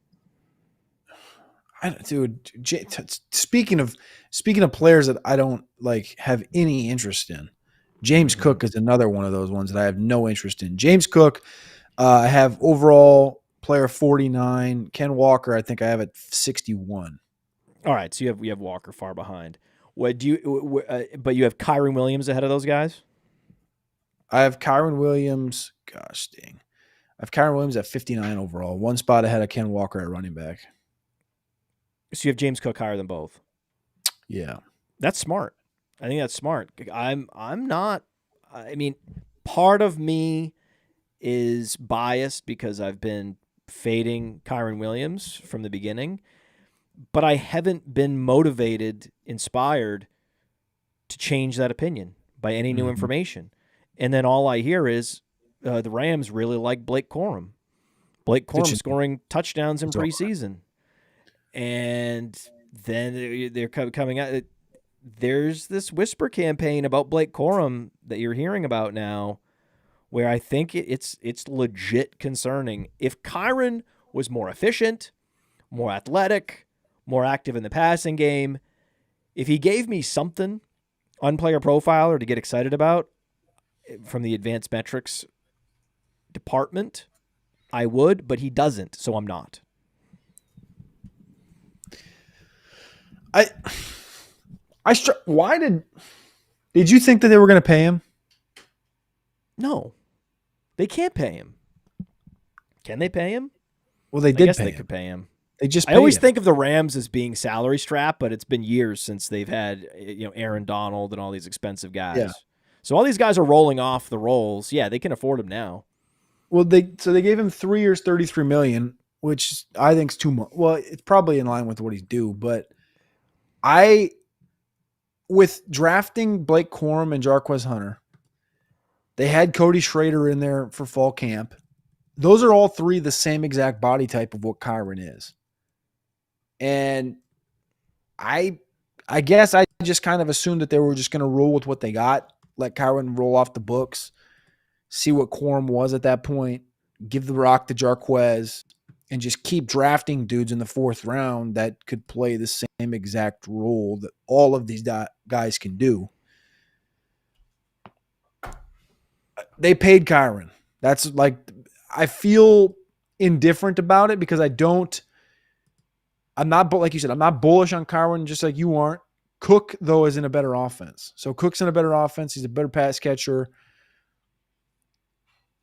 Speaking of players that I don't have any interest in, James Cook is another one of those ones that I have no interest in. James Cook, I have overall player 49. Ken Walker, I think I have at 61. All right, so you have Walker far behind. But you have Kyron Williams ahead of those guys? I have Kyron Williams. Gosh dang. I have Kyron Williams at 59 overall. One spot ahead of Ken Walker at running back. So you have James Cook higher than both. Yeah. That's smart. I think that's smart. I'm not. Part of me is biased because I've been fading Kyron Williams from the beginning, but I haven't been motivated, inspired to change that opinion by any new information. And then all I hear is the Rams really like Blake Corum. Blake Corum scoring touchdowns in preseason. And then they're coming out. There's this whisper campaign about Blake Corum that you're hearing about now where I think it's legit concerning. If Kyron was more efficient, more athletic, more active in the passing game, if he gave me something on PlayerProfiler to get excited about from the advanced metrics department, I would, but he doesn't, so I'm not. Why did you think that they were going to pay him? No, they can't pay him. Can they pay him? Well, they I did guess pay they him. could pay him. They just I paid always him. think of the Rams as being salary strapped, but it's been years since they've had Aaron Donald and all these expensive guys. Yeah. So all these guys are rolling off the rolls. Yeah, they can afford him now. Well, they gave him 3 years, $33 million, which I think is too much. Well, it's probably in line with what he's due, but with drafting Blake Corum and Jarquez Hunter, they had Cody Schrader in there for fall camp. Those are all three the same exact body type of what Kyron is. And I guess I just kind of assumed that they were just going to roll with what they got, let Kyron roll off the books, see what Corum was at that point, give the rock to Jarquez, and just keep drafting dudes in the 4th round that could play the same exact role that all of these guys can do. They paid Kyron. That's like, I feel indifferent about it because I'm not, like you said, I'm not bullish on Kyron just like you aren't. Cook, though, is in a better offense. So Cook's in a better offense. He's a better pass catcher.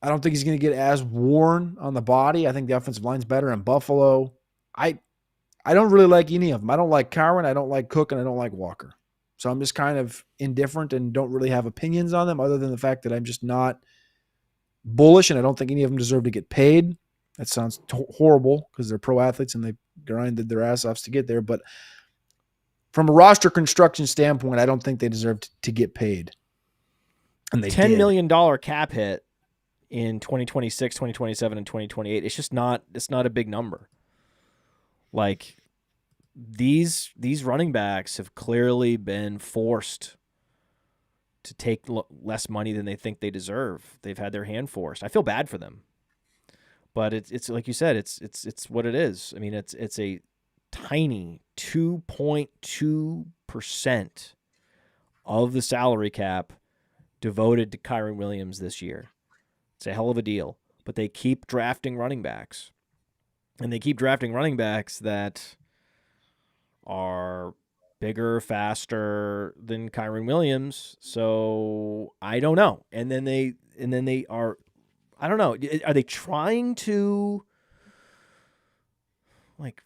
I don't think he's going to get as worn on the body. I think the offensive line's better in Buffalo. I don't really like any of them. I don't like Kyron. I don't like Cook, and I don't like Walker. So I'm just kind of indifferent and don't really have opinions on them other than the fact that I'm just not bullish, and I don't think any of them deserve to get paid. That sounds horrible because they're pro athletes and they grinded their ass offs to get there. But from a roster construction standpoint, I don't think they deserve to get paid. And they $10 did. million cap hit in 2026, 2027, and 2028. It's just not. It's not a big number. Like these running backs have clearly been forced to take less money than they think they deserve. They've had their hand forced. I feel bad for them, but it's like you said. It's what it is. I mean, it's a tiny 2.2% of the salary cap devoted to Kyron Williams this year. It's a hell of a deal, but they keep drafting running backs, and they keep drafting running backs that are bigger, faster than Kyron Williams. So I don't know. And then they are, I don't know. Are they trying to like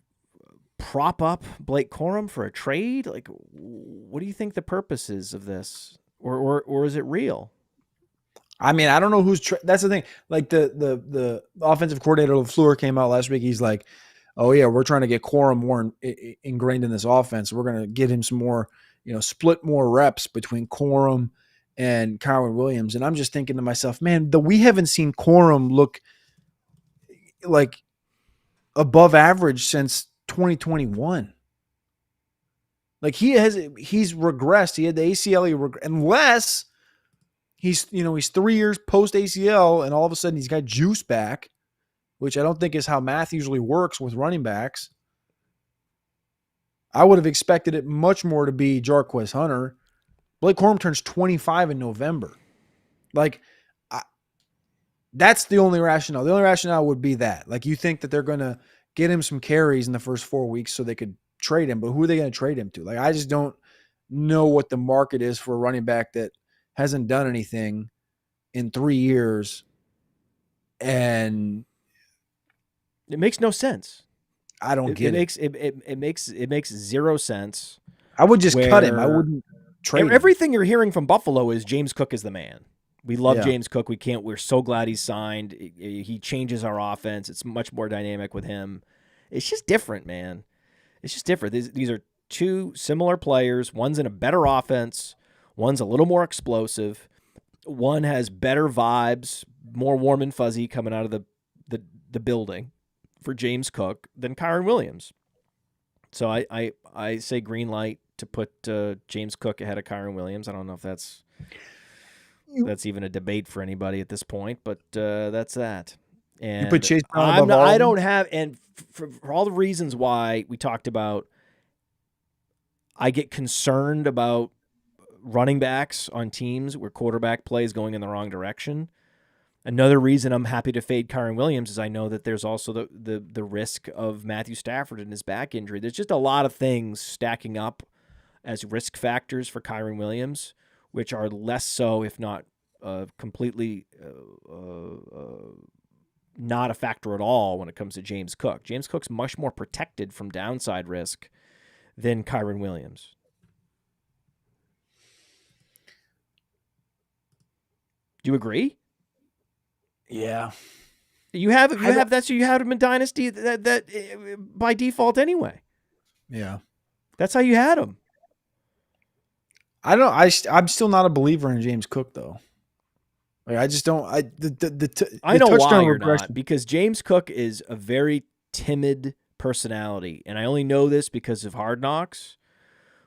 prop up Blake Corum for a trade? Like, what do you think the purpose is of this, or is it real? I mean, I don't know who's that's the thing. Like the offensive coordinator LaFleur came out last week. He's like, "Oh yeah, we're trying to get Corum more ingrained in this offense. We're going to get him some more, split more reps between Corum and Kyron Williams." And I'm just thinking to myself, man, we haven't seen Corum look like above average since 2021. Like he's regressed. He had the ACL, unless he's 3 years post ACL and all of a sudden he's got juice back, which I don't think is how math usually works with running backs. I would have expected it much more to be Jarquez Hunter. Blake Corum turns 25 in November. Like, that's the only rationale. The only rationale would be that. Like, you think that they're going to get him some carries in the first 4 weeks so they could trade him, but who are they going to trade him to? Like, I just don't know what the market is for a running back that hasn't done anything in 3 years, and it makes no sense. I don't get it. It makes zero sense. I would just cut him. I wouldn't trade him. Everything you're hearing from Buffalo is James Cook is the man. We love Yeah. James Cook. We're so glad he's signed. He changes our offense. It's much more dynamic with him. It's just different, man. It's just different. These are two similar players. One's in a better offense. One's a little more explosive. One has better vibes, more warm and fuzzy coming out of the building for James Cook than Kyron Williams. So I say green light to put James Cook ahead of Kyron Williams. I don't know if that's even a debate for anybody at this point, but that's that. And You put Chase Brown above all of I them? don't have, and for all the reasons why we talked about, I get concerned about running backs on teams where quarterback play is going in the wrong direction. Another reason I'm happy to fade Kyron Williams is I know that there's also the risk of Matthew Stafford and his back injury. There's just a lot of things stacking up as risk factors for Kyron Williams, which are less so, if not completely not a factor at all when it comes to James Cook. James Cook's much more protected from downside risk than Kyron Williams. Do you agree? Yeah. You have that's who you had him in Dynasty that by default anyway. Yeah. That's how you had him. I don't know. I'm still not a believer in James Cook though. Like, I just don't. I know why you're not, because James Cook is a very timid personality, and I only know this because of Hard Knocks.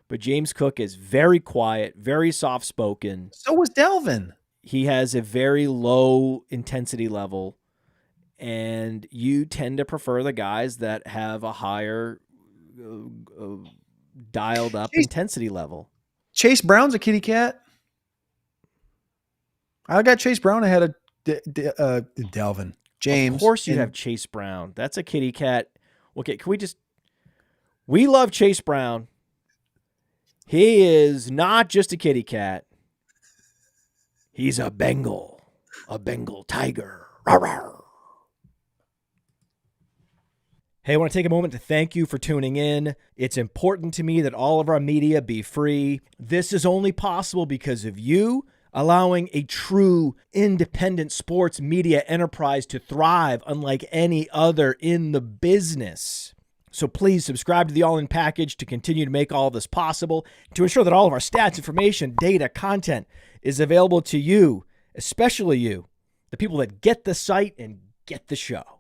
But James Cook is very quiet, very soft spoken. So was Delvin. He has a very low intensity level, and you tend to prefer the guys that have a higher dialed up intensity level. Chase Brown's a kitty cat. I got Chase Brown ahead of Delvin. James. Of course you have Chase Brown. That's a kitty cat. Okay, can we love Chase Brown. He is not just a kitty cat. He's a Bengal tiger. Rawr, rawr. Hey, I want to take a moment to thank you for tuning in. It's important to me that all of our media be free. This is only possible because of you allowing a true independent sports media enterprise to thrive unlike any other in the business. So please subscribe to the All In Package to continue to make all of this possible, to ensure that all of our stats, information, data, content is available to you, especially you, the people that get the site and get the show.